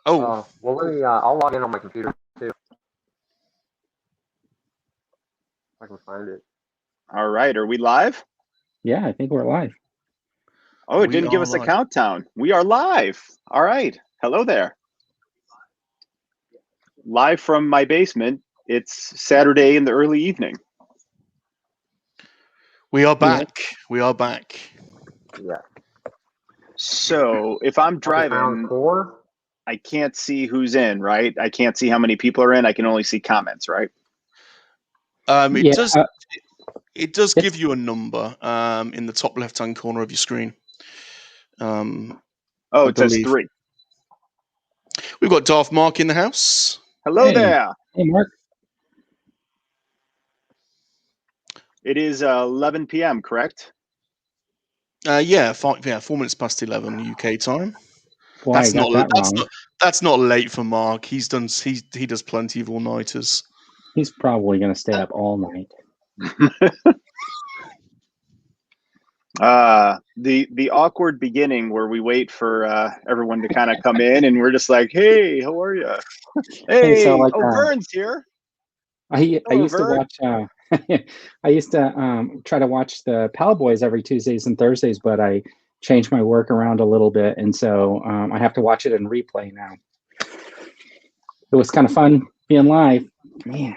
Oh, well, let me. I'll log in on my computer too. If I can find it. All right. Are we live? Yeah, I think we're live. Oh, it We didn't give are us a live. countdown. We are live. All right. Hello there. Live from my basement. It's Saturday in the early evening. we are back. We are back. Yeah. So if I'm driving, Round 4. I can't see who's in, right? I can't see how many people are in. I can only see comments, right? It Yeah, does. It does it's- give you a number in the top left-hand corner of your screen. Oh, I it says believe. 3. We've got Darth Mark in the house. Hello Hey. there. Hey, Mark. It is 11 p.m., correct? Yeah, 4 minutes past 11 UK time. Boy, That's I got not. that wrong. That's not late for Mark. He does plenty of all-nighters. He's probably going to stay up all night. The awkward beginning where we wait for everyone to kind of come in, and we're just like, "Hey, how are you? Hey, so like, Vern's here." I Hello, used to Vern. watch. I used to try to watch the Pal Boys every Tuesdays and Thursdays, but I changed my work around a little bit, and so I have to watch it in replay now. It was kind of fun being live. Man.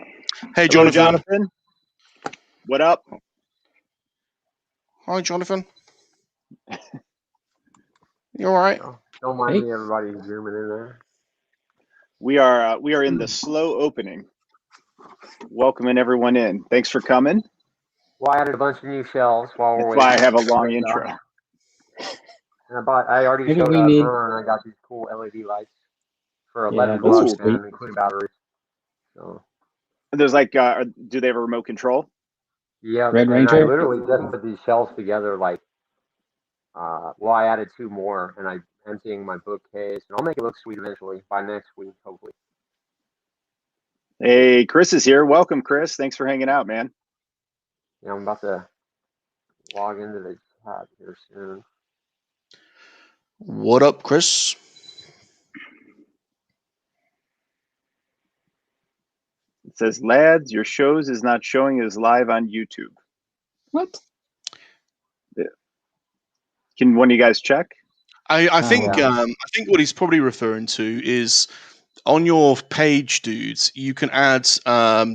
Hey, Hello, Jonathan. Jonathan. What up? Hi, Jonathan. You all right? Don't mind Hey. me, everybody zooming in there. We are in the slow opening, welcoming everyone in. Thanks for coming. Well, I added a bunch of new shelves while we're That's waiting. why I have a long intro. And I already Maybe showed we need- Vern. I got these cool LED lights for Yeah, $11 those are and sweet. including batteries. So There's like, do they have a remote control? yeah, Red and I Ranger? literally just put these shelves together. Like, well, I added 2 more, and I'm emptying my bookcase, and I'll make it look sweet eventually by next week, hopefully. Hey, Chris is here. Welcome, Chris. Thanks for hanging out, man. Yeah, I'm about to log into the chat here soon. What up, Chris? It says, lads, your shows is not showing as live on YouTube. What? Can one of you guys check? I think Yeah. I think what he's probably referring to is on your page, dudes. You can add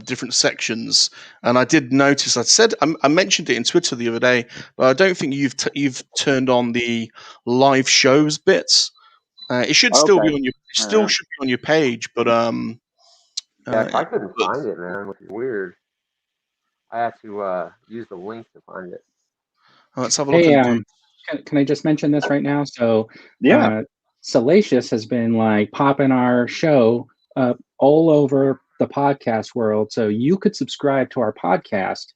different sections, and I did notice. I mentioned it in Twitter the other day, but I don't think you've turned on the live shows bits. It should still be Okay. on your should be on your page, but Yeah, I couldn't find it, man, which is weird. I had to use the link to find it. let's have a look. Hey, can I just mention this right now? So Yeah. Salacious has been like popping our show up all over the podcast world. So you could subscribe to our podcast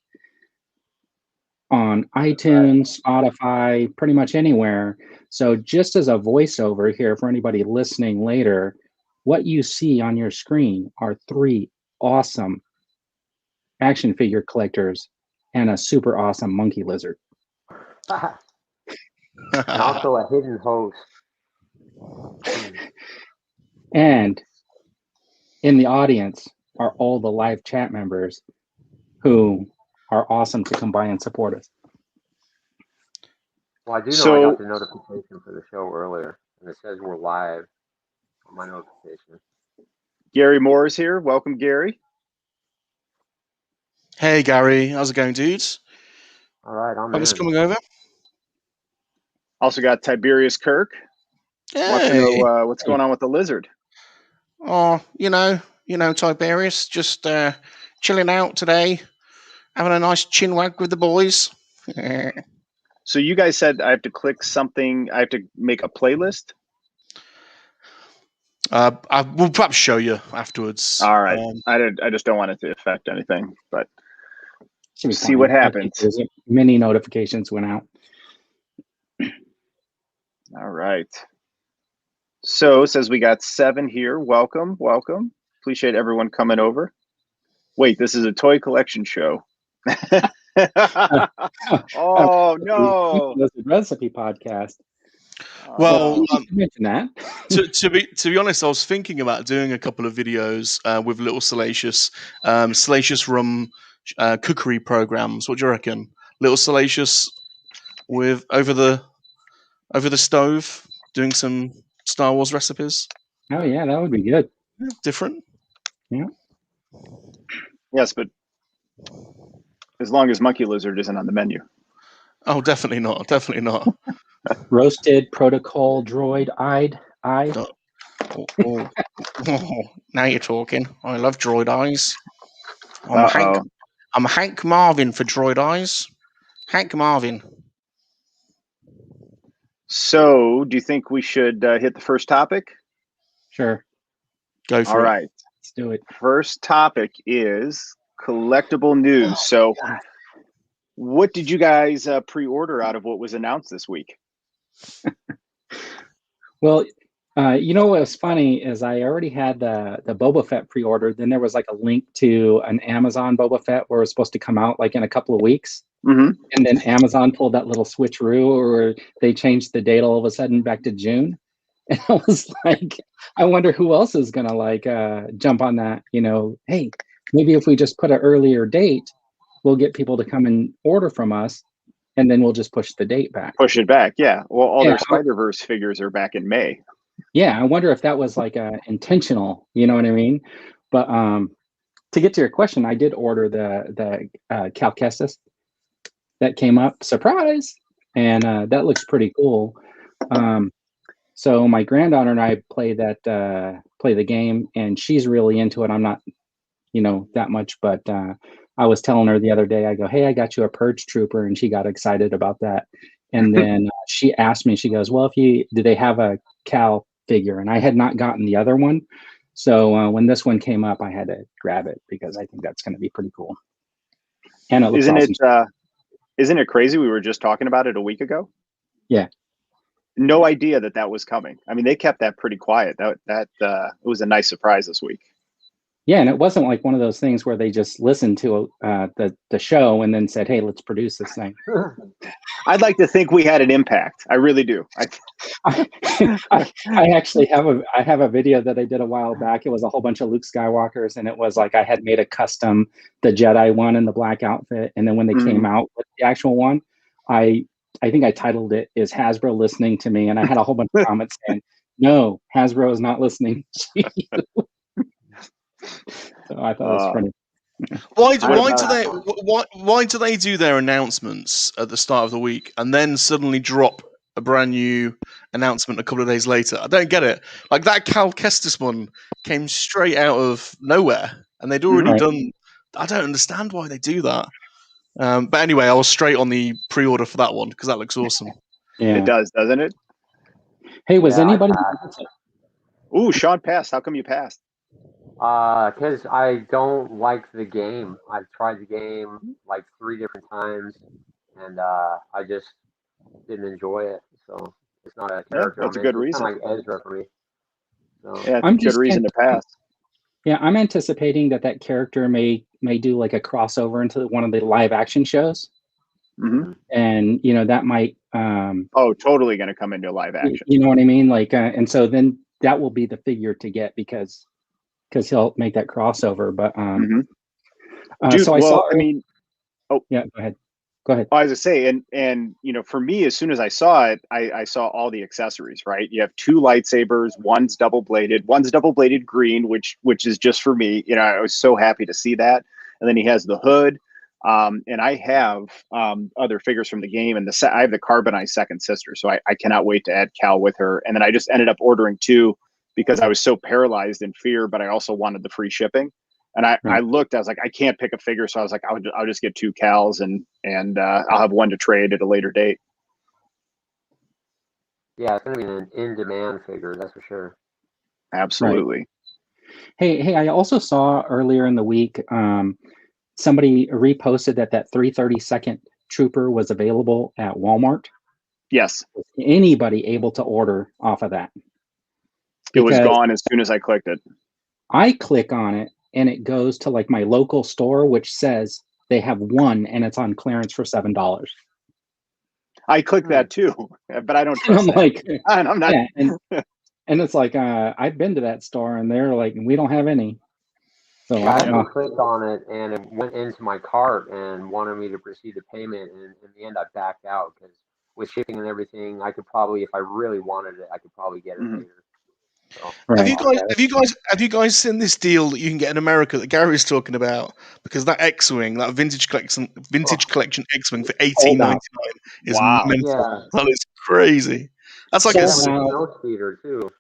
on iTunes, Spotify, pretty much anywhere. So just as a voiceover here for anybody listening later, what you see on your screen are 3 awesome action figure collectors and a super awesome monkey lizard. And also a hidden host. And in the audience are all the live chat members who are awesome to come by and support us. Well, I do know So- I got the notification for the show earlier, and it says we're live on my notification. Gary Moore is here. Welcome, Gary. Hey, Gary, how's it going, dudes? All right, I'm Thanks in. for coming over. Also got Tiberius Kirk. Wants to Hey. know what's going on with the lizard. Oh, you know, Tiberius, just chilling out today, having a nice chin wag with the boys. So you guys said I have to click something. I have to make a playlist. I will perhaps show you afterwards. All right. I just don't want it to affect anything, but Should be see fine. what I think happens. there's many notifications went out. All right. So it says we got 7 here. Welcome, welcome. Appreciate everyone coming over. Wait, this is a toy collection show. Oh no! Lizard Recipe podcast. Well, you should mention that. to be honest, I was thinking about doing a couple of videos with little salacious rum cookery programs. What do you reckon? Little salacious with over the stove doing some Star Wars recipes. Oh yeah, that would be good. Yeah, different. Yeah. Yes, but as long as monkey lizard isn't on the menu. Oh, definitely not. Definitely not. Roasted protocol droid eye. Oh, now you're talking. I love droid eyes. I'm Hank Marvin for droid eyes. Hank Marvin. So, do you think we should hit the first topic? Sure. Go for All it. right. Let's do it. First topic is collectible news. So, what did you guys pre-order out of what was announced this week? Well, you know what's funny is I already had the Boba Fett pre-ordered. Then there was like a link to an Amazon Boba Fett where it was supposed to come out like in a couple of weeks. Mm-hmm. And then Amazon pulled that little switcheroo, or they changed the date all of a sudden back to June. And I was like, I wonder who else is gonna like jump on that. You know, hey, maybe if we just put an earlier date, we'll get people to come and order from us, and then we'll just push the date back. Push it back, yeah. Well, all their Spider-Verse figures are back in May. Yeah, I wonder if that was like intentional. You know what I mean? But to get to your question, I did order the Cal Kestis that came up, surprise, and that looks pretty cool. So my granddaughter and I play the game, and she's really into it. I'm not, that much, but I was telling her the other day, I go, hey, I got you a Purge Trooper, and she got excited about that. And then she asked me, she goes, well, do they have a Cal figure? And I had not gotten the other one. So when this one came up, I had to grab it because I think that's going to be pretty cool. And it looks awesome. Isn't it crazy? We were just talking about it a week ago. Yeah. No idea that was coming. I mean, they kept that pretty quiet. That it was a nice surprise this week. Yeah, and it wasn't like one of those things where they just listened to the show and then said, hey, let's produce this thing. I'd like to think we had an impact. I really do. I actually have a video that I did a while back. It was a whole bunch of Luke Skywalkers, and it was like I had made a custom, the Jedi one in the black outfit. And then when they came out with the actual one, I think I titled it, Is Hasbro Listening to Me? And I had a whole bunch of comments saying, no, Hasbro is not listening to you. So I thought it was funny. Why do they do their announcements at the start of the week and then suddenly drop a brand new announcement a couple of days later? I don't get it. Like that Cal Kestis one came straight out of nowhere, and they'd already done. I don't understand why they do that. But anyway, I was straight on the pre-order for that one because that looks awesome. Yeah, it does, doesn't it? Hey, was anybody? Ooh, Sean passed. How come you passed? Because I don't like the game. I've tried the game like 3 different times, and I just didn't enjoy it. So it's not a character. That's a good reason. Kind of like Ezra for me. So. Yeah, it's a good reason to pass. Yeah, I'm anticipating that character may do like a crossover into one of the live action shows, and that might. Totally going to come into live action. You know what I mean? Like, and so then that will be the figure to get because he'll make that crossover. But Dude, so I saw. I mean, yeah, go ahead. Go ahead. I was to say, and for me, as soon as I saw it, I saw all the accessories. Right, you have 2 lightsabers. One's double bladed. One's double bladed green, which is just for me. I was so happy to see that. And then he has the hood. And I have other figures from the game, and I have the carbonized second sister, so I cannot wait to add Cal with her. And then I just ended up ordering 2 because I was so paralyzed in fear, but I also wanted the free shipping. And I looked, I was like, I can't pick a figure, so I was like, I'll just get 2 Cals, and I'll have one to trade at a later date. Yeah, it's gonna be an in-demand figure, that's for sure. Absolutely. Right. Hey! I also saw earlier in the week. Somebody reposted that 332nd Trooper was available at Walmart. Yes. Was anybody able to order off of that? It was gone as soon as I clicked it. I click on it and it goes to like my local store, which says they have one and it's on clearance for $7. I clicked that too, but I don't And trust I'm that. like, And I'm not. yeah, and it's like I've been to that store, and they're like, we don't have any. So Yeah, I I don't actually know. clicked on it and it went into my cart and wanted me to proceed to payment. And in the end, I backed out because with shipping and everything, I could probably, if I really wanted it, I could probably get it Mhm. later. So Have Right. you guys have you guys seen this deal that you can get in America that Gary's talking about? Because that X-wing, that vintage collection X-wing for Sold out. $18.99 is Wow. mental. yeah, That is crazy. That's like a Sold out. snow speeder too.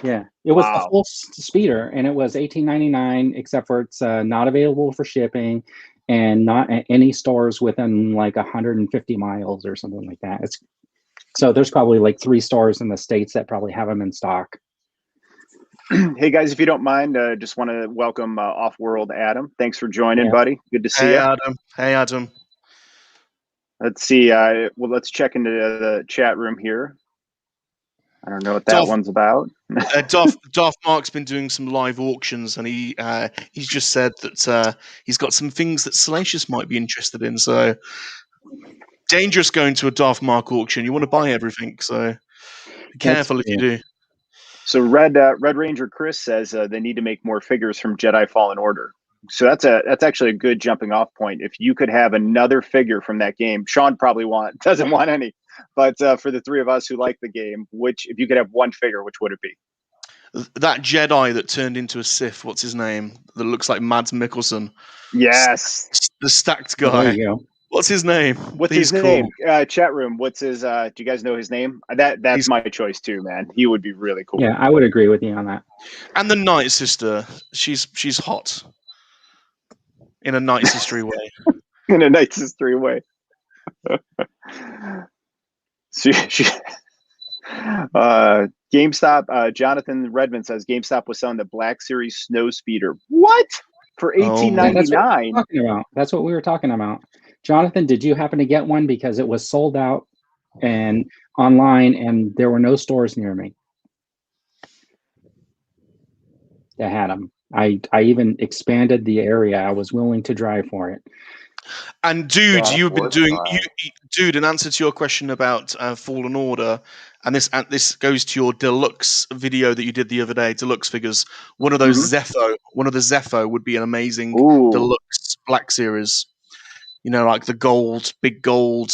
Yeah, it was the Wow. full speeder, and it was $18.99, except for it's not available for shipping, and not at any stores within like 150 miles or something like that. It's so there's probably like 3 stores in the States that probably have them in stock. Hey guys, if you don't mind, just want to welcome Off-World Adam. Thanks for joining, Yeah. buddy. Good to see Hey you. Adam. Hey Adam. Let's see. Well, let's check into the chat room here. I don't know what that Dolph- one's about. Darth Mark's been doing some live auctions, and he's just said that he's got some things that Salacious might be interested in. So dangerous going to a Darth Mark auction. You want to buy everything, so be careful if you do. So Red Ranger Chris says they need to make more figures from Jedi Fallen Order. So that's actually a good jumping off point. If you could have another figure from that game, Sean probably doesn't want any, but for the 3 of us who like the game, if you could have one figure, which would it be? That Jedi that turned into a Sith, what's his name? That looks like Mads Mikkelsen. Yes. The stacked There guy. you go. What's his name? What's He's his cool. name? Chat room. What's his? Do you guys know his name? That's my choice too, man. He would be really cool. Yeah, I would agree with you on that. And the Night Sister. She's hot. In a Night Sistery way. In a Night Sistery way. GameStop. Jonathan Redmond says GameStop was selling the Black Series Snow Speeder. What? For $18.99? That's what we were talking about. Jonathan, did you happen to get one? Because it was sold out and online, and there were no stores near me that had them. I even expanded the area. I was willing to drive for it. And dude, Yeah, you've been worth doing trying. dude. In answer to your question about Fallen Order, and this goes to your deluxe video that you did the other day. Deluxe figures. One of those Zepho would be an amazing deluxe Black Series. You know, like the big gold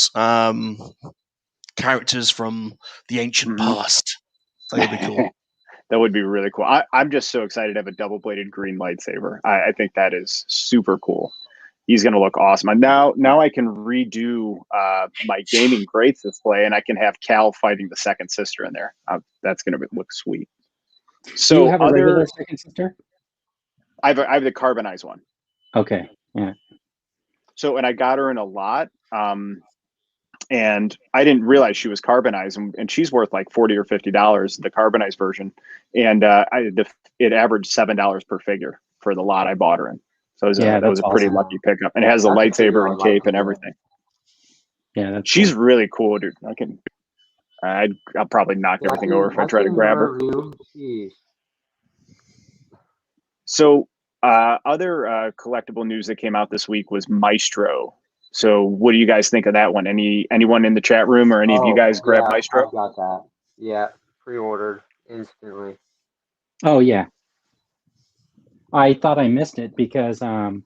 characters from the ancient past. That would be cool. That would be really cool. I'm just so excited to have a double-bladed green lightsaber. I think that is super cool. He's going to look awesome. And now I can redo my Gaming Greats display, and I can have Cal fighting the second sister in there. That's going to look sweet. So do you have a regular second sister? I have the carbonized one. Okay, yeah. So, and I got her in a lot, and I didn't realize she was carbonized, and she's worth like $40 or $50, the carbonized version, and it averaged $7 per figure for the lot I bought her in. So that was a pretty lucky pickup, and it has a lightsaber and cape and everything. Yeah, she's really cool, dude. I'll probably knock everything over if I try to grab her. So other collectible news that came out this week was Maestro. So what do you guys think of that one? Anyone in the chat room or any of you guys grab Maestro? I got that. Yeah, pre-ordered instantly. Oh yeah. I thought I missed it because when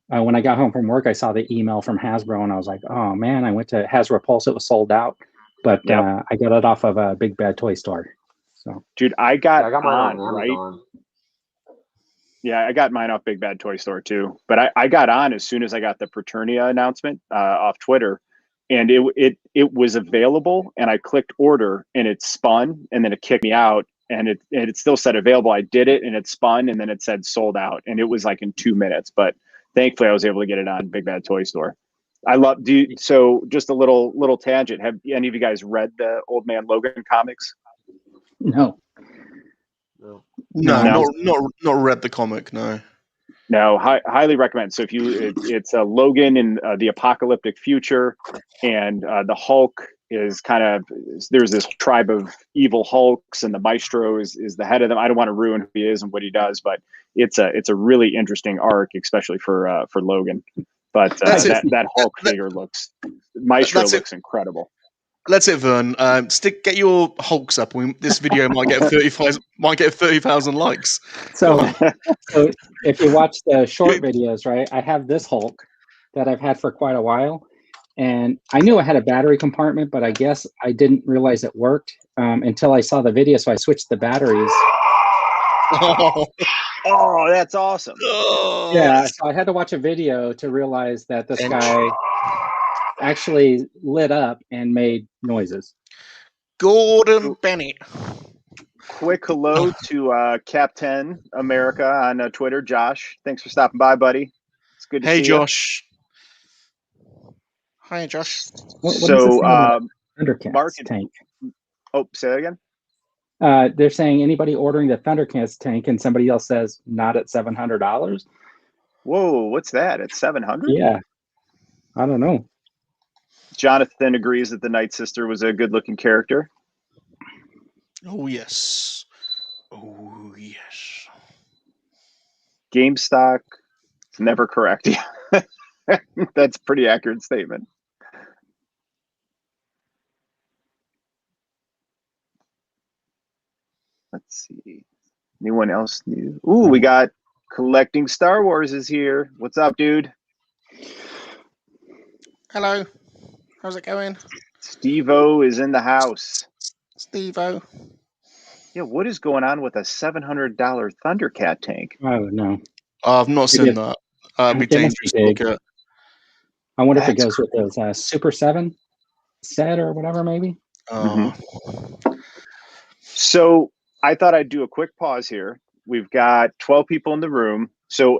I got home from work, I saw the email from Hasbro, and I was like, "Oh man!" I went to Hasbro Pulse; it was sold out, but I got it off of a Big Bad Toy Store. So, dude, I got mine on right. Yeah, I got mine off Big Bad Toy Store too. But I got on as soon as I got the Fraternia announcement off Twitter, and it was available, and I clicked order, and it spun, and then it kicked me out. And it still said available. I did it, and it spun, and then it said sold out, and it was like in 2 minutes. But thankfully, I was able to get it on Big Bad Toy Store. So just a little tangent. Have any of you guys read the Old Man Logan comics? No. Not read the comic. No, highly recommend. So it's a Logan in the apocalyptic future, and the Hulk is there's this tribe of evil Hulks, and the Maestro is the head of them. I don't want to ruin who he is and what he does, but it's a really interesting arc, especially for Logan. But That's it. that Hulk figure looks, Maestro looks incredible. That's it, Vern. Get your Hulks up. This video might get 30,000 likes. So if you watch the short videos, right, I have this Hulk that I've had for quite a while, and I knew I had a battery compartment, but I guess I didn't realize it worked until I saw the video. So I switched the batteries. Oh, that's awesome. Yeah, so I had to watch a video to realize that this guy actually lit up and made noises. Gordon Bennett. Quick hello to Captain America on Twitter. Josh, thanks for stopping by, buddy. It's good to see Josh. Hi, Josh. What is this thing about Thundercats tank? Oh, say that again? They're saying anybody ordering the Thundercats tank, and somebody else says not at $700. Whoa, what's that? It's 700? Yeah, I don't know. Jonathan agrees that the Night Sister was a good-looking character. Oh yes. Oh yes. GameStop is never correct. That's a pretty accurate statement. Let's see. Anyone else new? Ooh, we got Collecting Star Wars is here. What's up, dude? Hello. How's it going? Steve-O is in the house. Steve-O. Yeah, what is going on with a $700 Thundercat tank? I don't know. I've not seen that. It'd be dangerous to look at. I wonder if it goes with those Super 7 set or whatever, maybe. So I thought I'd do a quick pause here. We've got 12 people in the room. So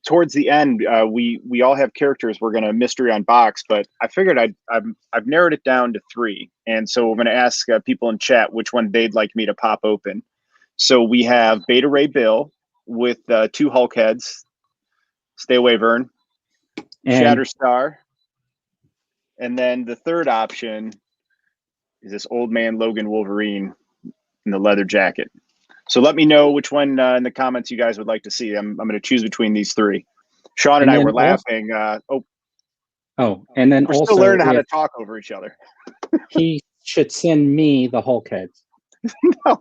towards the end, we all have characters we're going to mystery unbox, but I figured I've narrowed it down to 3. And so I'm going to ask people in chat which one they'd like me to pop open. So we have Beta Ray Bill with 2 Hulk heads. Stay away, Vern. And Shatterstar. And then the third option is this old man Logan Wolverine in the leather jacket. So let me know which one in the comments you guys would like to see. I'm going to choose between these 3. Sean and I were laughing. And then we're still learning how to talk over each other. He should send me the Hulk heads. No.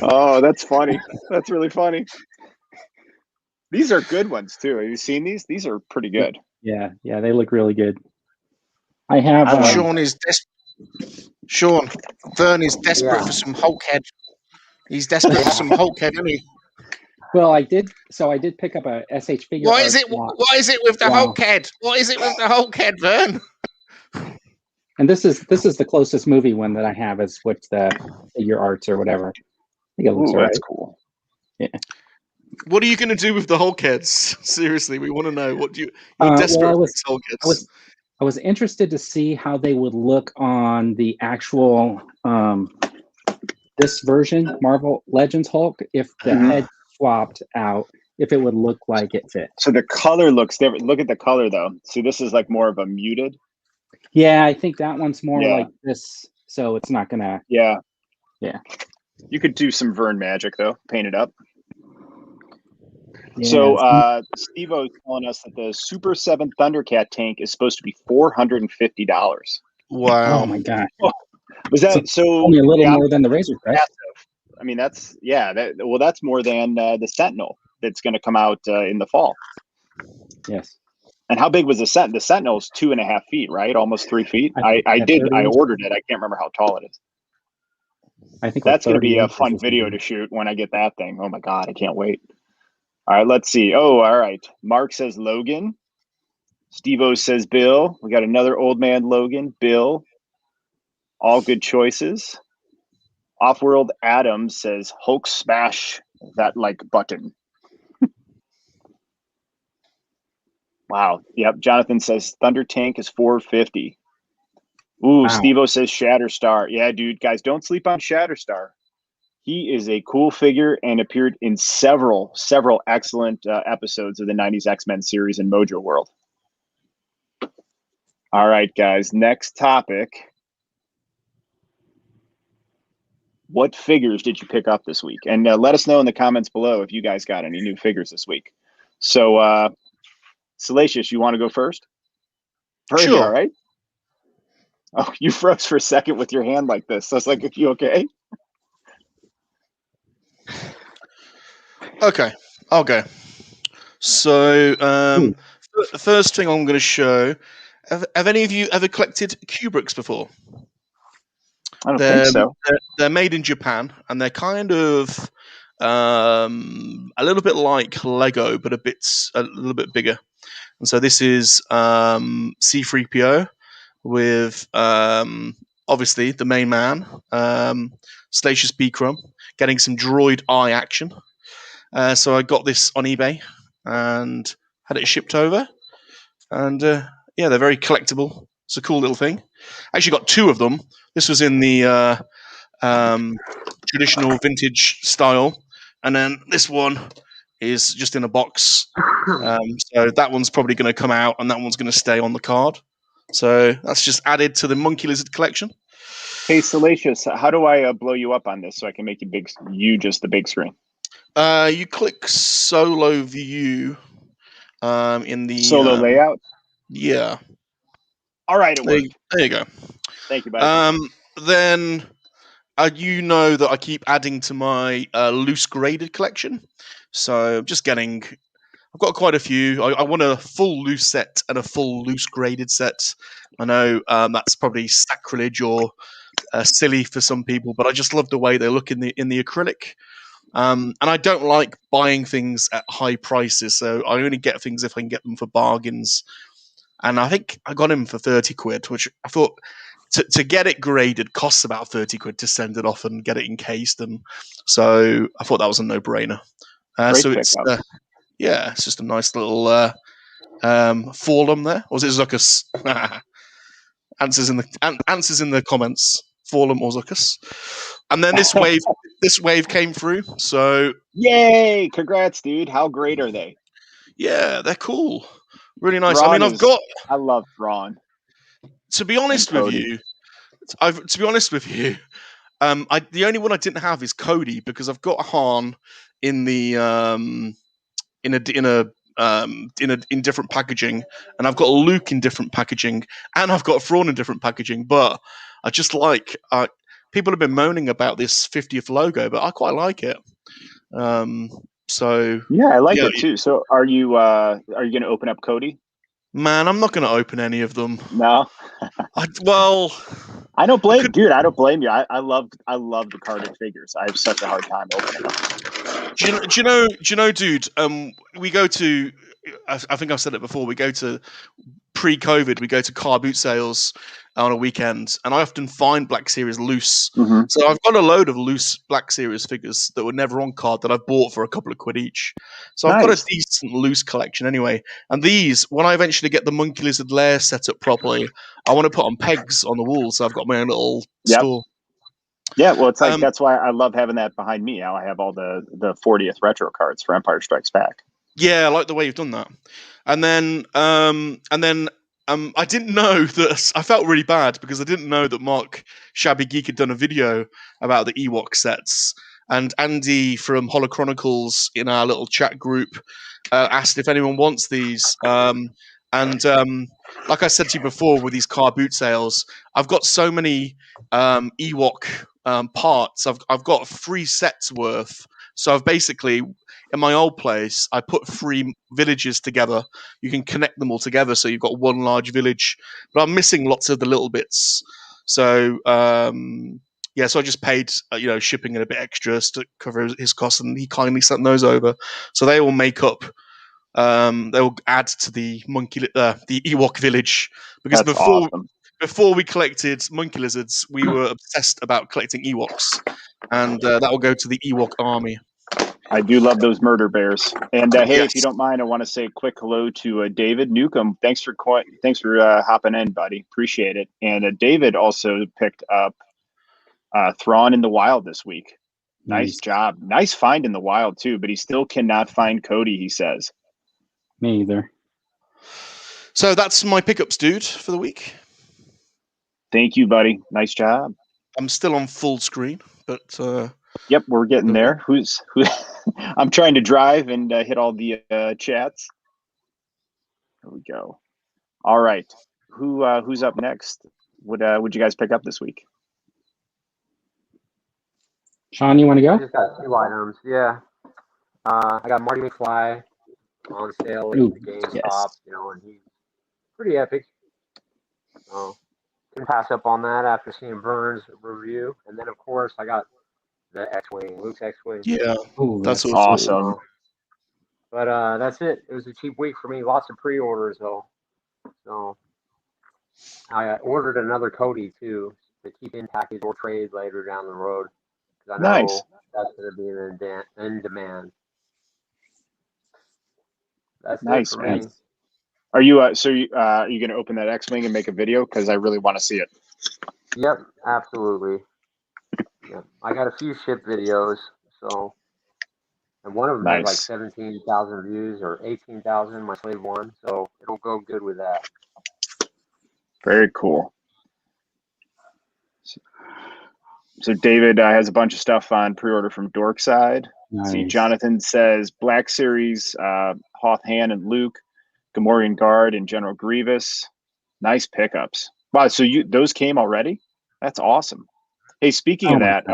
Oh, that's funny. That's really funny. These are good ones too. Have you seen these? These are pretty good. Yeah, they look really good. I have. Sean, Vern is desperate for some Hulk head. He's desperate for some Hulk head, isn't he? Well, I did pick up a SH figure. What is it with the Hulk head? What is it with the Hulk head, Vern? And this is the closest movie one that I have is with the figure arts or whatever. I think it looks all right. That's cool. Yeah. What are you going to do with the Hulk heads? Seriously, we want to know. What do you? You're desperate for Hulk heads. I was interested to see how they would look on the actual this version, Marvel Legends Hulk, if the head swapped out, if it would look like it fit. So the color looks different. Look at the color though. See, this is like more of a muted. Yeah, I think that one's more like this, so it's not gonna. Yeah. You could do some Vern magic though, paint it up. Yeah, so Steve-O is telling us that the Super 7 Thundercat tank is supposed to be $450. Wow! Oh my god! Was that so? Only a little more than the Razor Crest. I mean, that's that's more than the Sentinel that's going to come out in the fall. Yes. And how big was the Sentinel? The Sentinel's 2.5 feet, right? Almost 3 feet. I ordered it. I can't remember how tall it is. I think that's going to be a fun video to shoot when I get that thing. Oh my god, I can't wait. All right, let's see. Oh, all right. Mark says Logan. Steve-O says Bill. We got another old man Logan, Bill. All good choices. Offworld Adam says Hulk smash that like button. Wow. Yep. Jonathan says Thunder Tank is $450. Ooh, wow. Steve-O says Shatterstar. Yeah, dude, guys, don't sleep on Shatterstar. He is a cool figure and appeared in several excellent episodes of the 90s X-Men series in Mojo World. All right, guys, next topic. What figures did you pick up this week? And let us know in the comments below if you guys got any new figures this week. So Salacious, you want to go first? Very Sure. all right. Oh, you froze for a second with your hand like this. I was like, are you okay? Okay, I'll go. So, the first thing I'm going to show. Have any of you ever collected Kubricks before? I don't think so. They're made in Japan, and they're kind of a little bit like Lego, but a little bit bigger. And so this is C-3PO with obviously the main man, Salacious B. Crumb, getting some droid eye action. So I got this on eBay and had it shipped over. And yeah, they're very collectible. It's a cool little thing. I actually got two of them. This was in the traditional vintage style. And then this one is just in a box. So that one's probably going to come out and that one's going to stay on the card. So that's just added to the Monkey Lizard collection. Hey, Salacious, how do I blow you up on this so I can make you just the big screen? You click solo view in the solo layout. Yeah. All right, there you go. Thank you, buddy. Then you know that I keep adding to my loose graded collection, so I'm just getting. I've got quite a few. I want a full loose set and a full loose graded set. I know that's probably sacrilege or silly for some people, but I just love the way they look in the acrylic. And I don't like buying things at high prices, so I only get things if I can get them for bargains. And I think I got him for 30 quid, which I thought to get it graded costs about 30 quid to send it off and get it encased. And so I thought that was a no-brainer. So it's yeah, it's just a nice little forlum there. Or was it Zuckus? Answers in the comments. Forlum or Zuckus. And then this wave came through. So yay! Congrats, dude. How great are they? Yeah, they're cool. Really nice. Thrawn I mean, I love Thrawn. To be honest with you, the only one I didn't have is Cody because I've got Han in the in different packaging, and I've got Luke in different packaging, and I've got Thrawn in different packaging. But I just like people have been moaning about this 50th logo, but I quite like it. So yeah, I like it too. So are you going to open up Cody? Man, I'm not going to open any of them. No. I don't blame dude. I don't blame you. I love the carded figures. I have such a hard time opening them. Do you know, dude? We go to. I think I've said it before. We go to pre-COVID. We go to car boot sales on a weekend, and I often find Black Series loose. Mm-hmm. So I've got a load of loose Black Series figures that were never on card that I've bought for a couple of quid each. So I've got a decent loose collection anyway. And these, when I eventually get the Monkey Lizard lair set up properly, I want to put on pegs on the wall. So I've got my own little store. Yeah, well, it's like that's why I love having that behind me. Now I have all the 40th retro cards for Empire Strikes Back. Yeah, I like the way you've done that. And then I didn't know that. I felt really bad because I didn't know that Mark Shabby Geek had done a video about the Ewok sets. And Andy from Holo Chronicles in our little chat group asked if anyone wants these. Like I said to you before, with these car boot sales, I've got so many Ewok parts. I've got 3 sets worth. So I've basically, in my old place, I put 3 villages together. You can connect them all together, so you've got one large village. But I'm missing lots of the little bits. So so I just paid shipping and a bit extra to cover his costs, and he kindly sent those over. So they will make up. They will add to the the Ewok village because before we collected monkey lizards, we were obsessed about collecting Ewoks, and that will go to the Ewok army. I do love those murder bears. And hey, if you don't mind, I want to say a quick hello to David Newcomb. Thanks for hopping in, buddy. Appreciate it. And David also picked up Thrawn in the wild this week. Nice job. Nice find in the wild too, but he still cannot find Cody, he says. Me either. So that's my pickups, dude, for the week. Thank you, buddy. Nice job. I'm still on full screen, but yep, we're getting there. Who? I'm trying to drive and hit all the chats. There we go. All right. Who's up next? Would you guys pick up this week? Sean, you want to I go? just got 2 items. Yeah. I got Marty McFly on sale at Ooh, the GameStop, yes. and he's pretty epic. So can pass up on that after seeing Vern's review. And then of course I got the X-Wing, Luke's X-Wing. Yeah, Ooh, that's awesome. But that's it. It was a cheap week for me. Lots of pre-orders though. So I ordered another Cody too to keep in package or trade later down the road because I know Nice. that's going to be in demand. That's Nice, it for man. me. Are you are you going to open that X-Wing and make a video? Because I really want to see it. Yep, absolutely. Yep. I got a few ship videos, so and one of them has like Nice. 17,000 views or 18,000. My slave one, so it'll go good with that. Very cool. So David has a bunch of stuff on pre-order from Dorkside. Nice. See, Jonathan says Black Series, Hoth Han and Luke, Gamorrean Guard, and General Grievous. Nice pickups. Wow, so those came already? That's awesome. Hey, speaking of that,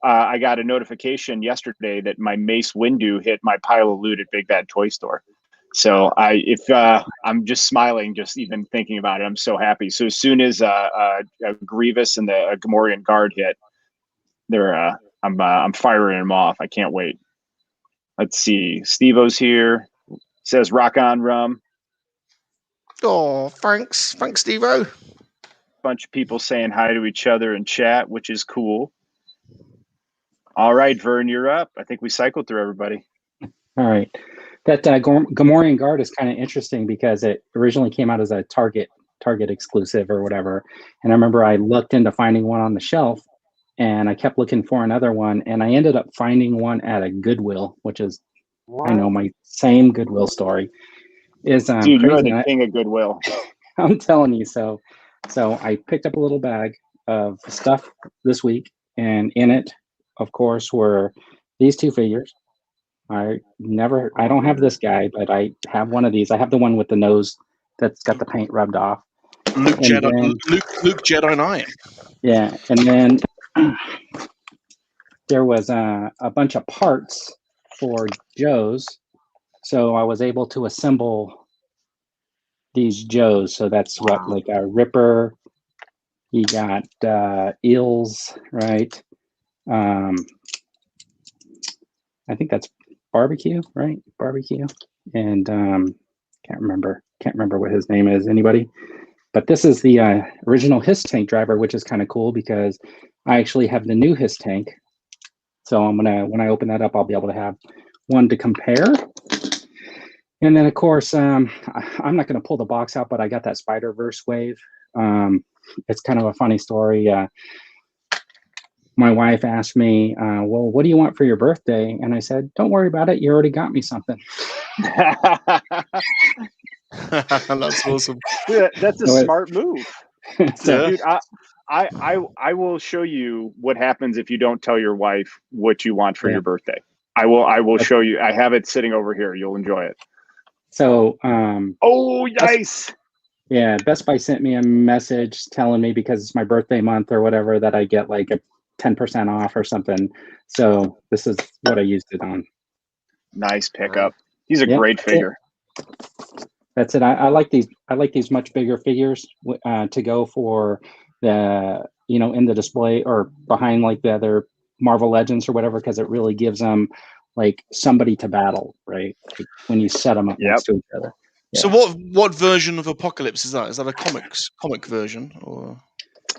I got a notification yesterday that my Mace Windu hit my pile of loot at Big Bad Toy Store. So I'm just smiling just even thinking about it. I'm so happy. So as soon as Grievous and the Gamorrean Guard hit, I'm firing them off. I can't wait. Let's see. Steve-O's here. Says rock on rum. Oh, thanks, Steve-O. Bunch of people saying hi to each other in chat, which is cool. All right, Vern, you're up. I think we cycled through everybody. All right. That Gamorrean Guard is kind of interesting because it originally came out as a Target exclusive or whatever. And I remember I looked into finding one on the shelf, and I kept looking for another one, and I ended up finding one at a Goodwill, which is, What? I know, my same Goodwill story is Dude, crazy. you're the king of Goodwill. I'm telling you. So I picked up a little bag of stuff this week, and in it, of course, were these two figures. I don't have this guy, but I have one of these. I have the one with the nose that's got the paint rubbed off. Luke Jedi Knight. Yeah, and then there was a bunch of parts for Joe's, so I was able to assemble these Joes. So that's what, like a Ripper. You got Eels, right? I think that's Barbecue, right? Barbecue, and can't remember what his name is. Anybody? But this is the original Hiss tank driver, which is kind of cool because I actually have the new Hiss tank. So when I open that up, I'll be able to have one to compare. And then of course, I'm not going to pull the box out, but I got that Spider-Verse wave. It's kind of a funny story. My wife asked me, well, what do you want for your birthday? And I said, don't worry about it. You already got me something. That's awesome. Yeah, that's a smart move. So, dude, I will show you what happens if you don't tell your wife what you want for your birthday. I will show you. I have it sitting over here. You'll enjoy it. So, oh, nice. Best Buy sent me a message telling me because it's my birthday month or whatever that I get like a 10% off or something. So this is what I used it on. Nice pickup. He's a great figure. That's it. I like these. I like these much bigger figures to go for the, in the display or behind like the other Marvel Legends or whatever, because it really gives them like somebody to battle, right? Like when you set them up next to each other. Yeah. So what version of Apocalypse is that? Is that a comic version, or?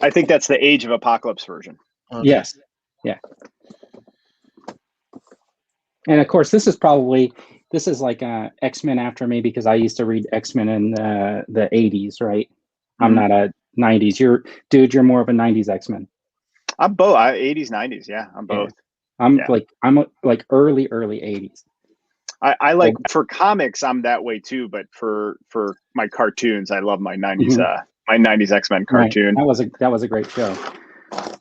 I think that's the Age of Apocalypse version. Okay. Yes. Yeah. And of course, this is like X-Men after me because I used to read X-Men in the 80s, right? Mm-hmm. I'm not a 90s. You're more of a 90s X-Men. I'm both. 80s, 90s. Yeah, I'm both. Yeah. I'm like early 80s. I like for comics, I'm that way too. But for my cartoons, I love my 90s. Mm-hmm. My 90s X-Men cartoon. Right. That was a great show.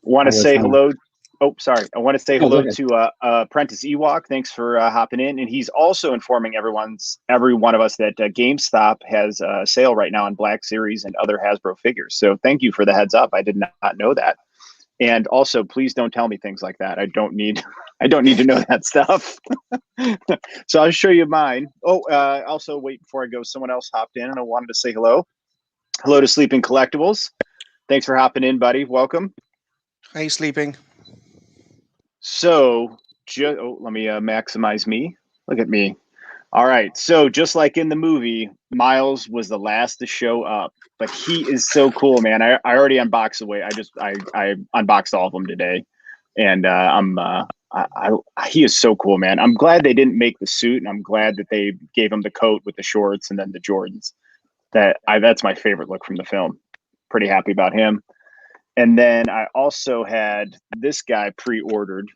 Want to say hello? Oh, sorry. I want to say Oh, hello go ahead. to Apprentice Ewok. Thanks for hopping in. And he's also informing every one of us that GameStop has a sale right now on Black Series and other Hasbro figures. So thank you for the heads up. I did not know that. And also, please don't tell me things like that. I don't need to know that stuff. So I'll show you mine. Oh, also wait before I go. Someone else hopped in, and I wanted to say hello. Hello to Sleeping Collectibles. Thanks for hopping in, buddy. Welcome. Hey, Sleeping. So, let me maximize me. Look at me. All right. So, just like in the movie, Miles was the last to show up, but he is so cool, man. I already unboxed away. I unboxed all of them today, and he is so cool, man. I'm glad they didn't make the suit, and I'm glad that they gave him the coat with the shorts and then the Jordans. That's my favorite look from the film. Pretty happy about him. And then I also had this guy pre-ordered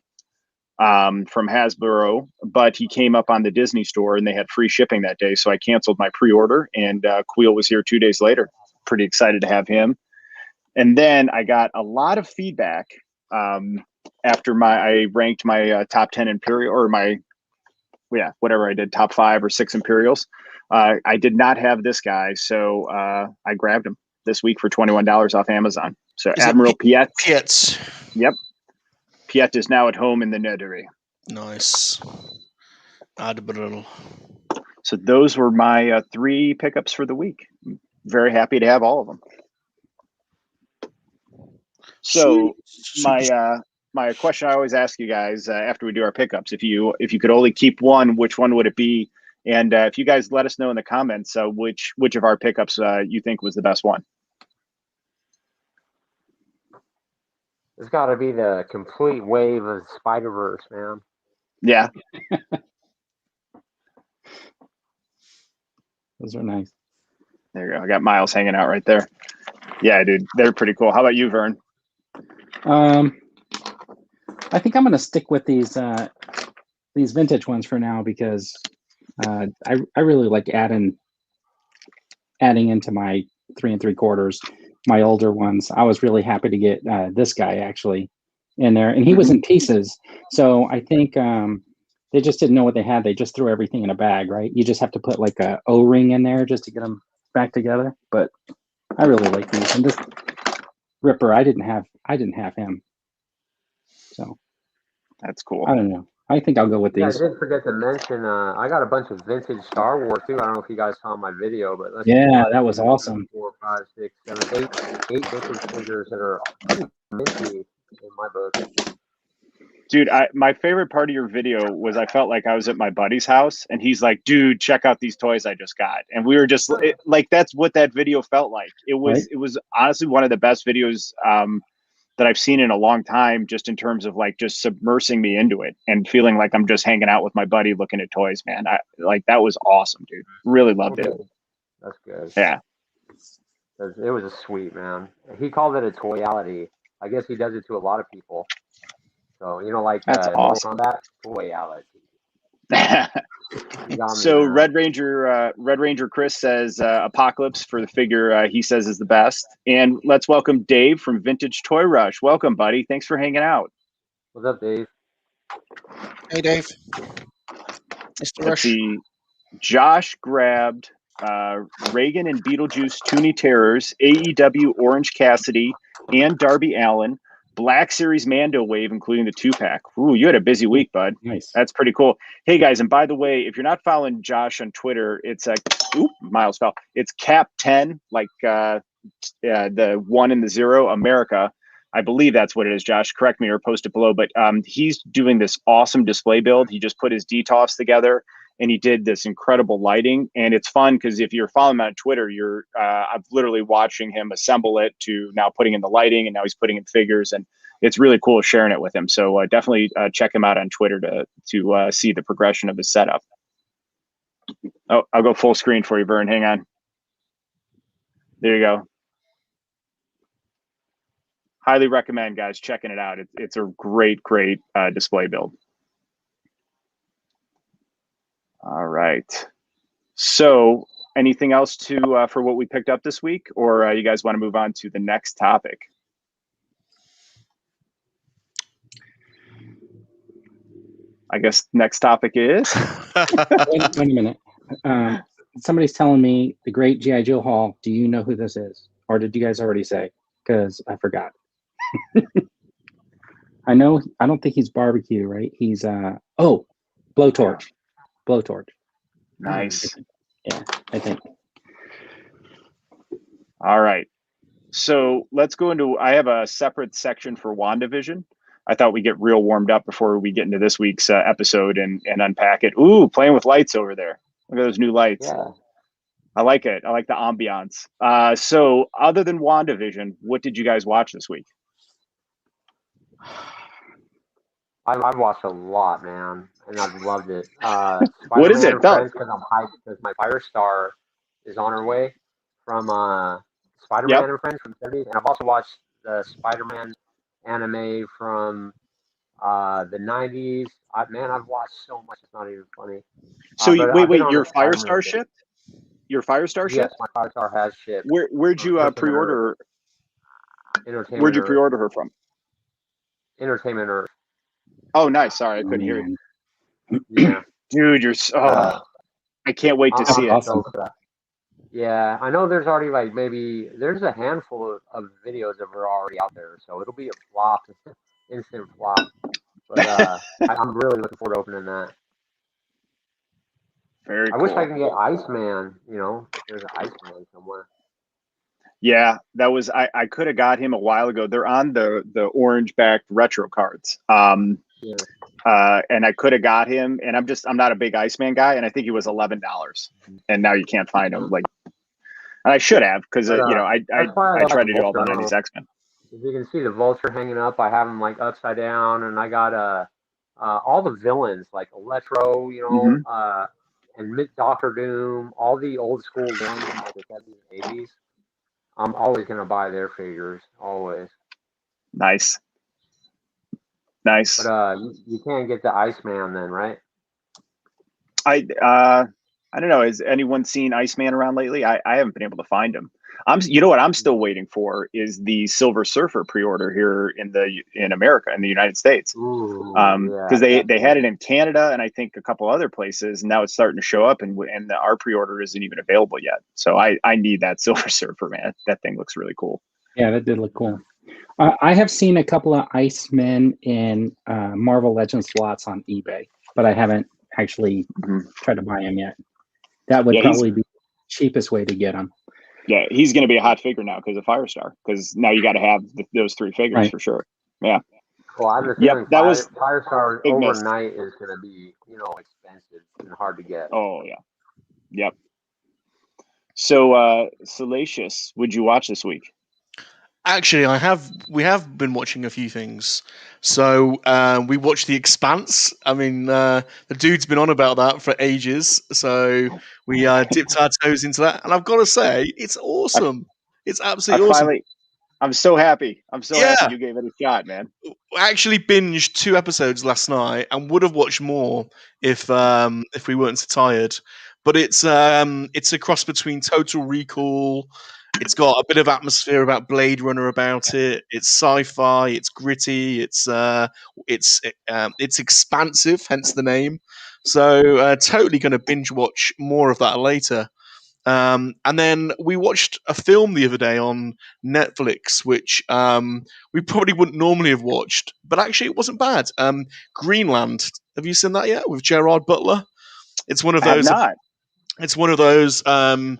from Hasbro, but he came up on the Disney store and they had free shipping that day. So I canceled my pre-order, and Queel was here 2 days later. Pretty excited to have him. And then I got a lot of feedback after I ranked my top 10 Imperial, or whatever I did, top 5 or 6 Imperials. I did not have this guy, so I grabbed him this week for $21 off Amazon. So Is Admiral Piet. Piet. Yep. Piet is now at home in the Netherry. Nice. Admiral. So those were my 3 pickups for the week. Very happy to have all of them. So my question I always ask you guys after we do our pickups, if you could only keep one, which one would it be? And if you guys let us know in the comments which of our pickups you think was the best one. It's got to be the complete wave of Spider-Verse, man. Yeah. Those are nice. There you go. I got Miles hanging out right there. Yeah, dude. They're pretty cool. How about you, Vern? I think I'm going to stick with these vintage ones for now because I really like adding into my 3 3/4, my older ones. I was really happy to get this guy actually in there, and he was in pieces. So I think they just didn't know what they had. They just threw everything in a bag, right? You just have to put like a O-ring in there just to get them back together. But I really like these. And this Ripper, I didn't have him. So that's cool. I don't know. I think I'll go with these. Yeah, I did forget to mention, I got a bunch of vintage Star Wars too. I don't know if you guys saw my video, but that was awesome. 4, 5, 6, 7, 8 vintage figures that are pretty minty in my book. Dude, my favorite part of your video was I felt like I was at my buddy's house, and he's like, "Dude, check out these toys I just got," and we were just like, that's what that video felt like. It was honestly one of the best videos that I've seen in a long time, just in terms of like just submersing me into it and feeling like I'm just hanging out with my buddy looking at toys, man. That was awesome, dude. Really loved it. That's good. Yeah. It was a sweet, man. He called it a toyality. I guess he does it to a lot of people. So, like that's awesome. Combat toyality. So Red Ranger Chris says Apocalypse for the figure he says is the best. And let's welcome Dave from Vintage Toy Rush. Welcome, buddy. Thanks for hanging out. What's up, Dave? Hey, Dave. Mr. Rush. See, Josh grabbed Reagan and Beetlejuice Toonie Terrors, AEW Orange Cassidy, and Darby Allin, Black Series Mando Wave, including the 2-pack. Ooh, you had a busy week, bud. Nice. That's pretty cool. Hey, guys, and by the way, if you're not following Josh on Twitter, it's Miles fell. It's Cap10, like the 1 and the 0, America. I believe that's what it is, Josh. Correct me or post it below. But he's doing this awesome display build. He just put his DTOFs together, and he did this incredible lighting. And it's fun because if you're following him on Twitter, I'm literally watching him assemble it to now putting in the lighting, and now he's putting in figures, and it's really cool sharing it with him. So definitely check him out on Twitter to see the progression of his setup. Oh, I'll go full screen for you, Vern. Hang on. There you go. Highly recommend, guys, checking it out. It's a great display build. All right. So anything else for what we picked up this week, or you guys want to move on to the next topic? I guess next topic is. Wait a minute. Somebody's telling me the great G.I. Joe Hall. Do you know who this is? Or did you guys already say? Because I forgot. I know. I don't think he's barbecue, right? He's blowtorch. Blowtorch. Nice. Yeah, I think. All right. So let's go into. I have a separate section for WandaVision. I thought we'd get real warmed up before we get into this week's episode and unpack it. Ooh, playing with lights over there. Look at those new lights. Yeah. I like it. I like the ambiance. So other than WandaVision, what did you guys watch this week? I've watched a lot, man, and I've loved it. What is Spider-Man it? and Tell Friends, because I'm hyped because my Firestar is on her way from Spider-Man Yep. and Friends from the 70s, and I've also watched the Spider-Man anime from the 90s. I've watched so much; it's not even funny. So But wait, I've been on your the Spider-Man Firestar kick. shipped? Your Firestar Yes, shipped? my Firestar has shipped. Where'd you pre-order? Entertainment Where'd you Earth. pre-order her from? Entertainment Earth. Oh, nice. Sorry, I couldn't hear you. Yeah. Dude, you're so. I can't wait to see it. Awesome. Yeah, I know there's already there's a handful of videos of her already out there, so it'll be a flop, instant flop. But I'm really looking forward to opening that. Very I cool. wish I could get Iceman, if there's an Iceman somewhere. Yeah, that was I could have got him a while ago. They're on the orange backed retro cards. Yeah. And I could have got him, and I'm not a big Iceman guy, and I think he was $11, and now you can't find him. Like, and I should have, because But, I that's why I try like to do all the Vulture. I don't 90s know X-Men. if you can see the Vulture hanging up. I have him like upside down, and I got all the villains like Electro, and Doctor Doom, all the old school ones from like the 70s and 80s. I'm always gonna buy their figures, always. Nice. But you can't get the Iceman then, right? I don't know. Has anyone seen Iceman around lately? I haven't been able to find him. You know what I'm still waiting for is the Silver Surfer pre-order here in America, in the United States. Because they had it in Canada and I think a couple other places, and now it's starting to show up, and our pre-order isn't even available yet. So I need that Silver Surfer, man. That thing looks really cool. Yeah, that did look cool. I have seen a couple of Icemen in Marvel Legends slots on eBay, but I haven't actually tried to buy him yet. That would probably be the cheapest way to get him. Yeah, he's going to be a hot figure now because of Firestar. Because now you got to have those three figures for sure. Yeah. Well, I have a feeling that was Firestar overnight is going to be, expensive and hard to get. Oh yeah. Yep. So, Salacious, would you watch this week? Actually, we have been watching a few things. So we watched The Expanse. I mean, the dude's been on about that for ages. So we dipped our toes into that, and I've got to say, it's awesome. It's absolutely awesome. I'm so happy. I'm so happy you gave it a shot, man. I actually binged 2 episodes last night, and would have watched more if we weren't so tired. But it's a cross between Total Recall. It's got a bit of atmosphere about Blade Runner about it. It's sci-fi. It's gritty. It's expansive, hence the name. So totally going to binge watch more of that later. And then we watched a film the other day on Netflix, which we probably wouldn't normally have watched, but actually it wasn't bad. Greenland. Have you seen that yet with Gerard Butler? It's one of those. I have not. It's one of those, cliched,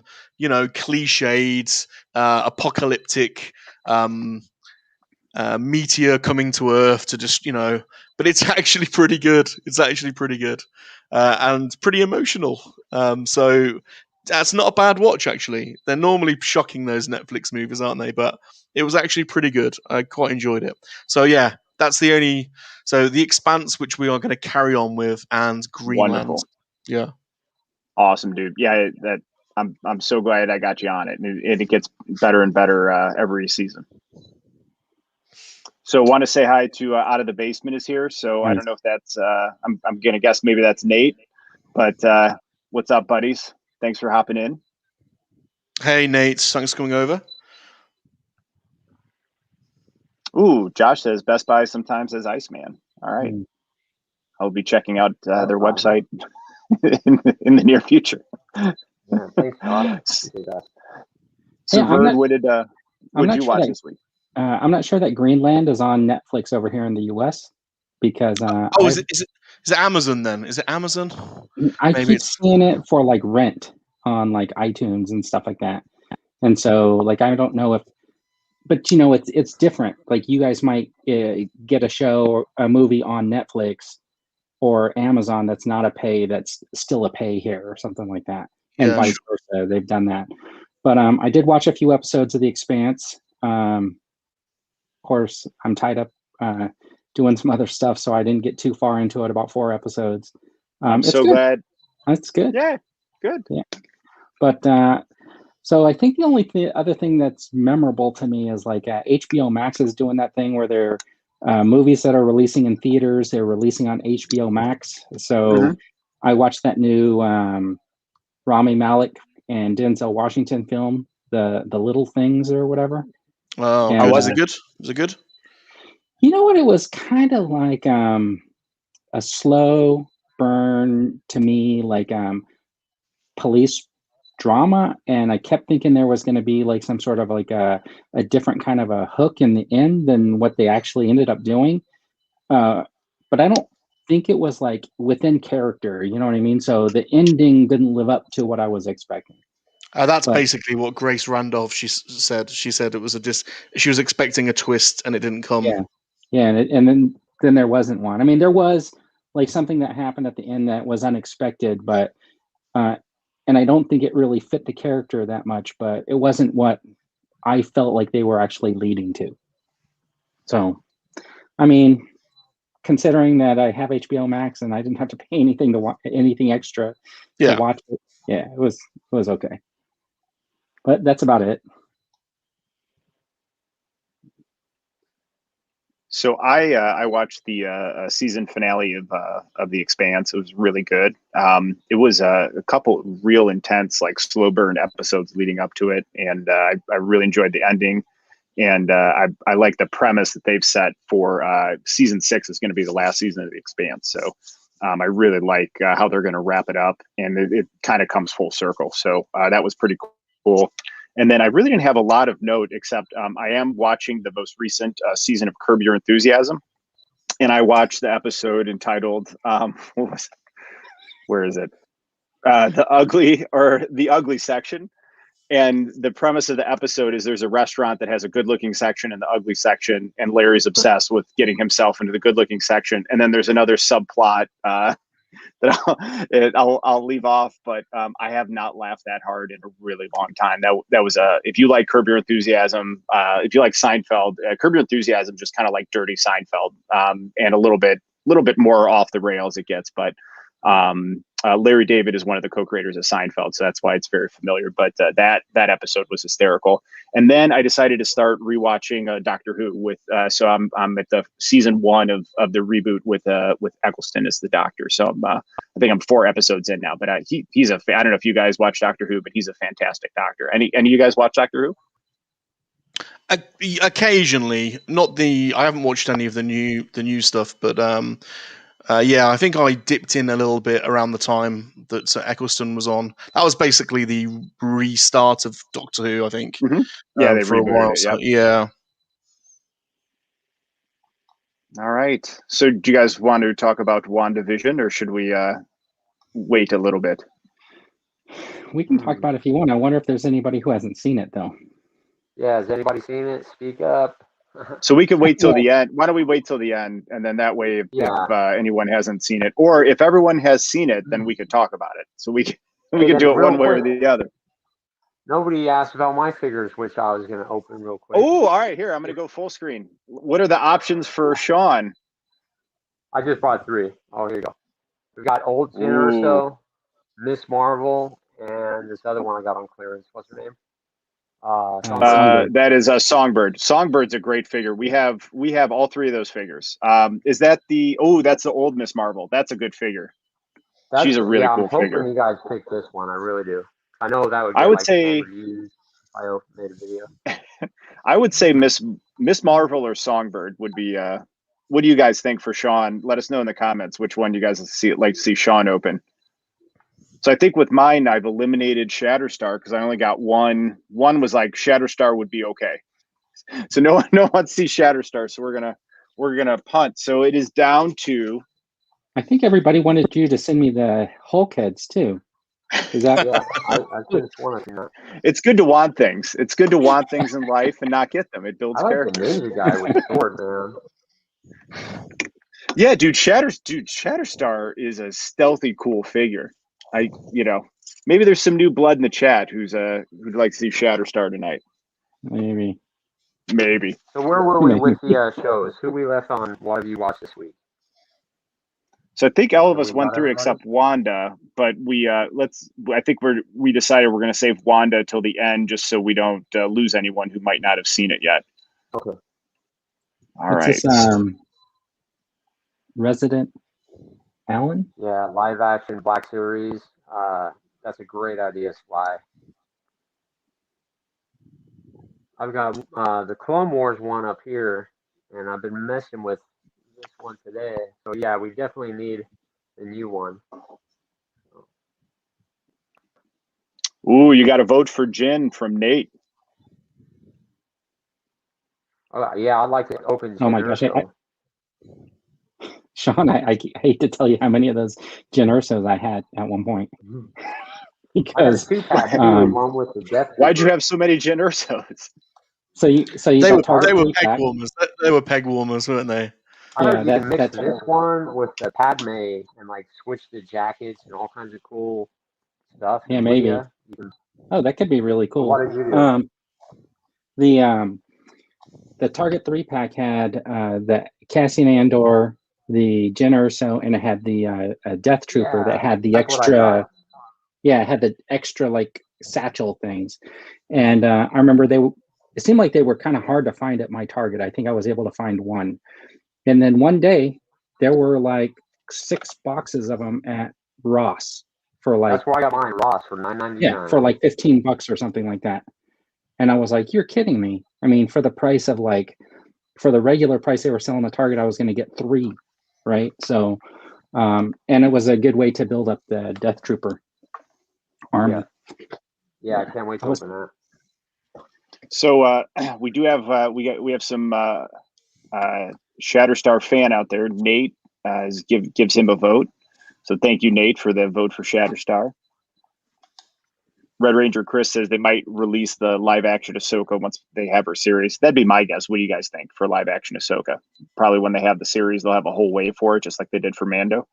apocalyptic meteor coming to Earth to just, but it's actually pretty good. It's actually pretty good and pretty emotional. So that's not a bad watch, actually. They're normally shocking, those Netflix movies, aren't they? But it was actually pretty good. I quite enjoyed it. So yeah, that's the only. So The Expanse, which we are going to carry on with, and Greenland. Wonderful. Yeah. Awesome, dude. Yeah, I'm so glad I got you on it, and it gets better and better every season. So, want to say hi to Out of the Basement is here. So I don't know if that's I'm gonna guess maybe that's Nate, but what's up, buddies? Thanks for hopping in. Hey, Nate. Thanks for coming over. Ooh, Josh says Best Buy sometimes says Iceman. All right. I'll be checking out their website in the near future. Yeah, thanks, Josh. Appreciate that. So, Yeah, Verd, what did you watch this week? I'm not sure that Greenland is on Netflix over here in the U.S. because Is it Amazon then? Is it Amazon? I Maybe keep it's seeing it for like rent on like iTunes and stuff like that. And so like I don't know if, but you know it's different. Like you guys might get a show or a movie on Netflix or Amazon that's not a pay, that's still a pay here or something like that, and vice versa. They've done that. But I did watch a few episodes of The Expanse. Of course, I'm tied up doing some other stuff, so I didn't get too far into it. About 4 episodes. I'm it's so good. glad. It's good. Yeah, good. Yeah, but so I think the only other thing that's memorable to me is like HBO Max is doing that thing where they're movies that are releasing in theaters, they're releasing on HBO Max. So I watched that new Rami Malek and Denzel Washington film, the Little Things or whatever. Oh, And, was it good? Was it good? You know what? It was kind of like a slow burn to me, like police drama, and I kept thinking there was going to be like some sort of like a different kind of a hook in the end than what they actually ended up doing. But I don't think it was like within character, you know what I mean? So the ending didn't live up to what I was expecting. That's basically what Grace Randolph said. She said it was she was expecting a twist and it didn't come. Yeah, and then there wasn't one. I mean, there was like something that happened at the end that was unexpected, but and I don't think it really fit the character that much, but it wasn't what I felt like they were actually leading to. So, I mean, considering that I have HBO Max and I didn't have to pay anything to anything extra to watch it, yeah, it was okay. But that's about it. So I watched the season finale of The Expanse. It was really good. It was a couple real intense, like slow burn episodes leading up to it, and I really enjoyed the ending. And I like the premise that they've set for season 6 is going to be the last season of The Expanse. So I really like how they're going to wrap it up, and it kind of comes full circle. So that was pretty cool. And then I really didn't have a lot of note, except I am watching the most recent season of Curb Your Enthusiasm. And I watched the episode entitled, where is it? The Ugly Section. And the premise of the episode is there's a restaurant that has a good looking section and the ugly section. And Larry's obsessed with getting himself into the good looking section. And then there's another subplot that I'll leave off, but I have not laughed that hard in a really long time. That was if you like Curb Your Enthusiasm, if you like Seinfeld, Curb Your Enthusiasm just kind of like dirty Seinfeld, and a little bit more off the rails it gets, but Larry David is one of the co-creators of Seinfeld, so that's why it's very familiar. But that episode was hysterical. And then I decided to start rewatching Doctor Who with. So I'm at the season 1 of the reboot with Eccleston as the Doctor. So I think I'm 4 episodes in now. But he's I don't know if you guys watch Doctor Who, but he's a fantastic Doctor. Any of you guys watch Doctor Who? Occasionally, I haven't watched any of the new stuff, but I think I dipped in a little bit around the time that Eccleston was on. That was basically the restart of Doctor Who, I think. Mm-hmm. Yeah, they for a while. It, yep. So, yeah. All right. So, do you guys want to talk about WandaVision, or should we wait a little bit? We can talk about it if you want. I wonder if there's anybody who hasn't seen it, though. Yeah, has anybody seen it? Speak up. So we could wait till the end. Why don't we wait till the end, and then that way, if anyone hasn't seen it, or if everyone has seen it, then we could talk about it. So we can do it one way or the other. Nobody asked about my figures, which I was going to open real quick. Oh, all right. Here, I'm going to go full screen. What are the options for Sean? I just bought 3. Oh, here you go. We've got Old Tin Urso, Miss Marvel, and this other one I got on clearance. What's her name? That is a Songbird. Songbird's a great figure. We have all 3 of those figures. Is that that's the old Miss Marvel. That's a good figure. She's a really cool figure. I'm hoping you guys pick this one. I really do. I know that would. I would say if I made a video. I would say Miss Marvel or Songbird would be what do you guys think for Sean? Let us know in the comments which one you guys like to see Sean open. So I think with mine, I've eliminated Shatterstar because I only got one. One was like Shatterstar would be okay. So no one wants to see Shatterstar. So we're gonna punt. So it is down to. I think everybody wanted you to send me the Hulk heads too. Is that? Yeah, I just want to. It's good to want things. It's good to want things in life and not get them. It builds I like characters. the ninja guy with the sword, man. Yeah, dude, Shatterstar is a stealthy, cool figure. Maybe there's some new blood in the chat who'd like to see Shatterstar tonight. Maybe. So where were we with the shows? Who we left on? What have you watched this week? So I think all of us went through it except Wanda, but we decided we're going to save Wanda till the end just so we don't lose anyone who might not have seen it yet. Okay. All right. This, Resident Allen? Yeah, live action Black Series. That's a great idea, Sly. I've got the Clone Wars one up here, and I've been messing with this one today. So yeah, we definitely need a new one. Ooh, you got to vote for Jin from Nate. Yeah, I'd like to open. Oh my gosh, Sean, I hate to tell you how many of those Jyn Ersos I had at one point. Because one with the Death why'd you have so many Jyn Ersos? So you they were peg warmers. They were peg warmers, weren't they? I heard you can mix this one with the Padme and like switch the jackets and all kinds of cool stuff. Yeah, maybe. Oh, that could be really cool. What did you do? The Target 3-pack had the Cassian Andor, the Jyn Erso, and it had the Death Trooper that had the extra. Yeah, it had the extra like satchel things, and I remember it seemed like they were kind of hard to find at my Target. I think I was able to find one. And then one day, there were like 6 boxes of them at Ross for like. That's why I got mine, Ross, for $9.99. Yeah, for like $15 or something like that. And I was like, "You're kidding me!" I mean, for the price of for the regular price they were selling at Target, I was going to get 3, right? So, and it was a good way to build up the Death Trooper army. Yeah, I can't wait to open that. So we do have we have some Shatterstar fan out there. Nate gives him a vote. So thank you, Nate, for the vote for Shatterstar. Red Ranger Chris says they might release the live action Ahsoka once they have her series. That'd be my guess. What do you guys think for live action Ahsoka? Probably when they have the series, they'll have a whole wave for it, just like they did for Mando.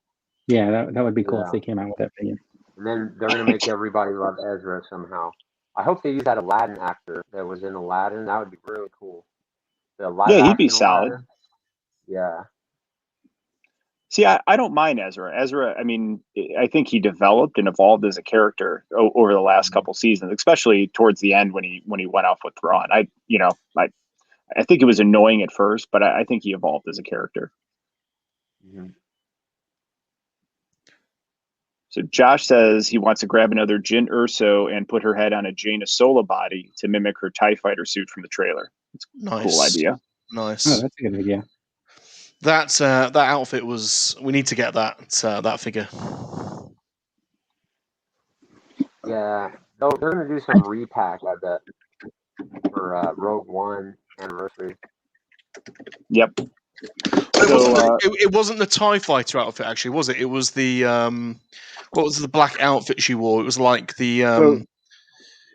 Yeah, that would be cool if they came out with that figure. And then they're going to make everybody love Ezra somehow. I hope they use that Aladdin actor that was in Aladdin. That would be really cool. Yeah, he'd be solid. Aladdin. Yeah. See, I don't mind Ezra. I mean, I think he developed and evolved as a character over the last couple seasons, especially towards the end when he went off with Thrawn. I think it was annoying at first, but I think he evolved as a character. Mm-hmm. So Josh says he wants to grab another Jyn Erso and put her head on a Jaina Sola body to mimic her TIE fighter suit from the trailer. It's a cool idea. Nice. Oh, that's a good idea. That outfit was. We need to get that figure. Yeah, they're going to do some repack, I bet, for Rogue One anniversary. Yep. It wasn't the TIE fighter outfit, actually, was it? It was the what was the black outfit she wore? It was like the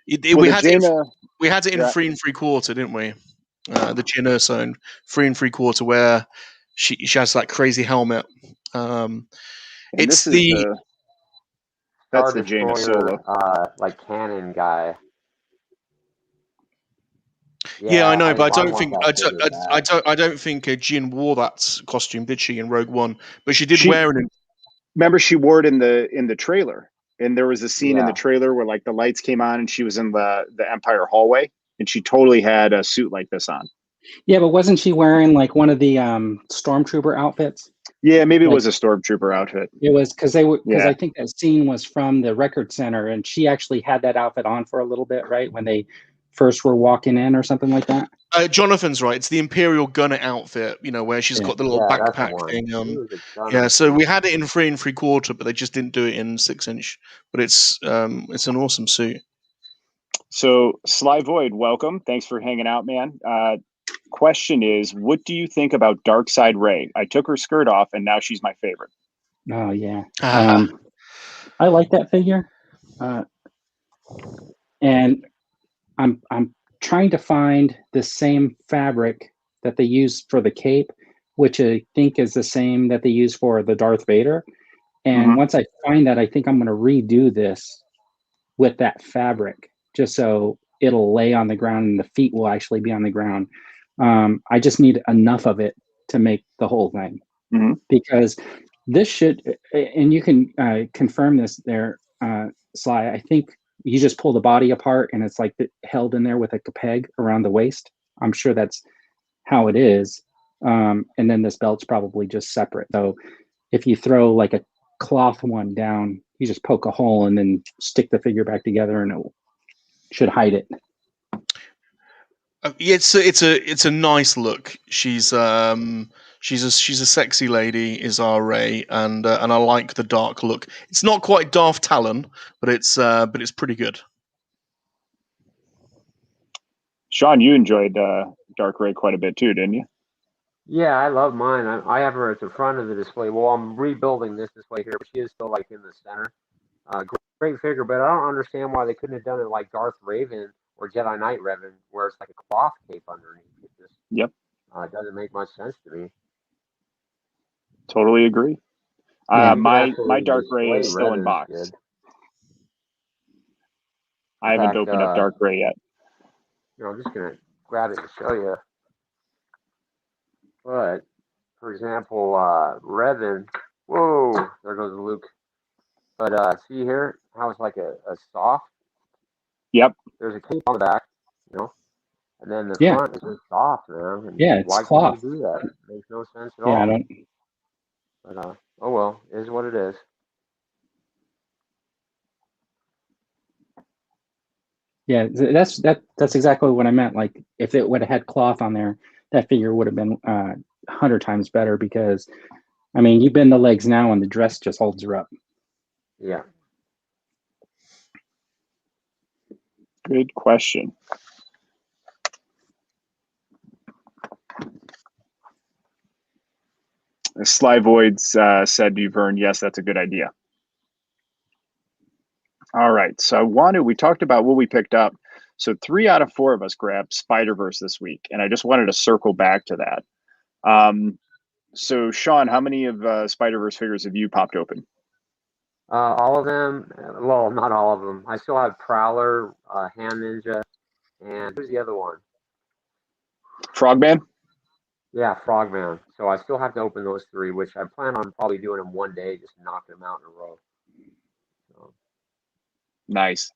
we had it in 3 3/4, didn't we? The Jyn Erso in 3 3/4, where she has that crazy helmet. It's that's the Jaina Sola, like cannon guy. Yeah, I know, but I don't think Jyn wore that costume, did she, in Rogue One? But she did wear it. Remember, she wore it in the trailer, and there was a scene in the trailer where like the lights came on, and she was in the Empire hallway, and she totally had a suit like this on. Yeah, but wasn't she wearing like one of the stormtrooper outfits? Yeah, maybe it was a stormtrooper outfit. It was because I think that scene was from the Record Center, and she actually had that outfit on for a little bit, right, when they first were walking in or something like that. Jonathan's right. It's the Imperial Gunner outfit, where she's got the little Yeah, that's the backpack one. thing. Ooh, the gunner. Yeah, so we had it in 3 3/4, but they just didn't do it in 6-inch. But it's an awesome suit. So Sly Void, welcome. Thanks for hanging out, man. Question is, what do you think about Dark Side Ray? I took her skirt off, and now she's my favorite. Oh yeah, I like that figure, and I'm trying to find the same fabric that they use for the cape, which I think is the same that they use for the Darth Vader. And once I find that, I think I'm going to redo this with that fabric, just so it'll lay on the ground and the feet will actually be on the ground. I just need enough of it to make the whole thing, because this should, and you can confirm this there, Sly. I think you just pull the body apart and it's like held in there with a peg around the waist. I'm sure that's how it is. And then this belt's probably just separate. So if you throw like a cloth one down, you just poke a hole and then stick the figure back together and it should hide it. It's a nice look. She's a sexy lady, is our Ray, and I like the dark look. It's not quite Darth Talon, but it's pretty good. Sean, you enjoyed Dark Ray quite a bit too, didn't you? Yeah, I love mine. I have her at the front of the display. Well, I'm rebuilding this display here, but she is still like in the center. Great figure, but I don't understand why they couldn't have done it like Darth Raven or Jedi Knight Raven, where it's like a cloth cape underneath. It just doesn't make much sense to me. Totally agree. Yeah, my Dark Ray is still in box. Good. I haven't opened up Dark Ray yet. I'm just gonna grab it and show you. But for example, Revan. Whoa, there goes Luke. But see here how it's like a soft. Yep. There's a cape on the back, and then the front is just soft, man. And yeah, it's why cloth. Can't you do that? It makes no sense at Yeah, all. I don't. But oh well, it is what it is. Yeah, that's exactly what I meant. Like if it would have had cloth on there, that figure would have been 100 times better, because I mean, you bend the legs now and the dress just holds her up. Yeah. Good question. Sly Voids said to Vern, yes, that's a good idea. All right, so we talked about what we picked up. So 3 out of 4 of us grabbed Spider-Verse this week, and I just wanted to circle back to that. So Sean, how many of Spider-Verse figures have you popped open? All of them. Well, not all of them. I still have Prowler, Hand Ninja, and who's the other one? Frogman? Yeah, Frogman. So I still have to open those 3, which I plan on probably doing in one day, just knocking them out in a row. So, nice.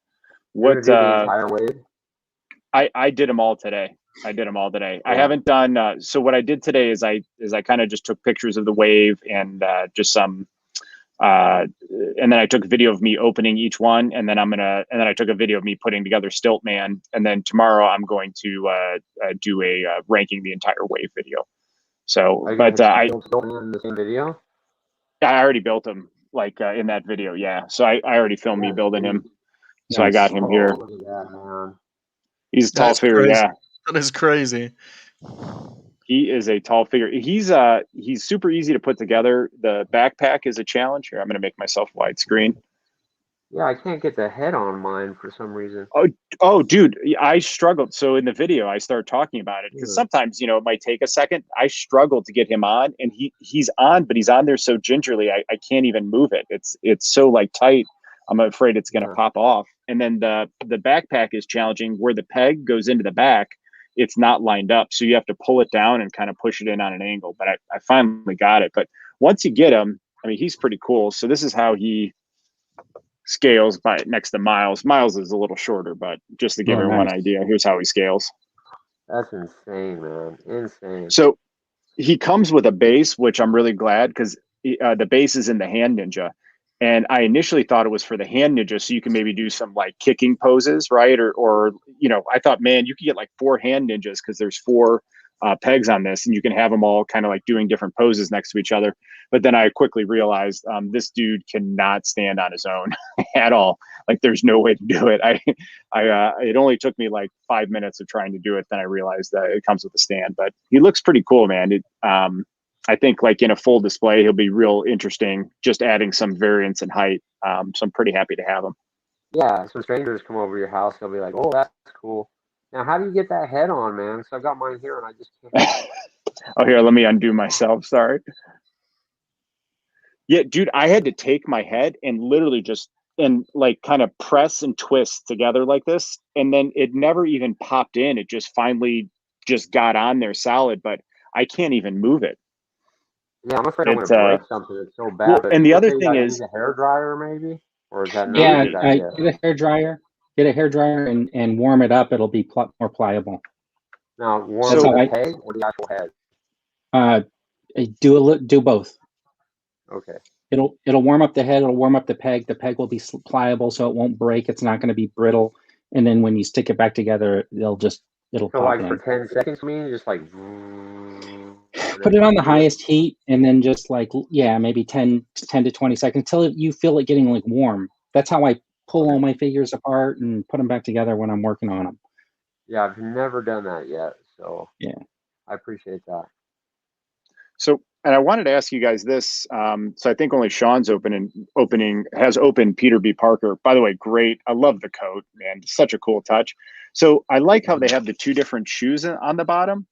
What? The entire wave? I did them all today. Yeah. I haven't done. So what I did today is I kind of just took pictures of the wave and just some. And then I took a video of me opening each one, and then I took a video of me putting together Stiltman, and then tomorrow I'm going to do a ranking the entire wave video. So, but I in the same video. I already built him in that video, yeah. So I already filmed me building him. So I got him here. Look at that, man. He's a tall figure, yeah. That is crazy. He is a tall figure. He's super easy to put together. The backpack is a challenge. Here, I'm going to make myself widescreen. Yeah, I can't get the head on mine for some reason. Oh, dude, I struggled. So in the video, I started talking about it because sometimes, it might take a second. I struggled to get him on, and he's on, but he's on there so gingerly, I can't even move it. It's so tight. I'm afraid it's going to pop off. And then the backpack is challenging, where the peg goes into the back. It's not lined up. So you have to pull it down and kind of push it in on an angle. But I finally got it. But once you get him, I mean, he's pretty cool. So this is how he scales next to Miles. Miles is a little shorter, but just to give everyone an idea, here's how he scales. That's insane, man. Insane. So he comes with a base, which I'm really glad, because the base is in the Hand Ninja. And I initially thought it was for the hand ninja, so you can maybe do some like kicking poses, right? Or I thought, man, you could get like 4 hand ninjas because there's 4 pegs on this, and you can have them all kind of like doing different poses next to each other. But then I quickly realized this dude cannot stand on his own at all. Like, there's no way to do it. It only took me like 5 minutes of trying to do it. Then I realized that it comes with a stand. But he looks pretty cool, man. I think like in a full display, he'll be real interesting, just adding some variance in height. So I'm pretty happy to have him. Yeah, some strangers come over your house, they'll be like, "Oh, that's cool." Now, how do you get that head on, man? So I've got mine here, and I just can't. Oh, here, let me undo myself. Sorry. Yeah, dude, I had to take my head and literally just like kind of press and twist together like this, and then it never even popped in. It just finally just got on there solid, but I can't even move it. Yeah, I'm afraid I'm going to break something. It's so bad. Well, but and the other thing is, use a hair dryer maybe, or is that not Yeah, a good idea? get a hair dryer. Get a hair dryer and warm it up. It'll be more pliable. Now, warm the peg or the actual head? Do both. Okay. It'll warm up the head. It'll warm up the peg. The peg will be pliable, so it won't break. It's not going to be brittle. And then when you stick it back together, it'll so pop like in. For 10 seconds, just like. Put it on the highest heat, and then just like maybe 10 to 20 seconds until you feel it getting like warm. That's how I pull all my figures apart and put them back together when I'm working on them. Yeah, I've never done that yet, so yeah, I appreciate that. So, and I wanted to ask you guys this. So I think only Sean's has opened Peter B. Parker. By the way, great. I love the coat, man. Such a cool touch. So I like how they have the 2 different shoes on the bottom.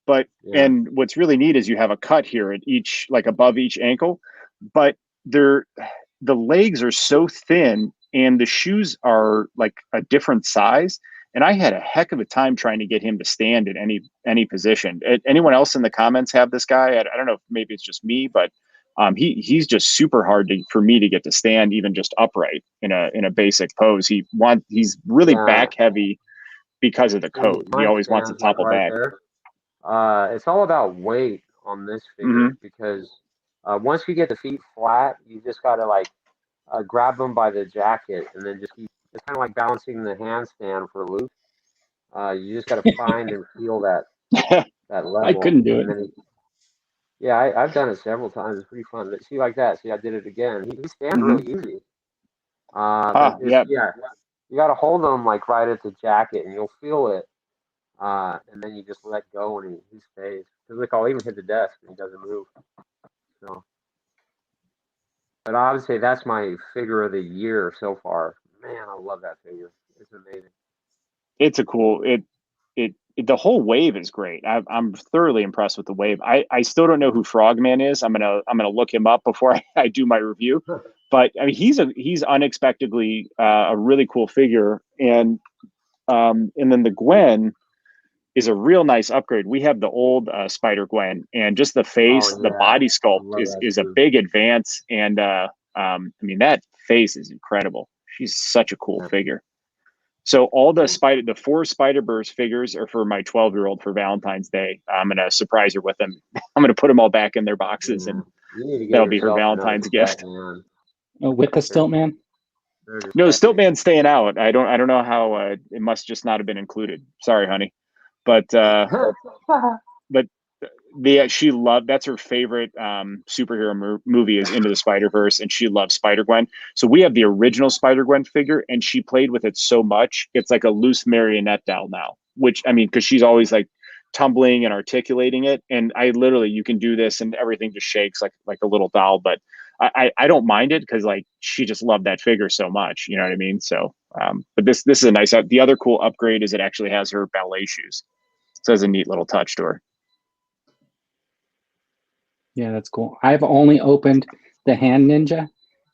But and what's really neat is you have a cut here at each, like above each ankle, but the legs are so thin and the shoes are like a different size. And I had a heck of a time trying to get him to stand in any position. Anyone else in the comments have this guy? I don't know if maybe it's just me, but he's just super hard for me to get to stand even just upright in a basic pose. He's really back heavy because of the coat. He always wants to topple back. It's all about weight on this figure because once you get the feet flat, you just got to like grab them by the jacket and then just keep. It's kind of like balancing the handstand for Luke. You just got to find and feel that level. I couldn't do it. I've done it several times. It's pretty fun. See, like that. See, I did it again. He stands really easy. You got to hold them like right at the jacket, and you'll feel it. And then you just let go, and he stays. Because look, I'll even hit the desk, and he doesn't move. So, but I would say that's my figure of the year so far. Man, I love that figure. It's amazing. It's a cool. The whole wave is great. I'm thoroughly impressed with the wave. I still don't know who Frogman is. I'm gonna look him up before I do my review. But I mean, he's unexpectedly a really cool figure, and then the Gwen is a real nice upgrade. We have the old Spider Gwen, and just the face, the body sculpt is a big advance. And I mean, that face is incredible. She's such a cool figure. So all the 4 Spider-Verse figures are for my 12-year-old for Valentine's Day. I'm gonna surprise her with them. I'm gonna put them all back in their boxes, and that'll be her Valentine's gift. With the Stiltman? No, the Stiltman's staying out. I don't know how. It must just not have been included. Sorry, honey. But she loved, that's her favorite superhero movie is Into the Spider-Verse, and she loves Spider-Gwen. So we have the original Spider-Gwen figure, and she played with it so much it's like a loose marionette doll now, which I mean, because she's always like tumbling and articulating it, and you can do this and everything just shakes like a little doll. But I don't mind it because like she just loved that figure so much, you know what I mean? So but this is a nice. The other cool upgrade is it actually has her ballet shoes, so it's a neat little touch to her. Yeah, that's cool. I've only opened the Hand Ninja,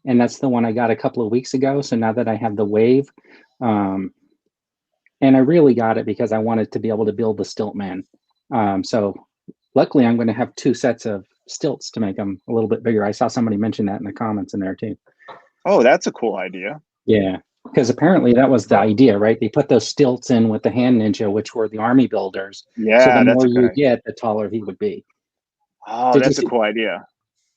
and that's the one I got a couple of weeks ago. So now that I have the Wave, and I really got it because I wanted to be able to build the Stiltman. So luckily, I'm going to have 2 sets of stilts to make them a little bit bigger. I saw somebody mention that in the comments in there too. Oh, that's a cool idea. Yeah, because apparently that was the idea, right? They put those stilts in with the Hand Ninja, which were the army builders. Yeah, so the that's more a good you idea. get, the taller he would be. Oh, that's a cool idea.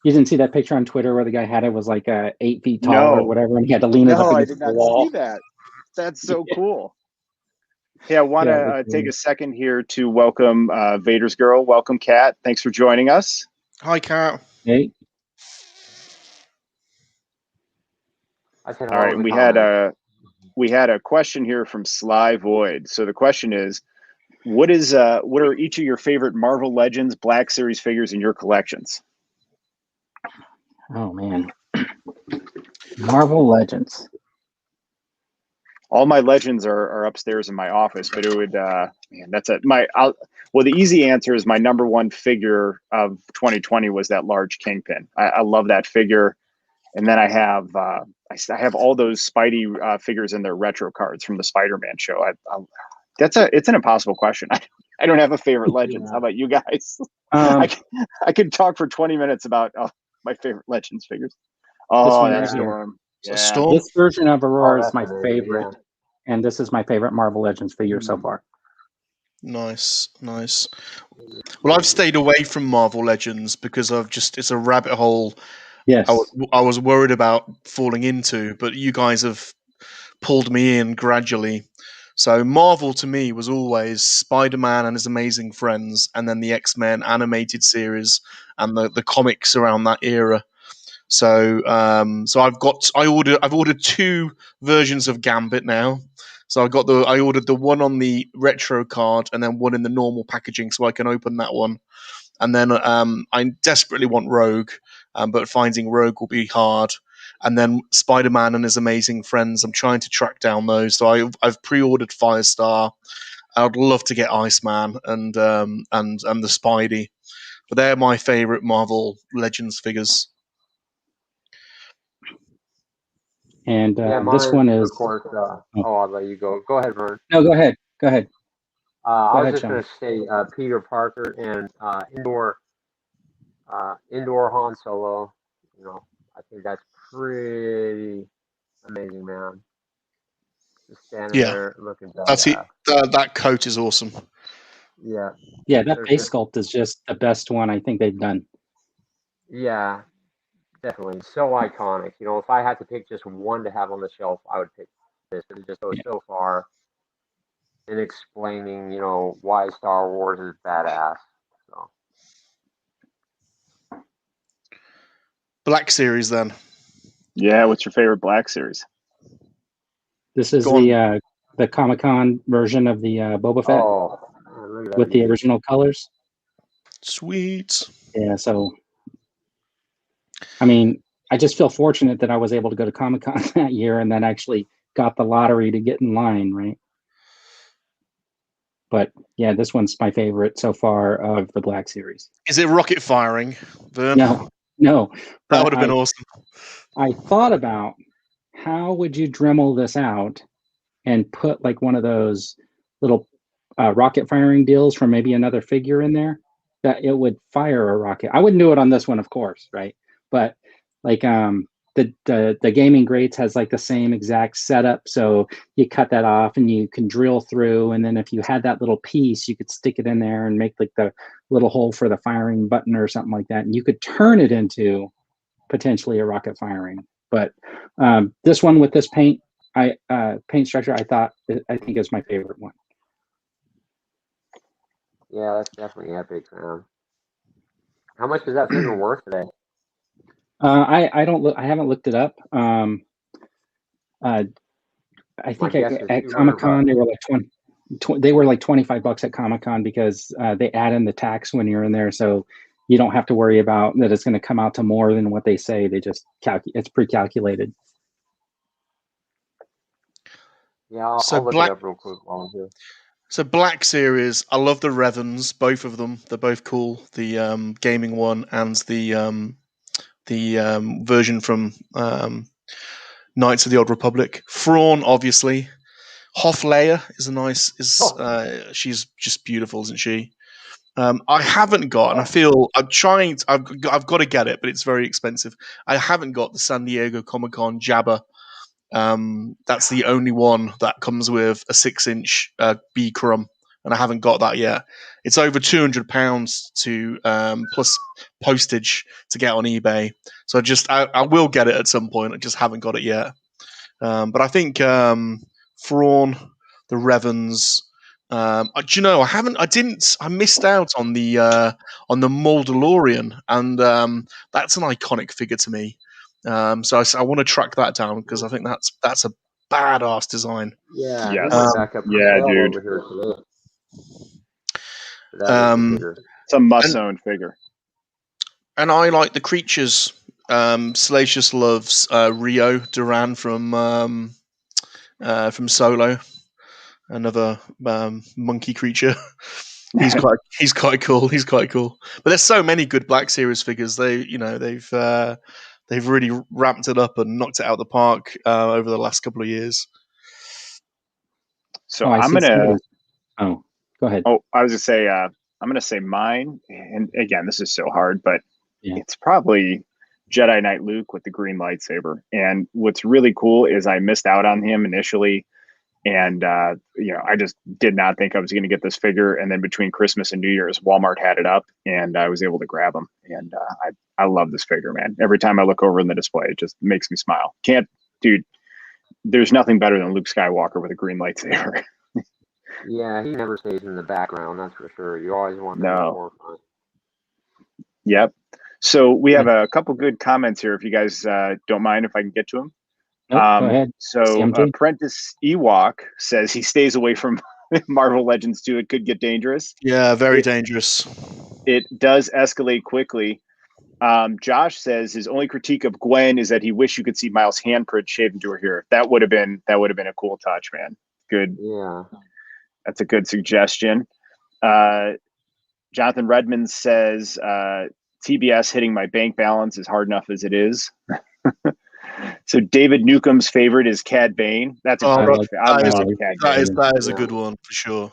You didn't see that picture on Twitter where the guy had it was like 8 feet tall or No, whatever, and he had to lean it up no, I against did the not wall. see that. That's so cool. Hey, I want Yeah, to that's take really- a second here to welcome Vader's girl. Welcome, Kat. Thanks for joining us. Hi, Kat. Hey, I said All hello right, in and the comments. we had a question here from Sly Void. So the question is, what are each of your favorite Marvel Legends Black Series figures in your collections? oh man, Marvel Legends. All my Legends are upstairs in my office, but it would man, that's it. Well, the easy answer is my number one figure of 2020 was that large Kingpin. I love that figure. And then I have all those Spidey figures in their retro cards from the Spider-Man show. It's an impossible question. I don't have a favorite Legends. Yeah. How about you guys? Um, I could talk for 20 minutes about my favorite Legends figures. This Oh, one that right here. Storm. So Yeah. Storm. This version of Aurora is that's my amazing, favorite, and this is my favorite Marvel Legends figure so far. Nice. Well, I've stayed away from Marvel Legends because it's a rabbit hole Yes. I was worried about falling into, but you guys have pulled me in gradually. So Marvel to me was always Spider-Man and his amazing friends, and then the X-Men animated series and the comics around that era. So I've ordered two versions of Gambit now. So I ordered the one on the retro card and then one in the normal packaging, so I can open that one. And then I desperately want Rogue, but finding Rogue will be hard. And then Spider-Man and his amazing friends, I'm trying to track down those. So I've pre-ordered Firestar. I'd love to get Iceman and the Spidey, but they're my favorite Marvel Legends figures. And mine, this one is. of course. I'll let you go. Go ahead, Vern. No, go ahead. Go ahead. I was ahead, just Sean. going to say Peter Parker and indoor Han Solo. I think that's pretty amazing, man. Just standing Yeah, there looking that's it. badass. That coat is awesome. Yeah. Yeah, that There's face just- sculpt is just the best one I think they've done. Yeah, definitely. So iconic. If I had to pick just one to have on the shelf, I would pick this. It just goes so far in explaining, why Star Wars is badass. So Black Series then. Yeah. What's your favorite Black Series? This is Go on. the Comic-Con version of the Boba Fett man, look at that with the dude. original colors. Sweet. Yeah, so I mean, I just feel fortunate that I was able to go to Comic-Con that year and then actually got the lottery to get in line, right? But yeah, this one's my favorite so far of the Black Series. Is it rocket firing, Vern? No. That but would have been awesome. I thought about how would you Dremel this out and put like one of those little rocket firing deals from maybe another figure in there that it would fire a rocket. I wouldn't do it on this one, of course, right? But like the gaming grates has like the same exact setup, so you cut that off and you can drill through, and then if you had that little piece, you could stick it in there and make like the little hole for the firing button or something like that, and you could turn it into potentially a rocket firing. But this one with this paint structure, I think is my favorite one. Yeah, that's definitely epic, man. How much is that figure worth today? I haven't looked it up. I think at Comic-Con they were like they were like $25 at Comic-Con because they add in the tax when you're in there, so you don't have to worry about that it's going to come out to more than what they say. They just it's pre-calculated. Yeah, I'll look it up real quick while I'm here. So Black Series, I love the Revens, both of them. They're both cool. The gaming one and the version from Knights of the Old Republic. Thrawn, obviously. Hoth Leia is she's just beautiful, isn't she? I haven't got, and I feel I'm trying. I've got to get it, but it's very expensive. I haven't got the San Diego Comic-Con Jabba. That's the only one that comes with a 6-inch B crumb and I haven't got that yet. It's over £200 to plus postage to get on eBay. So I will get it at some point. I just haven't got it yet. But I think Thrawn, the Revens. Do you know? I missed out on the Mandalorian, and that's an iconic figure to me. So I want to track that down because I think that's a badass design. Yeah, Yes. he went back up for Yeah, sale dude. over here today. That is the figure. It's a must-own figure. And I like the creatures. Salacious loves Rio Duran from Solo, another monkey creature. He's quite cool. He's quite cool. But there's so many good Black Series figures. They've really ramped it up and knocked it out of the park over the last couple of years. So Oh, I'm gonna. Oh, go ahead. Oh, I was gonna say. I'm gonna say mine. And again, this is so hard, but Yeah. it's probably Jedi Knight Luke with the green lightsaber. And what's really cool is I missed out on him initially, and I just did not think I was going to get this figure. And then between Christmas and New Year's, Walmart had it up, and I was able to grab him. And I love this figure, man. Every time I look over in the display, it just makes me smile. Dude. There's nothing better than Luke Skywalker with a green lightsaber. Yeah, he never stays in the background, that's for sure. You always want to No. be forefront. Yep. So we have a couple good comments here, if you guys don't mind, if I can get to them. Nope, go ahead. So CMT. Apprentice Ewok says he stays away from Marvel Legends 2. It could get dangerous. Yeah, very dangerous. It does escalate quickly. Josh says his only critique of Gwen is that he wished you could see Miles' handprint shaved into her hair. That would have been a cool touch, man. Good. Yeah. That's a good suggestion. Jonathan Redmond says TBS hitting my bank balance is hard enough as it is. So David Newcomb's favorite is Cad Bane. That's a great. That is a good one for sure.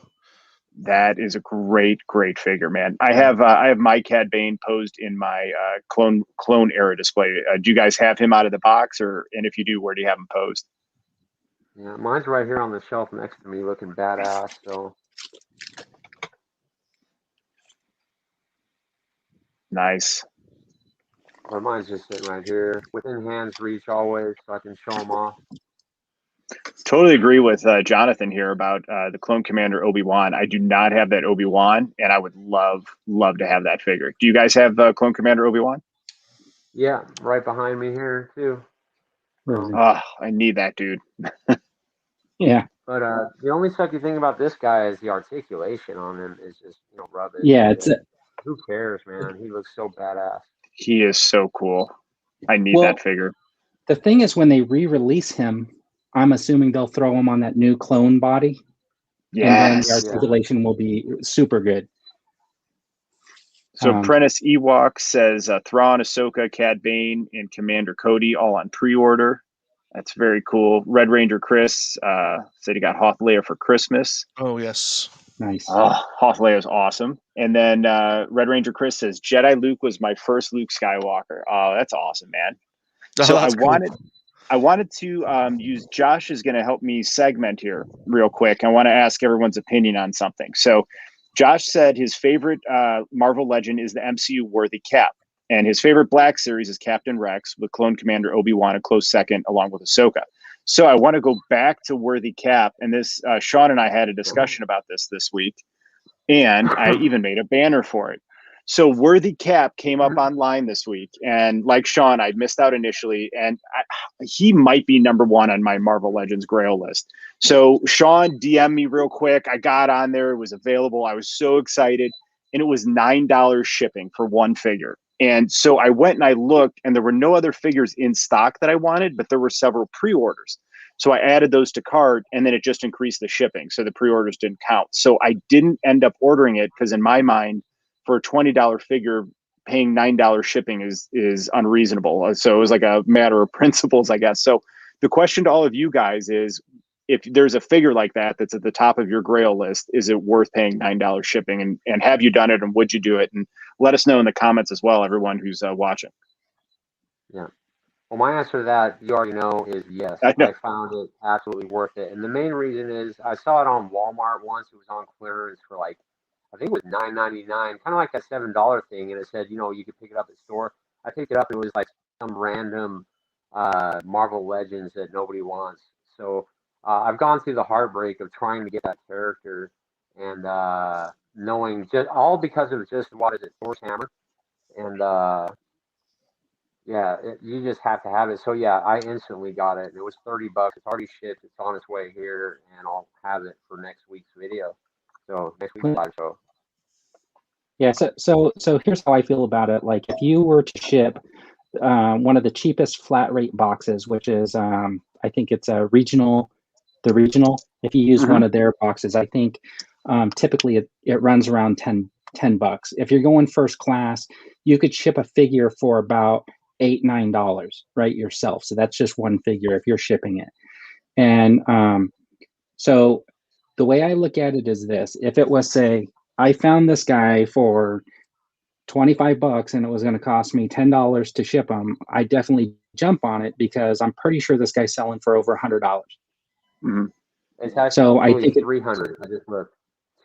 That is a great figure, man. I have my Cad Bane posed in my clone era display. Do you guys have him out of the box, and if you do, where do you have him posed? Yeah, mine's right here on the shelf next to me, looking badass. So nice. Or mine's just sitting right here, within hand's reach always, so I can show them off. Totally agree with Jonathan here about the Clone Commander Obi-Wan. I do not have that Obi-Wan, and I would love to have that figure. Do you guys have Clone Commander Obi-Wan? Yeah, right behind me here too. Oh, I need that dude. Yeah. But the only sucky thing about this guy is the articulation on him is just rubbish. Yeah, who cares, man? He looks so badass. He is so cool. I need that figure. The thing is, when they re-release him, I'm assuming they'll throw him on that new clone body. Yes. And then the articulation will be super good. So Apprentice Ewok says Thrawn, Ahsoka, Cad Bane, and Commander Cody all on pre-order. That's very cool. Red Ranger Chris said he got Hoth Leia for Christmas. Oh, yes. Nice. Oh, Hoth Leia is awesome. And then Red Ranger Chris says Jedi Luke was my first Luke Skywalker. Oh, that's awesome, man. So I wanted to use Josh is going to help me segment here real quick. I want to ask everyone's opinion on something. So Josh said his favorite Marvel Legend is the MCU worthy Cap. And his favorite Black Series is Captain Rex, with Clone Commander Obi-Wan a close second, along with Ahsoka. So I want to go back to worthy Cap. And this Sean and I had a discussion about this week. And I even made a banner for it. So Worthy Cap came up online this week, and like Sean, I missed out initially, and he might be number one on my Marvel Legends Grail list. So Sean DM'd me real quick. I got on there. It was available. I was so excited, and it was $9 shipping for one figure. And so I went and I looked, and there were no other figures in stock that I wanted, but there were several pre-orders. So I added those to cart, and then it just increased the shipping. So the pre-orders didn't count. So I didn't end up ordering it because in my mind, for a $20 figure, paying $9 shipping is unreasonable. So it was like a matter of principles, I guess. So the question to all of you guys is, if there's a figure like that that's at the top of your Grail list, is it worth paying $9 shipping? And have you done it, and would you do it? And let us know in the comments as well, everyone who's watching. Yeah. Well, my answer to that, you already know, is yes. I know. I found it absolutely worth it. And the main reason is I saw it on Walmart once. It was on clearance for like, I think it was $9.99, kind of like that $7 thing. And it said, you know, you could pick it up at store. I picked it up. It was like some random Marvel Legends that nobody wants. So I've gone through the heartbreak of trying to get that character and knowing just all because of just, what is it, Thor's hammer. And yeah, you just have to have it. So yeah, I instantly got it. It was $30. It's already shipped. It's on its way here, and I'll have it for next week's video. So next week's live show. Yeah, so here's how I feel about it. Like, if you were to ship one of the cheapest flat rate boxes, which is I think it's a regional, the regional. If you use one of their boxes, I think typically it runs around $10. If you're going first class, you could ship a figure for about $8-9, right, yourself. So that's just one figure if you're shipping it. And so the way I look at it is this: if it was, say, I found this guy for $25 and it was going to cost me $10 to ship him, I definitely jump on it because I'm pretty sure this guy's selling for over $100. Mm-hmm. It's actually So I think $300. I just looked.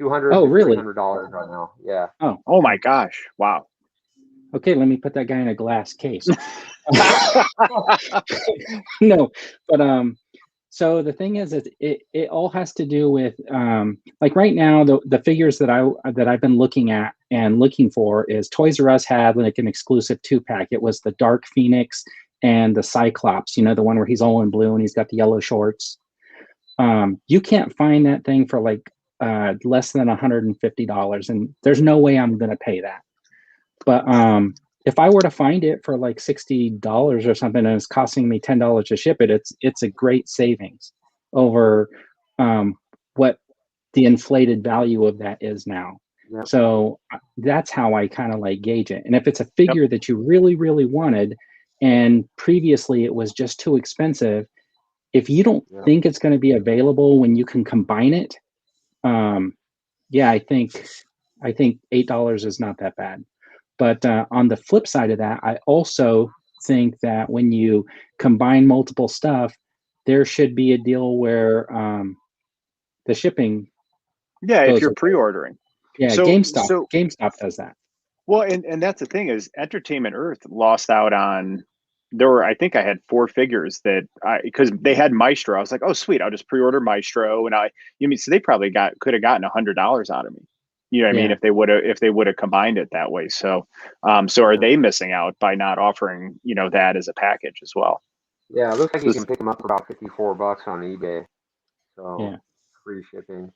$200 Oh, to really? $300 right now. Yeah. Oh my gosh! Wow. Okay, let me put that guy in a glass case. No, but so the thing is, it all has to do with like right now the figures that I've been looking at and looking for is Toys R Us had like an exclusive 2-pack. It was the Dark Phoenix and the Cyclops. You know, the one where he's all in blue and he's got the yellow shorts. You can't find that thing for like less than $150, and there's no way I'm gonna pay that. But if I were to find it for like $60 or something and it's costing me $10 to ship it, it's a great savings over what the inflated value of that is now. Yep. So that's how I kind of like gauge it. And if it's a figure that you really, really wanted and previously it was just too expensive, if you don't think it's going to be available when you can combine it, yeah, I think $8 is not that bad. But on the flip side of that, I also think that when you combine multiple stuff, there should be a deal where the shipping. Yeah, if you're pre-ordering. Yeah, So, GameStop does that. Well, and that's the thing is Entertainment Earth lost out on. I think I had 4 figures that because they had Maestro. I was like, oh sweet, I'll just pre-order Maestro, and so they probably could have gotten $100 out of me. You know what I mean? If they would have combined it that way. So, so are they missing out by not offering, that as a package as well? Yeah, it looks like you can pick them up for about $54 on eBay. So free shipping.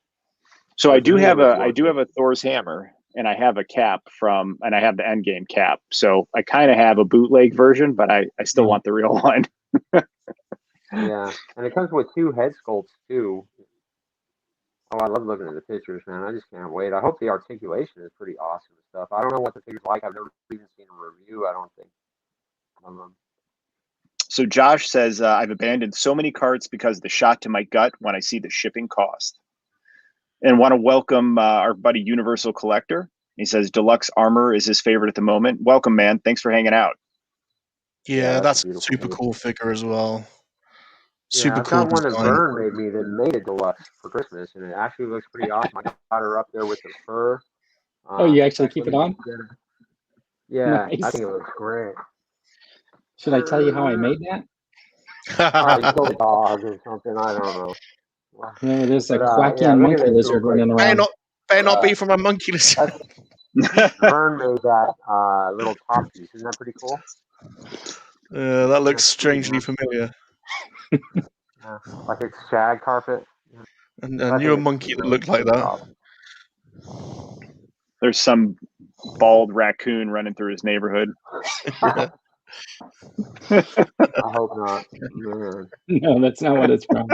So I do have a Thor's hammer, and I have a cap and I have the Endgame cap. So I kind of have a bootleg version, but I still want the real one. Yeah, and it comes with 2 head sculpts too. Oh, I love looking at the pictures, man. I just can't wait. I hope the articulation is pretty awesome and stuff. I don't know what the figure's like. I've never even seen a review, I don't think. So Josh says, I've abandoned so many carts because of the shot to my gut when I see the shipping cost. And want to welcome our buddy Universal Collector. He says deluxe armor is his favorite at the moment. Welcome, man. Thanks for hanging out. Yeah, that's a super cool figure as well. Super I've cool got one design. that Vern made me that made a deluxe for Christmas, and it actually looks pretty awesome. I got her up there with the fur. Oh, you actually keep it on? Yeah, Nice. I think it looks great. Should I tell you how I made that? Probably kill a dog or something. I don't know. No, there's a quacking monkey lizard running around. Better not be from a monkey lizard. Vern made that little top piece. Isn't that pretty cool? That looks strangely familiar. Yeah, like a shag carpet. And I knew a monkey that looked like that. There's some bald raccoon running through his neighborhood. I hope not. Man. No, that's not what it's from.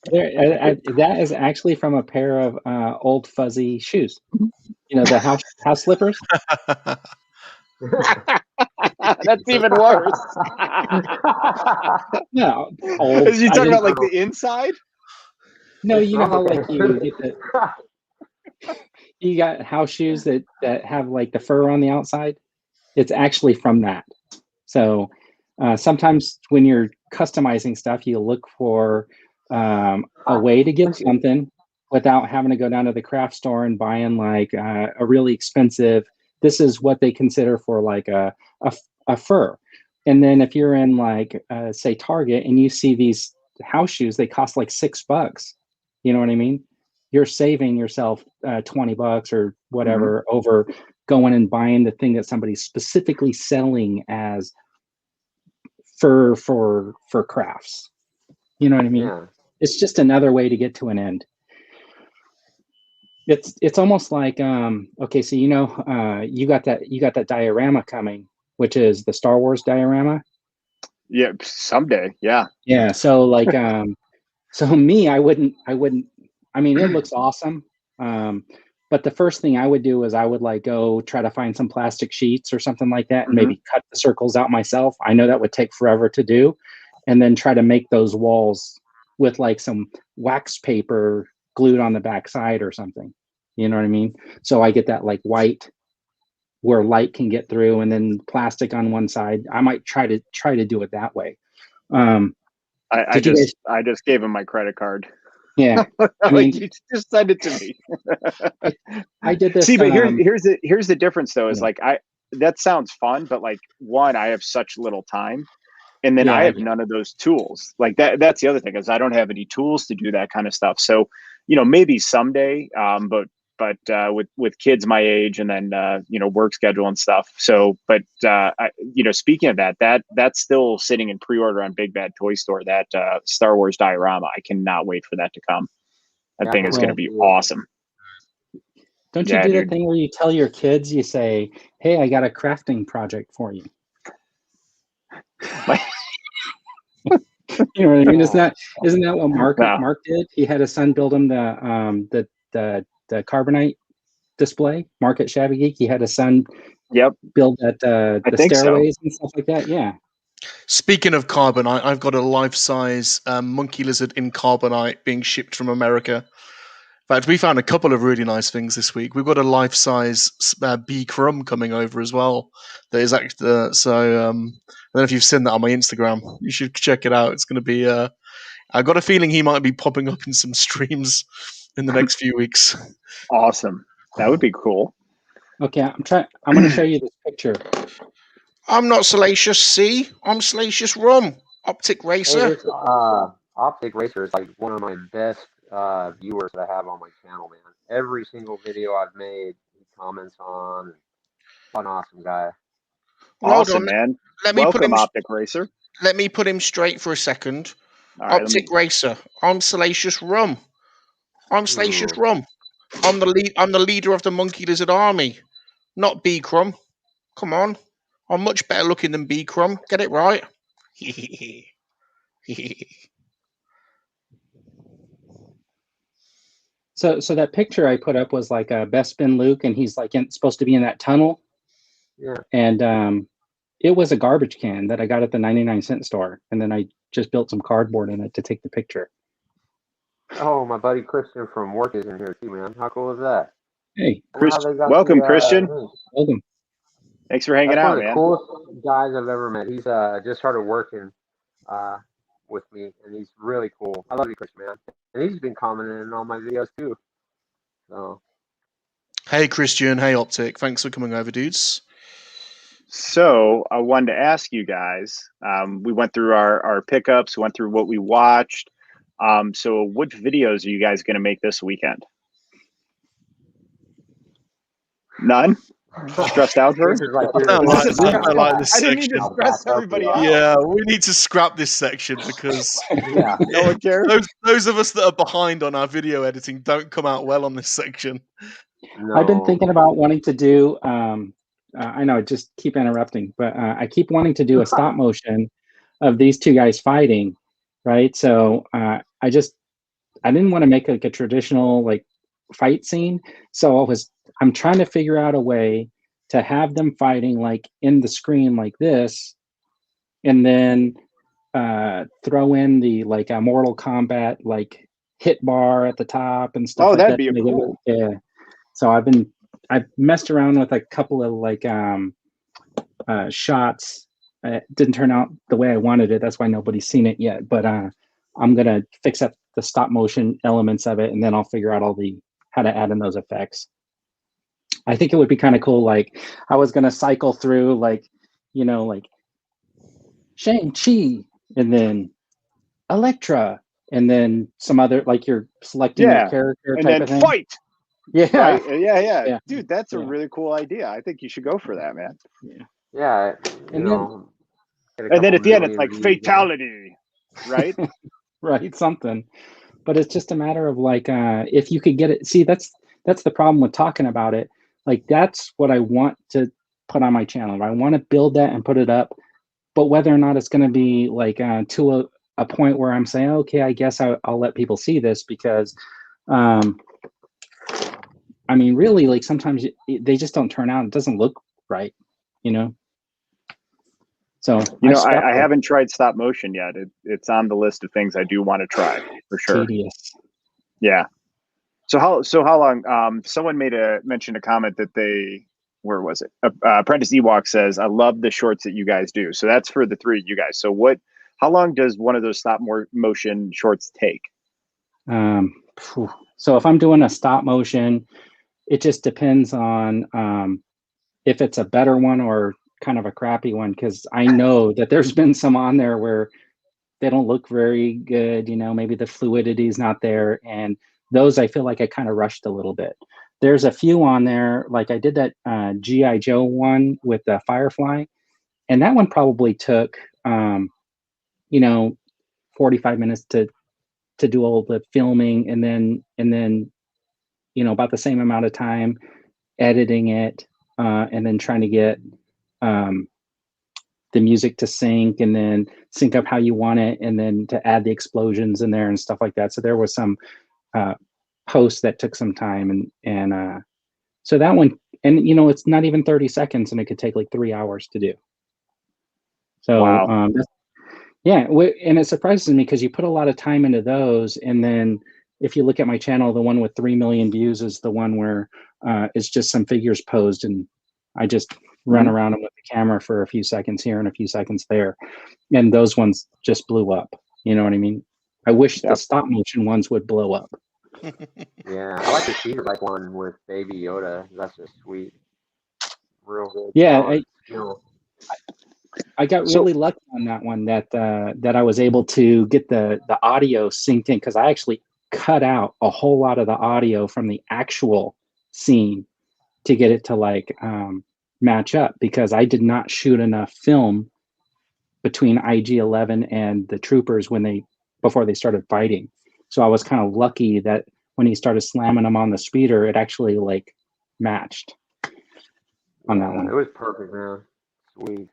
That is actually from a pair of old fuzzy shoes. You know, the house slippers. That's even worse. No, is you talking about like the inside? No, you know how like you get you got house shoes that have like the fur on the outside. It's actually from that. So sometimes when you're customizing stuff, you look for a way to get something without having to go down to the craft store and buying like a really expensive. This is what they consider for like a fur. And then if you're in like say Target and you see these house shoes, they cost like $6. You know what I mean? You're saving yourself $20 or whatever over going and buying the thing that somebody's specifically selling as fur for crafts. You know what I mean? Yeah. It's just another way to get to an end. It's almost like okay, so you got that diorama coming, which is the Star Wars diorama. Yeah, someday. Yeah. Yeah. So like so me, I wouldn't. I mean, it looks awesome. But the first thing I would do is I would like go try to find some plastic sheets or something like that and maybe cut the circles out myself. I know that would take forever to do, and then try to make those walls with like some wax paper glued on the back side or something. You know what I mean? So I get that like white where light can get through, and then plastic on one side. I might try to do it that way. I just gave him my credit card. Yeah, I mean, like, you just send it to me. I did this. See, but here's the difference though. Is like that sounds fun, but like one, I have such little time, and then I have none of those tools. Like that's the other thing, is I don't have any tools to do that kind of stuff. So, maybe someday, but with kids my age and then work schedule and stuff. So, but speaking of that's still sitting in pre-order on Big Bad Toy Store. That Star Wars diorama. I cannot wait for that to come. That thing is going to be awesome. Don't you do the thing where you tell your kids, you say, "Hey, I got a crafting project for you." You know what I mean? Isn't that what Mark did? He had his son build him the carbonite display. Mark at Shabby Geek. He had his son build that the stairways and stuff like that. Yeah. Speaking of carbonite, I've got a life-size monkey lizard in carbonite being shipped from America. In fact, we found a couple of really nice things this week. We've got a life-size bee crumb coming over as well. That is actually I don't know if you've seen that on my Instagram. You should check it out. It's going to be. I got a feeling he might be popping up in some streams in the next few weeks. Awesome. That would be cool. Okay, I'm going to show you this picture. I'm not Salacious C. I'm Salacious Rum. Optic Racer. Hey, Optic Racer is like one of my best viewers that I have on my channel, man. Every single video I've made, he comments on. What an awesome guy. Awesome, man. Welcome, Optic Racer. Let me put him straight for a second. Right, Optic Racer. I'm Salacious Rum. I'm Salacious Rum. I'm the leader of the Monkey Lizard Army, not B Crumb. Come on. I'm much better looking than B Crumb. Get it right. So that picture I put up was like Bespin Luke, and he's like supposed to be in that tunnel. Yeah. And it was a garbage can that I got at the 99-cent store, and then I just built some cardboard in it to take the picture. Oh, my buddy Christian from work is in here too, man. How cool is that? Hey, Christian. Welcome, Christian. Welcome. Thanks for hanging out, man. One of the coolest guys I've ever met. He's just started working with me, and he's really cool. I love you, Christian, man. And he's been commenting on all my videos too. So. Hey, Christian. Hey, Optic. Thanks for coming over, dudes. So I wanted to ask you guys. We went through our pickups. We went through what we watched. So what videos are you guys going to make this weekend? None? Stressed out for it? I didn't need to stress everybody out. Yeah, we need to scrap this section because no one cares. Those of us that are behind on our video editing don't come out well on this section. No. I've been thinking about wanting to do. I know, just keep interrupting, but I keep wanting to do a stop motion of these two guys fighting, right? So I didn't want to make like a traditional like fight scene, so I'm trying to figure out a way to have them fighting like in the screen like this, and then throw in the like Mortal Kombat like hit bar at the top and stuff. Oh, like that'd that be cool. Yeah. So I've messed around with a couple of like shots it didn't turn out the way I wanted it. That's why nobody's seen it yet. But I'm gonna fix up the stop motion elements of it, and then I'll figure out how to add in those effects. I think it would be kind of cool. Like I was gonna cycle through like Shang-Chi, and then Electra, and then some other, like you're selecting your character and type then of thing. fight. Yeah. Right? Yeah. Dude, that's a Yeah. really cool idea. I think you should go for that, man. Yeah, and then at the end, it's like fatality, right? Right, something. But it's just a matter of like, if you could get it. See, that's the problem with talking about it. Like that's what I want to put on my channel. I want to build that and put it up. But whether or not it's going to be like to a point where I'm saying, okay, I guess I'll let people see this, because, I mean, really, like sometimes they just don't turn out. It doesn't look right, So I haven't tried stop motion yet. It's on the list of things I do want to try for sure. Tedious. Yeah. So how long? Someone mentioned a comment that where was it? Apprentice Ewok says, "I love the shorts that you guys do." So that's for the three of you guys. So how long does one of those stop motion shorts take? So if I'm doing a stop motion, it just depends on if it's a better one or kind of a crappy one, because I know that there's been some on there where they don't look very good. Maybe the fluidity is not there, and those I feel like I kind of rushed a little bit. There's a few on there, like I did that G.I. Joe one with the Firefly, and that one probably took 45 minutes to do all the filming, and then about the same amount of time editing it, and then trying to get the music to sync, and then sync up how you want it, and then to add the explosions in there and stuff like that. So there was some posts that took some time, and so that one, and it's not even 30 seconds, and it could take like 3 hours to do. So wow. Yeah, and it surprises me because you put a lot of time into those, and then if you look at my channel, the one with 3 million views is the one where it's just some figures posed, and I just run around them with the camera for a few seconds here and a few seconds there, and those ones just blew up. You know what I mean? I wish the stop motion ones would blow up. Yeah, I like the Cedar Bike one with Baby Yoda. That's just sweet. Real good. Yeah, I got really lucky on that one that I was able to get the audio synced in, because I actually cut out a whole lot of the audio from the actual scene to get it to like match up, because I did not shoot enough film between IG-11 and the troopers before they started fighting. So I was kind of lucky that when he started slamming them on the speeder, it actually like matched on that one. It was perfect, man. Sweet.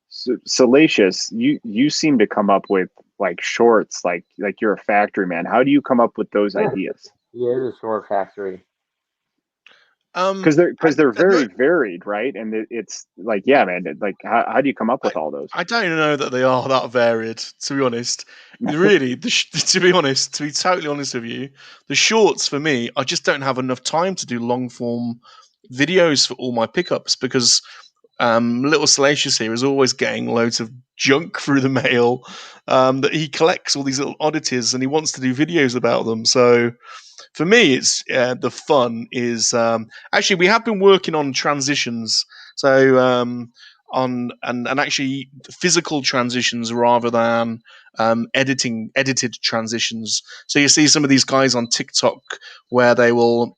So, Salacious, you seem to come up with like shorts, like you're a factory man. How do you come up with those ideas? Yeah, it's a short factory. Because they're very varied, right? And it's like, yeah, man. Like, how do you come up with all those? I don't know that they are that varied, to be honest. Really, to be totally honest with you, the shorts for me, I just don't have enough time to do long form videos for all my pickups, because little Salacious here is always getting loads of junk through the mail that he collects, all these little oddities, and he wants to do videos about them. So for me, it's the fun is actually we have been working on transitions, so on and actually physical transitions rather than edited transitions. So you see some of these guys on TikTok where they will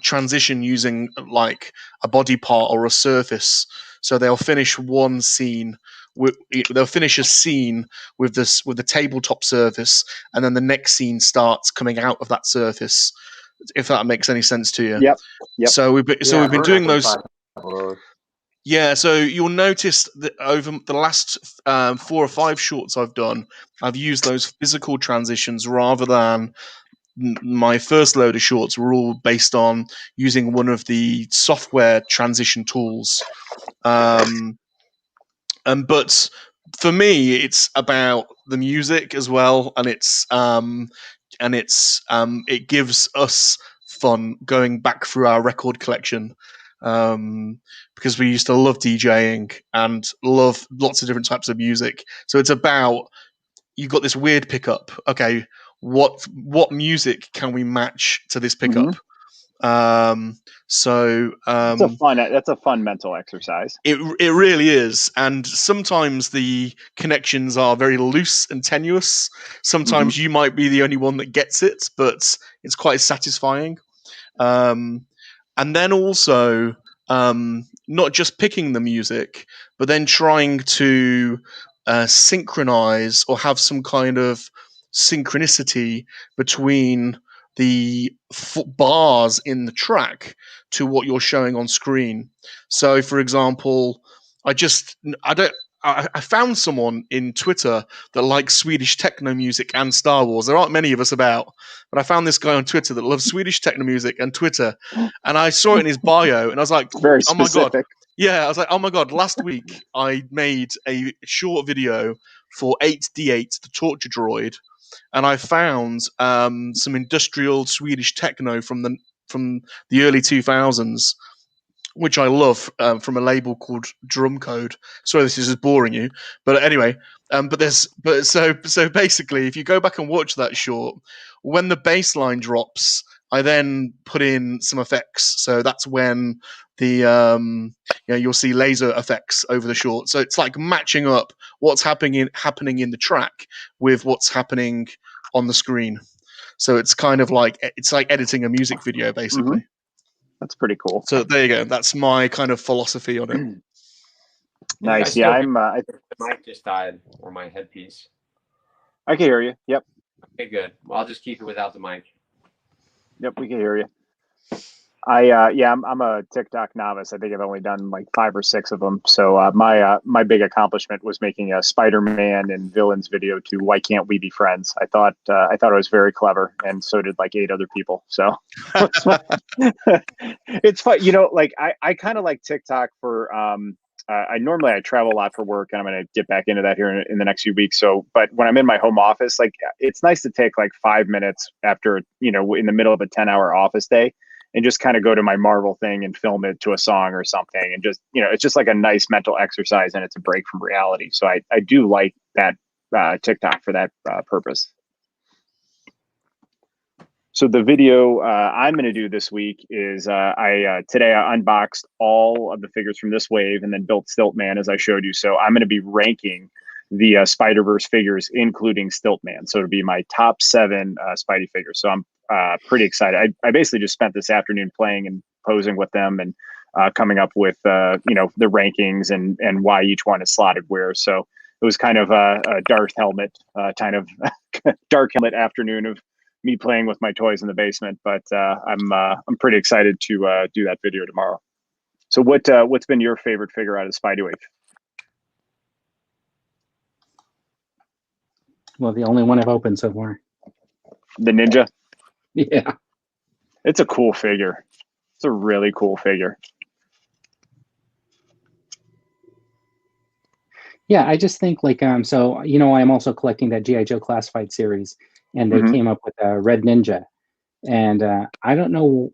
transition using like a body part or a surface. So they'll finish one scene. They'll finish a scene with the tabletop surface, and then the next scene starts coming out of that surface. If that makes any sense to you. Yep. So we've been doing those. Those. Yeah, so you'll notice that over the last 4 or 5 shorts I've done, I've used those physical transitions rather than my first load of shorts were all based on using one of the software transition tools. But for me, it's about the music as well, and it gives us fun going back through our record collection. because we used to love DJing and love lots of different types of music. So it's about, you got this weird pickup. Okay, what music can we match to this pickup? That's a fun mental exercise. It really is, and sometimes the connections are very loose and tenuous. Sometimes you might be the only one that gets it, but it's quite satisfying. And then also, not just picking the music, but then trying to synchronize or have some kind of synchronicity between the bars in the track to what you're showing on screen. So, for example, I found someone in Twitter that likes Swedish techno music and Star Wars. There aren't many of us about, but I found this guy on Twitter that loves Swedish techno music and Twitter, and I saw it in his bio, and I was like, Very "Oh my specific. god!" Yeah, I was like, "Oh my god!" Last week I made a short video for 8D8, the torture droid, and I found some industrial Swedish techno from the early 2000s, which I love, from a label called Drum Code. Sorry, this is just boring you, but anyway, so basically, if you go back and watch that short, when the bass line drops, I then put in some effects. So that's when the you'll see laser effects over the short. So it's like matching up what's happening in the track with what's happening on the screen. So it's kind of like editing a music video, basically. That's pretty cool. So there you go. That's my kind of philosophy on it. Nice. Yeah, the mic just died, or my headpiece. I can hear you. Yep. Okay, good. Well, I'll just keep it without the mic. Yep, we can hear you. I'm a TikTok novice. I think I've only done like 5 or 6 of them. So my big accomplishment was making a Spider-Man and villains video to "Why Can't We Be Friends?" I thought it was very clever, and so did like 8 other people. So it's fun. Like I kind of like TikTok for I travel a lot for work, and I'm going to get back into that here in the next few weeks. So, but when I'm in my home office, like it's nice to take like 5 minutes after, in the middle of a 10-hour office day, and just kind of go to my Marvel thing and film it to a song or something. And just, it's just like a nice mental exercise, and it's a break from reality. So I do like that TikTok for that purpose. So the video I'm going to do this week is today I unboxed all of the figures from this wave and then built Stiltman, as I showed you. So I'm going to be ranking the Spider-Verse figures, including Stiltman. So it'll be my top 7 Spidey figures. So I'm pretty excited. I basically just spent this afternoon playing and posing with them and coming up with the rankings and why each one is slotted where. So it was kind of a Dark Helmet Dark Helmet afternoon of me playing with my toys in the basement. But I'm pretty excited to do that video tomorrow. So what's been your favorite figure out of Spidey Wave? Well, the only one I've opened so far. The Ninja? Yeah. It's a cool figure. It's a really cool figure. Yeah, I just think like so I'm also collecting that G.I. Joe Classified series, and they came up with a Red Ninja, and I don't know.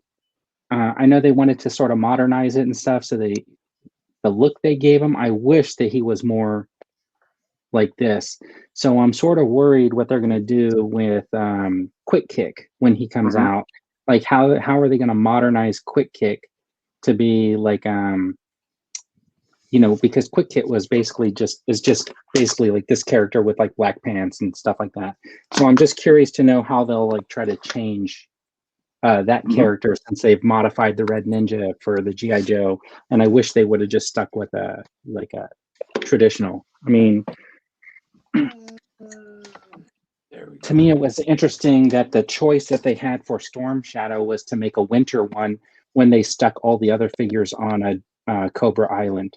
I know they wanted to sort of modernize it and stuff, so the look they gave him, I wish that he was more like this. So I'm sort of worried what they're going to do with Quick Kick when he comes out. Like how are they going to modernize Quick Kick to be like because Quick Kick was basically just like this character with like black pants and stuff like that. So I'm just curious to know how they'll like try to change that character, since they've modified the Red Ninja for the G.I. Joe, and I wish they would have just stuck with a traditional. I mean, to me, it was interesting that the choice that they had for Storm Shadow was to make a winter one when they stuck all the other figures on a Cobra Island.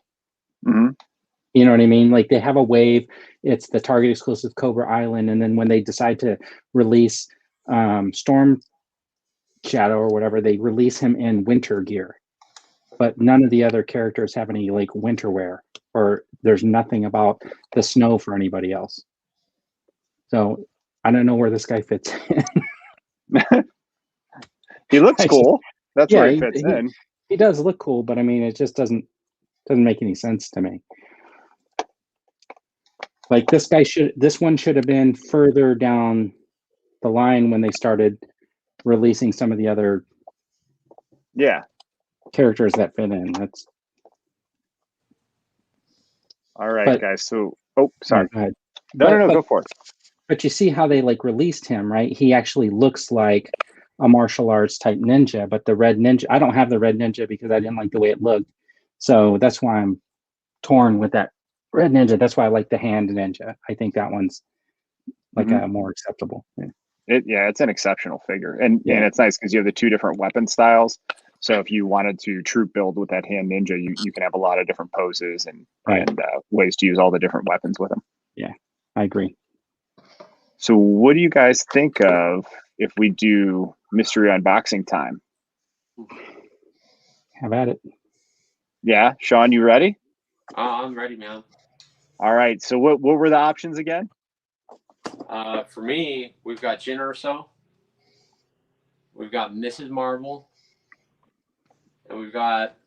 You know what I mean? Like they have a wave, it's the Target exclusive Cobra Island, and then when they decide to release Storm Shadow or whatever, they release him in winter gear. But none of the other characters have any like winter wear, or there's nothing about the snow for anybody else. So I don't know where this guy fits in. He looks cool. That's where he fits in. He does look cool, but I mean, it just doesn't make any sense to me. Like this one should have been further down the line when they started releasing some of the other characters that fit in. That's all right, guys. So, sorry. Go ahead. No, go for it. But you see how they like released him, right? He actually looks like a martial arts type ninja, but the red ninja, I don't have the red ninja because I didn't like the way it looked. So that's why I'm torn with that red ninja. That's why I like the hand ninja. I think that one's like more acceptable. It's an exceptional figure, and it's nice because you have the two different weapon styles. So if you wanted to troop build with that hand ninja, you can have a lot of different poses and ways to use all the different weapons with them. Yeah, I agree. So what do you guys think of if we do mystery unboxing time? Have at it. Yeah, Sean, you ready? I'm ready, man. All right. So what were the options again? For me, we've got Jyn Erso, we've got Mrs. Marvel, and we've got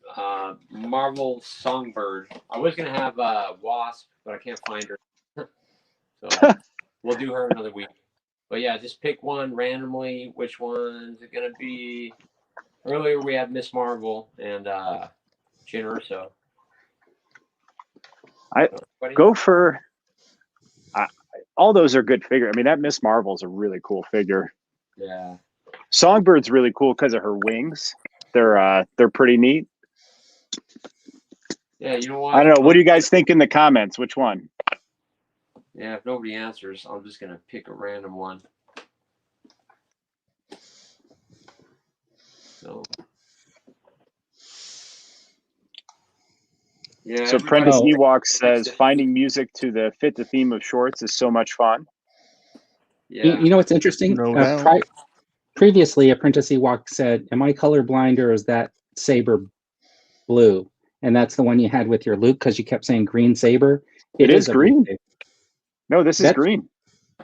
Marvel Songbird. I was gonna have Wasp, but I can't find her, so we'll do her another week. But yeah, just pick one randomly. Which one's it gonna be? Earlier we had Miss Marvel and Jyn Erso. Go for. All those are good figures. I mean, that Miss Marvel is a really cool figure. Yeah. Songbird's really cool because of her wings. They're pretty neat. Yeah, you know what? I don't know. What do you guys think in the comments? Which one? Yeah, if nobody answers, I'm just gonna pick a random one. So. Yeah, so Prentice Ewok says finding music to fit the theme of shorts is so much fun. Yeah. You know what's interesting? Previously, Apprentice Ewok said, "Am I colorblind or is that saber blue?" And that's the one you had with your Luke because you kept saying green saber. It is green. No, this is green.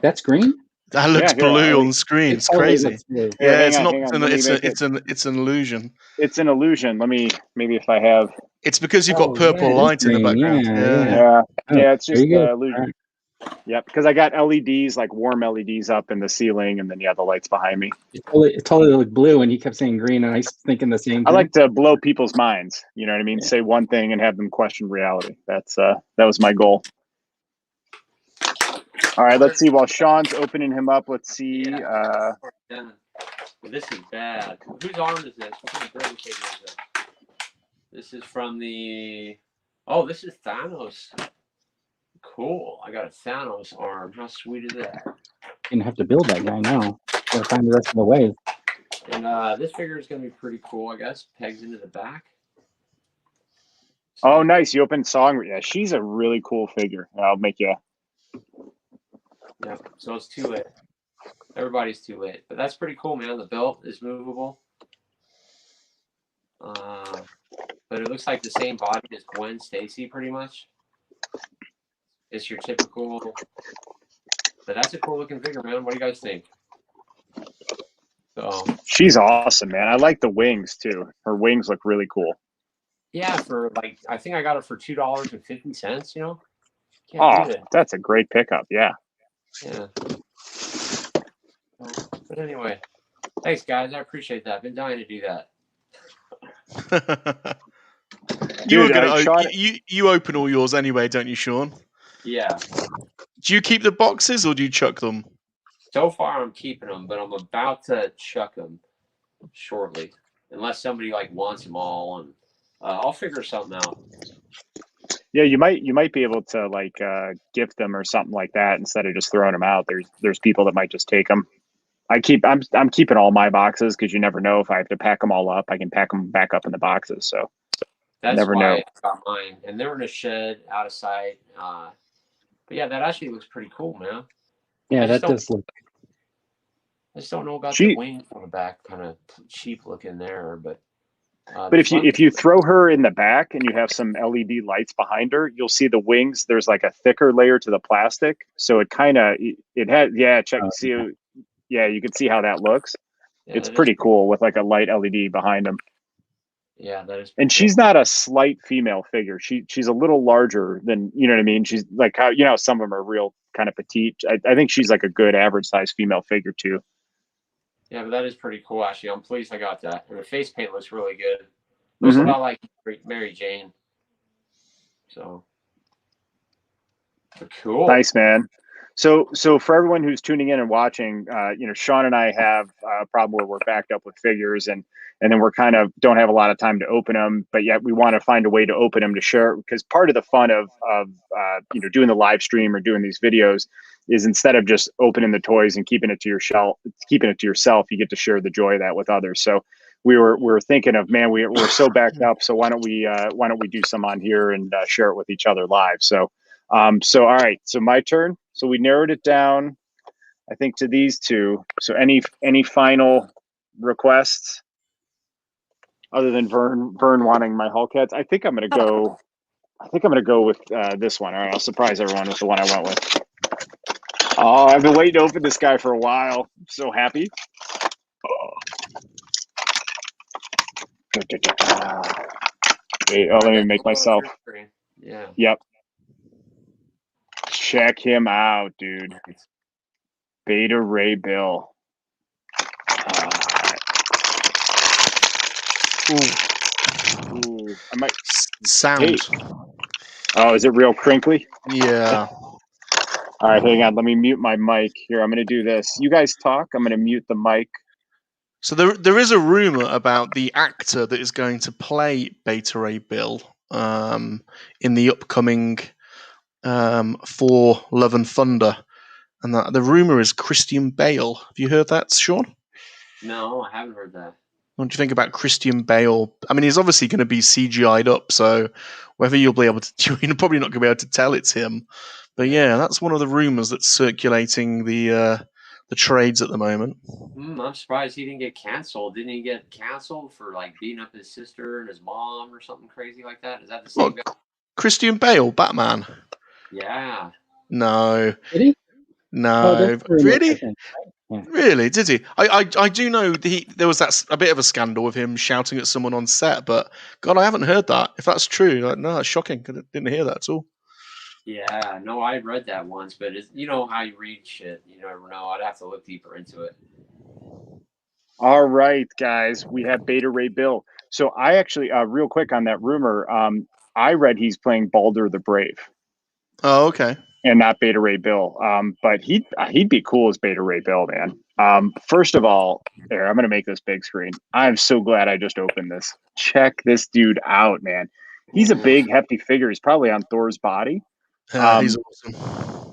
That's green. That looks blue on the screen. It's crazy. Yeah, it's not. It's an illusion. It's an illusion. Maybe if I have. It's because you've got purple light in the background. Yeah. It's just the illusion. Right. Yep, because I got LEDs, like warm LEDs up in the ceiling, and then the lights behind me. It totally looked blue, and you kept saying green, and I was thinking the same thing. I like to blow people's minds. You know what I mean? Yeah. Say one thing and have them question reality. That was my goal. All right, let's see. While Sean's opening him up, let's see. This is bad. Whose arm is this? What kind of German figure is this? This is from the. Oh, this is Thanos. Cool. I got a Thanos arm. How sweet is that? You're gonna have to build that guy now. Gotta find the rest of the wave. And this figure is gonna be pretty cool, I guess. Pegs into the back. So, oh, nice. You opened Song. Yeah, she's a really cool figure. I'll make you. Yeah, so it's too late. Everybody's too late. But that's pretty cool, man. The belt is movable. But it looks like the same body as Gwen Stacy, pretty much. It's your typical. But that's a cool looking figure, man. What do you guys think? So she's awesome, man. I like the wings too. Her wings look really cool. Yeah, for like I think I got it for $2.50. You know. That's a great pickup. Yeah. Yeah. But anyway, thanks guys. I appreciate that. I've been dying to do that. You open all yours anyway, don't you, Sean? Yeah. Do you keep the boxes or do you chuck them? So far, I'm keeping them, but I'm about to chuck them shortly, unless somebody wants them all, and I'll figure something out. Yeah, you might be able to gift them or something like that instead of just throwing them out. There's people that might just take them. I'm keeping all my boxes because you never know if I have to pack them all up. I can pack them back up in the boxes. So that's never why I got mine, and they're in a shed out of sight. But yeah, that actually looks pretty cool, man. Yeah, that does look. I just don't know about the wings on the back, kind of cheap looking there, but. But if you throw her in the back and you have some LED lights behind her, you'll see the wings. There's like a thicker layer to the plastic, so it kind of it has you can see how that looks. Yeah, it's pretty cool with like a light LED behind them. Yeah, that is. And she's not a slight female figure. She's a little larger than, you know what I mean? She's like how, you know, some of them are real kind of petite. I think she's like a good average size female figure too. Yeah, but that is pretty cool, actually. I'm pleased I got that. And the face paint looks really good. Looks a lot like Mary Jane. So, but cool. Nice, man. So for everyone who's tuning in and watching, you know, Sean and I have a problem where we're backed up with figures, and then we're kind of don't have a lot of time to open them, but yet we want to find a way to open them to share, because part of the fun of you know, doing the live stream or doing these videos is instead of just opening the toys and keeping it to yourself, you get to share the joy of that with others. So we were thinking of, man, we're so backed up, so why don't we do some on here and share it with each other live? So all right, so my turn. So we narrowed it down, I think, to these two. So any final requests other than Vern wanting my Hulk heads? I think I'm gonna go with this one. All right, I'll surprise everyone with the one I went with. Oh, I've been waiting to open this guy for a while. I'm so happy. Hey, let me make myself. Yeah. Yep. Check him out, dude. Beta Ray Bill. Ooh. I might sound. Hey. Oh, is it real crinkly? Yeah. All right, hang on. Let me mute my mic here. I'm going to do this. You guys talk. I'm going to mute the mic. So there is a rumor about the actor that is going to play Beta Ray Bill in the upcoming for Love and Thunder, and the rumor is Christian Bale. Have you heard that, Sean? No, I haven't heard that. What do you think about Christian Bale? I mean, he's obviously going to be CGI'd up, so whether you'll be able to, you're probably not going to be able to tell it's him. But yeah, that's one of the rumors that's circulating the trades at the moment. I'm surprised he didn't get canceled. Didn't he get canceled for like beating up his sister and his mom or something crazy like that? Is that the same guy? Christian Bale, Batman? Yeah. No. Did he? No. Really? Yeah. Really? Did he? I do know there was a bit of a scandal with him shouting at someone on set, but God, I haven't heard that. If that's true, no, that's shocking. I didn't hear that at all. Yeah, no, I read that once, but you know how you read shit. You never know. I'd have to look deeper into it. All right, guys, we have Beta Ray Bill. So I actually, real quick on that rumor, I read he's playing Baldur the Brave. Oh, okay. And not Beta Ray Bill. But he'd be cool as Beta Ray Bill, man. First of all, there, I'm gonna make this big screen. I'm so glad I just opened this. Check this dude out, man. He's a big, hefty figure. He's probably on Thor's body. He's awesome.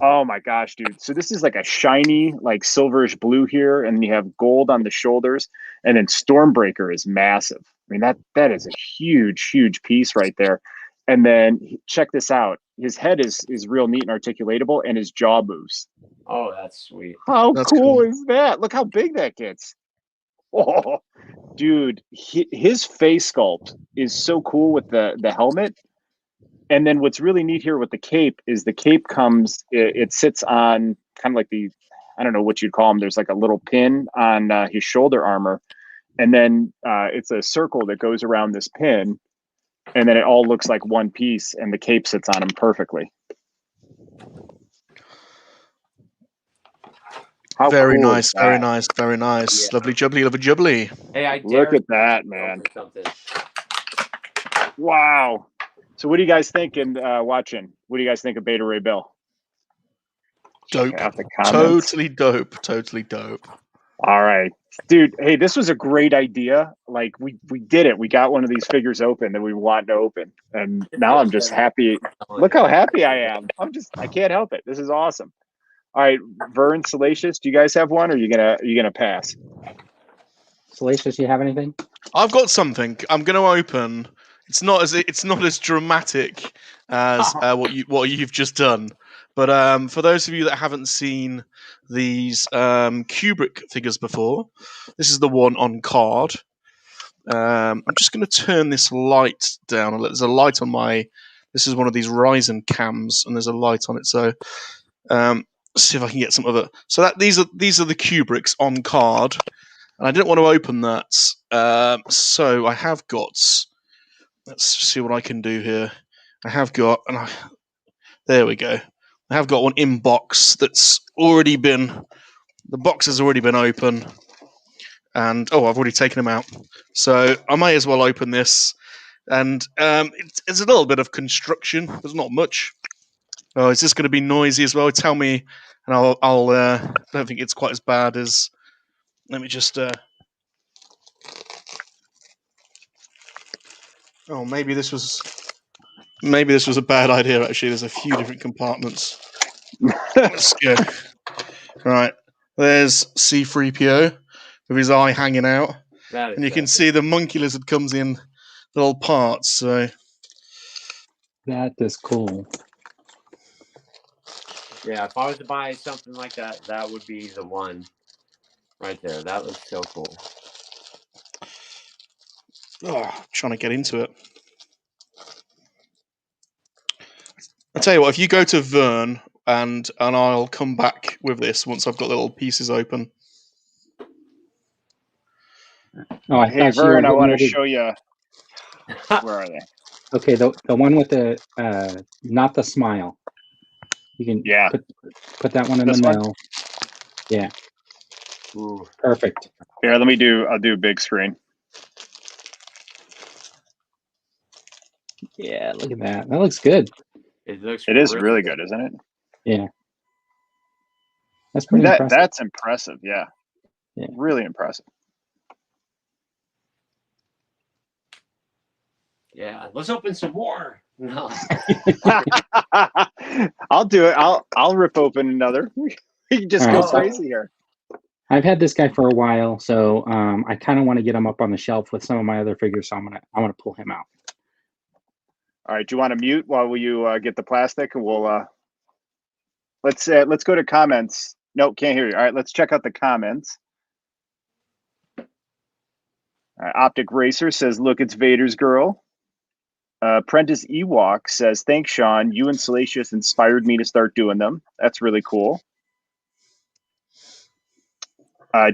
Oh my gosh, dude. So this is like a shiny, like silverish blue here, and you have gold on the shoulders, and then Stormbreaker is massive. I mean, that is a huge, huge piece right there. And then check this out. His head is real neat and articulatable, and his jaw moves. Oh, that's sweet. That's cool is that? Look how big that gets. Oh, dude, his face sculpt is so cool with the helmet. And then what's really neat here with the cape is the cape comes, it sits on kind of like I don't know what you'd call them. There's like a little pin on his shoulder armor. And then it's a circle that goes around this pin. And then it all looks like one piece, and the cape sits on him perfectly. Very nice, very nice, very nice. Yeah. Lovely jubbly, lovely jubbly. Hey, look at that, man. Wow. So what do you guys think watching? What do you guys think of Beta Ray Bill? Dope. Totally dope. Totally dope. All right. Dude, hey, this was a great idea. Like we did it. We got one of these figures open that we want to open. And now I'm just happy. Look how happy I am. I can't help it. This is awesome. All right, Vern, Salacious, do you guys have one, or are you gonna pass? Salacious, you have anything? I've got something. I'm gonna open. It's not as dramatic as what you've just done. But for those of you that haven't seen these Kubrick figures before, this is the one on card. I'm just going to turn this light down. There's a light on my. This is one of these Ryzen cams, and there's a light on it. So let's see if I can get some other. So these are the Kubricks on card, and I didn't want to open that. So I have got Let's see what I can do here. I have got, there we go. I have got one in box that's already been, the box has already been open, and I've already taken them out. So I may as well open this, and it's a little bit of construction. There's not much. Oh, is this going to be noisy as well? Tell me, and I'll I don't think it's quite as bad as. Let me just. Oh, maybe this was a bad idea. Actually, there's a few different compartments. Let's go. Right, there's C-3PO with his eye hanging out, and you can see the monkey lizard comes in little parts. So That is cool. Yeah, if I was to buy something like that, that would be the one right there. That looks so cool. I'm trying to get into it. I'll tell you what, if you go to Vern and I'll come back with this once I've got little pieces open. Oh, Hey, Vern, I want to show you. Where are they? Okay, the one with the not the smile. You can put that one in the middle. Yeah. Ooh. Perfect. Here, I'll do big screen. Yeah, look at that. That looks good. It is really good, isn't it? Yeah. That's pretty impressive. That's impressive, yeah. Really impressive. Yeah, let's open some more. No. I'll do it. I'll rip open another. We can just go crazy here. I've had this guy for a while, so I kind of want to get him up on the shelf with some of my other figures. So I want to pull him out. All right. Do you want to mute while you get the plastic, and we'll let's go to comments. Nope, can't hear you. All right, let's check out the comments. All right, Optic Racer says, "Look, it's Vader's girl." Prentice Ewok says, "Thanks, Sean. You and Salacious inspired me to start doing them. That's really cool."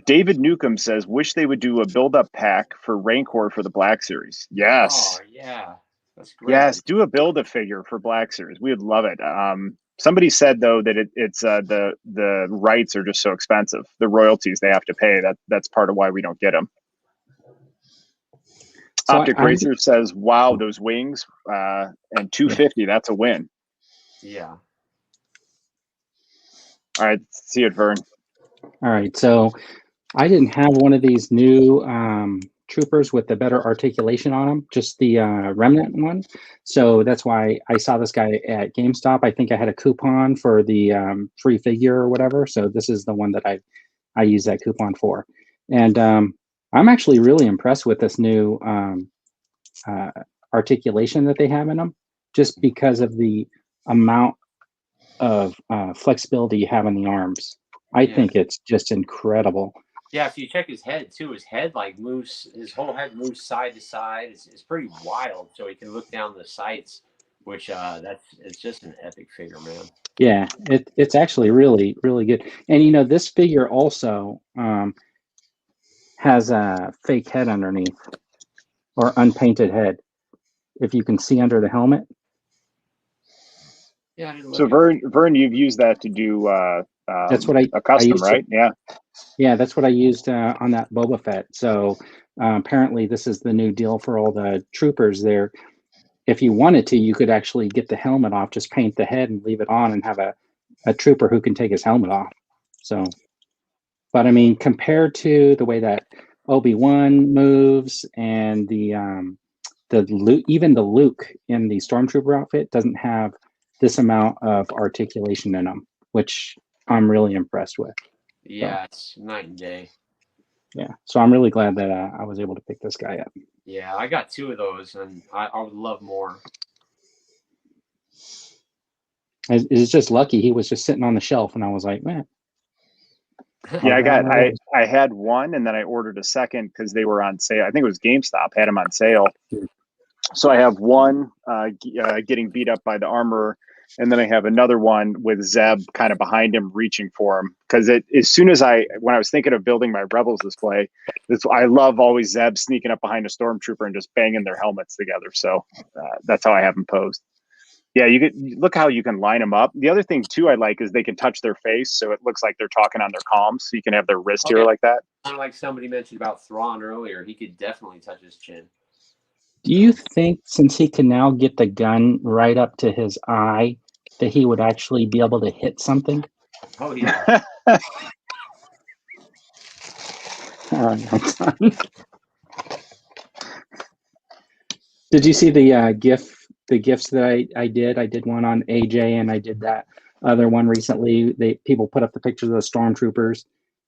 David Newcomb says, "Wish they would do a build-up pack for Rancor for the Black Series." Yes. Oh, yeah. That's great. Yes, do a build-a-figure for Black Series. We would love it. Somebody said, though, that it's the rights are just so expensive. The royalties they have to pay. That's part of why we don't get them. So Optic Racer says, "Wow, those wings and 250. That's a win." Yeah. All right, see it, Vern. All right, so I didn't have one of these new troopers with the better articulation on them, just the remnant one. So that's why I saw this guy at GameStop. I think I had a coupon for the free figure or whatever. So this is the one that I used that coupon for. And I'm actually really impressed with this new articulation that they have in them, just because of the amount of flexibility you have in the arms. I think it's just incredible. Yeah, if you check his head too, his head moves. His whole head moves side to side. It's pretty wild. So he can look down the sights, which it's just an epic figure, man. Yeah, it's actually really, really good. And this figure also has a fake head underneath, or unpainted head, if you can see under the helmet. Yeah. I didn't so Vern, you've used that to do that's what a custom, right? Yeah, that's what I used on that Boba Fett. So apparently this is the new deal for all the troopers there. If you wanted to, you could actually get the helmet off, just paint the head and leave it on, and have a trooper who can take his helmet off. So, but I mean, compared to the way that Obi-Wan moves and even the Luke in the Stormtrooper outfit doesn't have this amount of articulation in them, which I'm really impressed with. Yeah, it's night and day. Yeah, so I'm really glad that I was able to pick this guy up. Yeah, I got 2 of those, and I would love more. It's just lucky he was just sitting on the shelf, and I was like, man. Yeah, I had one, and then I ordered a second because they were on sale. I think it was GameStop had them on sale. So I have one getting beat up by the armorer, And then I have another one with Zeb kind of behind him, reaching for him. Because when I was thinking of building my Rebels display, I love always Zeb sneaking up behind a stormtrooper and just banging their helmets together. So that's how I have them posed. Yeah, look how you can line them up. The other thing too I like is they can touch their face, so it looks like they're talking on their comms. So you can have their wrist here like that. Kind of like somebody mentioned about Thrawn earlier, he could definitely touch his chin. Do you think, since he can now get the gun right up to his eye, that he would actually be able to hit something? Oh yeah. All right, I'm done. Did you see the gifts that I did? I did one on AJ, and I did that other one recently. People put up the pictures of the stormtroopers,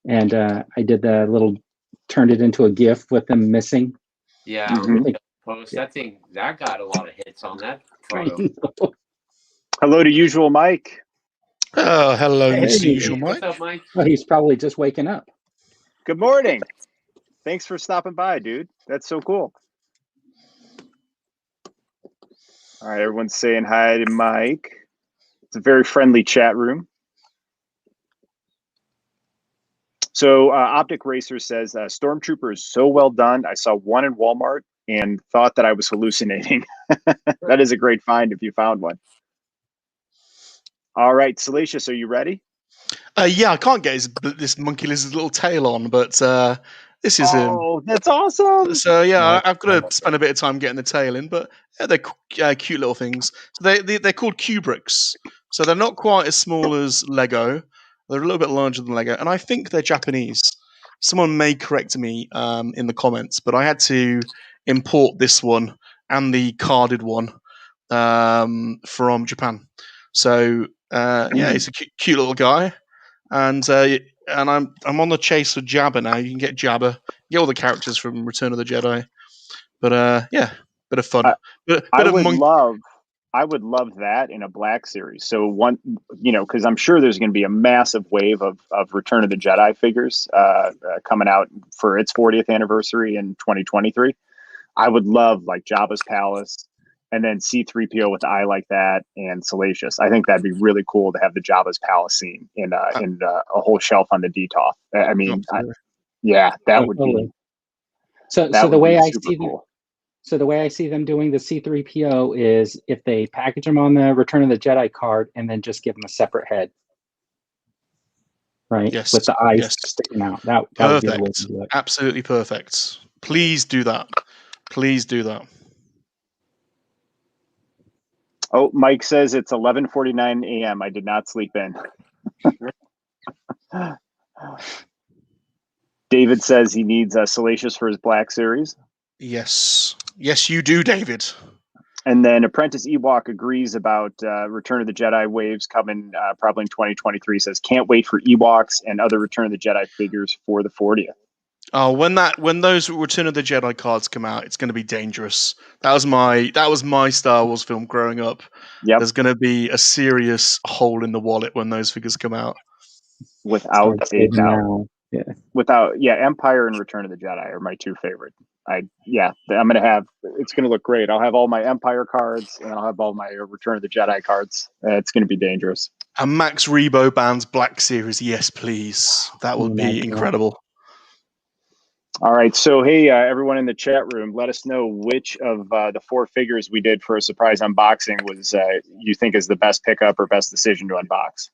and I did turned it into a GIF with them missing. Yeah. Mhm. Post that got a lot of hits on that photo. Hello to usual Mike. Oh, hello, Hey. Mr. Usual What's Mike. up, Mike? Well, he's probably just waking up. Good morning. Thanks for stopping by, dude. That's so cool. All right, everyone's saying hi to Mike. It's a very friendly chat room. So Optic Racer says, Stormtrooper is so well done. I saw one in Walmart and thought that I was hallucinating. That is a great find if you found one. All right, Salacious, are you ready? Yeah, I can't get this monkey lizard's little tail on, but this is Oh, that's awesome. So yeah, Nice. I've got to spend a bit of time getting the tail in, but yeah, they're cute little things. So they're called Kubricks. So they're not quite as small as Lego. They're a little bit larger than Lego, and I think they're Japanese. Someone may correct me in the comments, but I had to import this one and the carded one from Japan. So yeah, he's a cute little guy, and I'm on the chase for Jabba now. You can get Jabba, get all the characters from Return of the Jedi, but yeah, bit of fun. I would love that in a Black Series. So one, because I'm sure there's going to be a massive wave of Return of the Jedi figures coming out for its 40th anniversary in 2023. I would love like Jabba's Palace, and then C-3PO with the eye like that, and Salacious. I think that'd be really cool to have the Jabba's Palace scene in a whole shelf on the DTOF. I mean, that would be. So that the would way be I super see cool. So the way I see them doing the C-3PO is if they package them on the Return of the Jedi card and then just give them a separate head, right? Yes, with the eyes yes. sticking out. That would be the way to do it. Absolutely perfect. Please do that. Please do that. Oh, Mike says it's 11:49 a.m. I did not sleep in. David says he needs Salacious for his Black Series. Yes. Yes, you do, David. And then Apprentice Ewok agrees about Return of the Jedi waves coming probably in 2023. Says can't wait for Ewoks and other Return of the Jedi figures for the 40th. Oh, when those Return of the Jedi cards come out, it's going to be dangerous. That was my Star Wars film growing up. Yep. There's going to be a serious hole in the wallet when those figures come out. Without a doubt. Yeah. Empire and Return of the Jedi are my two favorite. It's going to look great. I'll have all my Empire cards and I'll have all my Return of the Jedi cards. It's going to be dangerous. A Max Rebo Band's Black Series, yes, please. That would be incredible. All right. So, hey, everyone in the chat room, let us know which of the four figures we did for a surprise unboxing was you think is the best pickup or best decision to unbox.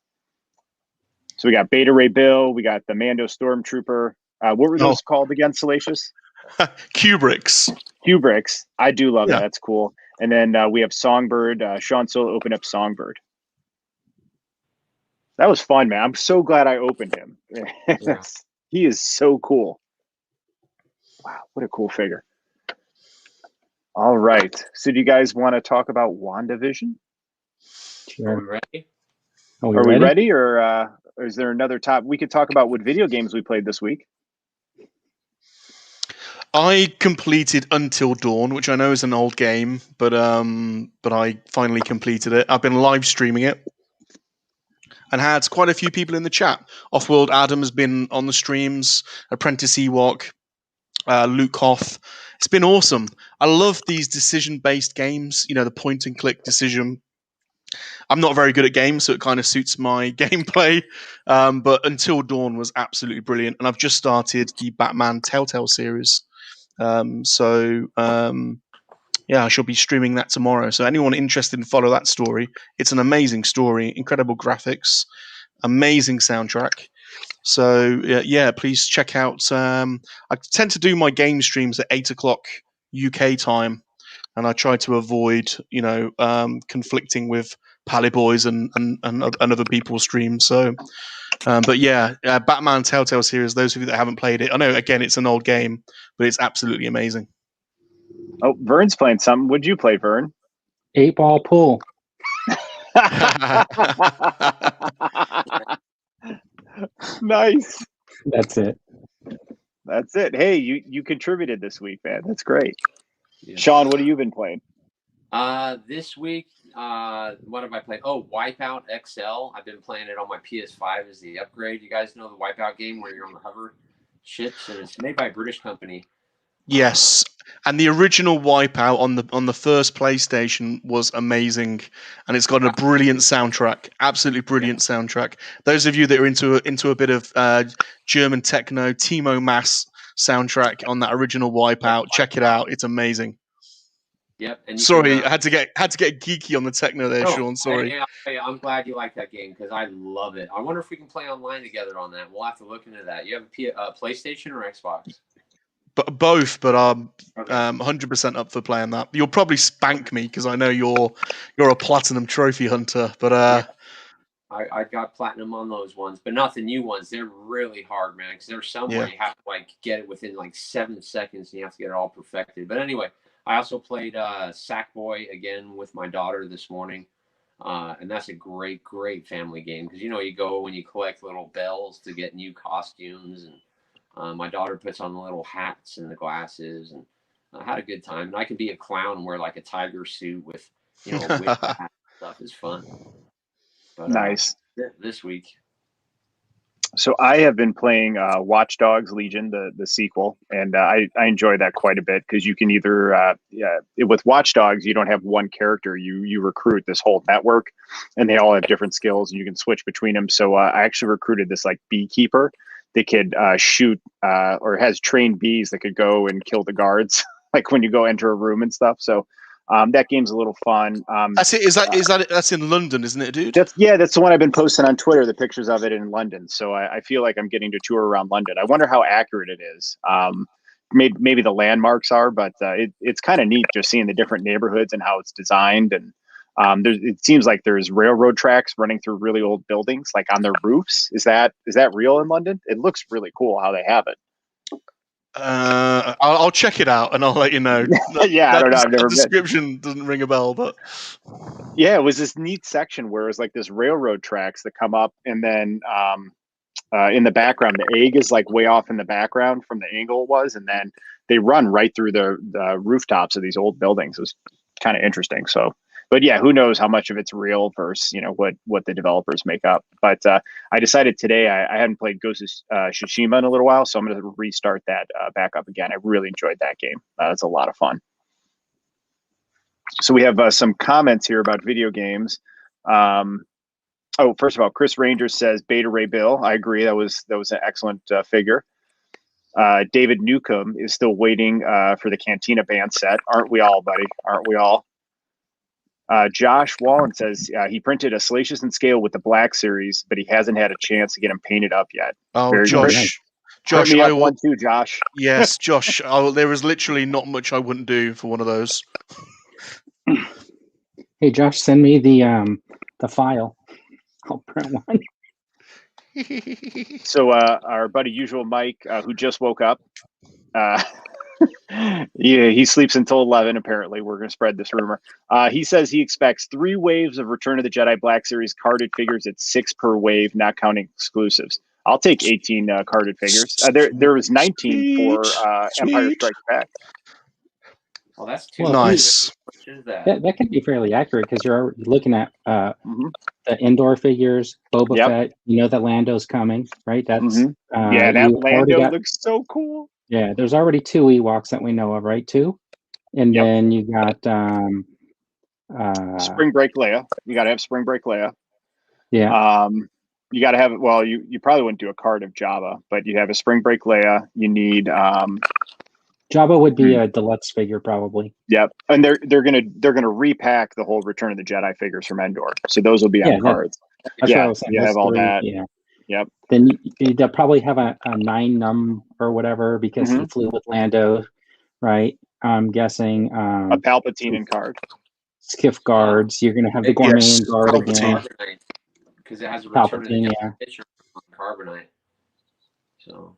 So we got Beta Ray Bill. We got the Mando Stormtrooper. What were those called again, Salacious? Kubricks. Kubricks. I do love that. That's cool. And then we have Songbird. Sean Solo opened up Songbird. That was fun, man. I'm so glad I opened him. Yeah. He is so cool. Wow, what a cool figure. All right. So do you guys want to talk about WandaVision? Sure. Are we ready? Are we ready? Or is there another topic? We could talk about what video games we played this week. I completed Until Dawn, which I know is an old game, but I finally completed it. I've been live streaming it and had quite a few people in the chat. Offworld Adam has been on the streams, Apprentice Ewok, Luke Hoff. It's been awesome. I love these decision-based games, the point-and-click decision. I'm not very good at games, so it kind of suits my gameplay. But Until Dawn was absolutely brilliant, and I've just started the Batman Telltale series. Yeah, I shall be streaming that tomorrow. So anyone interested in follow that story, it's an amazing story, incredible graphics, amazing soundtrack. So yeah, please check out. I tend to do my game streams at 8:00 UK time, and I try to avoid, conflicting with Pally Boys and other people's streams. So, but yeah, Batman Telltale series. Those of you that haven't played it, I know again it's an old game, but it's absolutely amazing. Oh, Vern's playing something. What'd you play, Vern? 8-ball pool. Nice. That's it. That's it. Hey, you contributed this week, man. That's great. Yeah. Sean, what have you been playing? This week, what have I played? Oh, Wipeout XL. I've been playing it on my PS5 as the upgrade. You guys know the Wipeout game where you're on the hover ships, and it's made by a British company. Yes, and the original Wipeout on the first PlayStation was amazing, and it's got a brilliant soundtrack, absolutely brilliant soundtrack. Those of you that are into a bit of German techno, Timo Maas soundtrack on that original Wipeout, check it out. It's amazing. Yep. And sorry, I had to get geeky on the techno there, Sean. Sorry. I'm glad you like that game because I love it. I wonder if we can play online together on that. We'll have to look into that. You have a PlayStation or Xbox? Both, but I'm 100% up for playing that. You'll probably spank me because I know you're a platinum trophy hunter. But I got platinum on those ones, but not the new ones. They're really hard, man. Because there's some where you have to get it within 7 seconds, and you have to get it all perfected. But anyway, I also played Sackboy again with my daughter this morning, and that's a great family game because you go and you collect little bells to get new costumes and. My daughter puts on the little hats and the glasses, and I had a good time. And I can be a clown and wear a tiger suit with, with hat and stuff. Is fun. But, nice. This week. So I have been playing Watch Dogs Legion, the sequel, and I enjoy that quite a bit because you can either with Watch Dogs you don't have one character, you recruit this whole network, and they all have different skills, and you can switch between them. So I actually recruited this beekeeper. They could shoot or has trained bees that could go and kill the guards, when you go enter a room and stuff. So that game's a little fun. That's it. That's in London, isn't it, dude? That's the one I've been posting on Twitter, the pictures of it in London. So I feel like I'm getting to tour around London. I wonder how accurate it is. Maybe the landmarks are, but it's kind of neat just seeing the different neighborhoods and how it's designed. And it seems like there's railroad tracks running through really old buildings, on their roofs. Is that real in London? It looks really cool how they have it. I'll check it out and I'll let you know. Yeah, I don't know. I've never description doesn't ring a bell, but yeah, it was this neat section where it was this railroad tracks that come up, and then in the background, the egg is way off in the background from the angle it was, and then they run right through the rooftops of these old buildings. It was kind of interesting. So. But yeah, who knows how much of it's real versus what the developers make up. But I decided today I hadn't played Ghost of Tsushima in a little while, so I'm going to restart that back up again. I really enjoyed that game. It's a lot of fun. So we have some comments here about video games. First of all, Chris Ranger says Beta Ray Bill. I agree. That was an excellent figure. David Newcomb is still waiting for the Cantina band set. Aren't we all, buddy? Aren't we all? Josh Wallen says he printed a Salacious and Scale with the Black Series, but he hasn't had a chance to get them painted up yet. Oh, Very Josh, Josh, I want to, Josh. Yes, Josh. There is literally not much I wouldn't do for one of those. Hey, Josh, send me the file. I'll print one. So our buddy Usual Mike, who just woke up, he sleeps until 11. Apparently, we're going to spread this rumor. He says he expects 3 waves of Return of the Jedi Black Series carded figures at 6 per wave, not counting exclusives. I'll take 18 carded figures. There was 19 for Empire Strikes Back. Well, that's too nice. What is that? That can be fairly accurate because you're already looking at the indoor figures, Boba Fett. You know that Lando's coming, right? That's that Lando looks so cool. Yeah, there's already 2 Ewoks that we know of, right? 2, and then you got Spring Break Leia. You got to have Spring Break Leia. Yeah. You got to have, well, you probably wouldn't do a card of Jabba, but you have a Spring Break Leia. You need Jabba would be a deluxe figure probably. Yep, and they're gonna repack the whole Return of the Jedi figures from Endor, so those will be on cards. That's what I was saying. You have all 3, that. Yeah. Yep. Then they'll probably have a 9 num or whatever because he flew with Lando, right? I'm guessing A Palpatine in card. Skiff guards. You're gonna have the Gourmet guard again. Because it has a Return of the Palpatine, Jedi picture on Carbonite. So.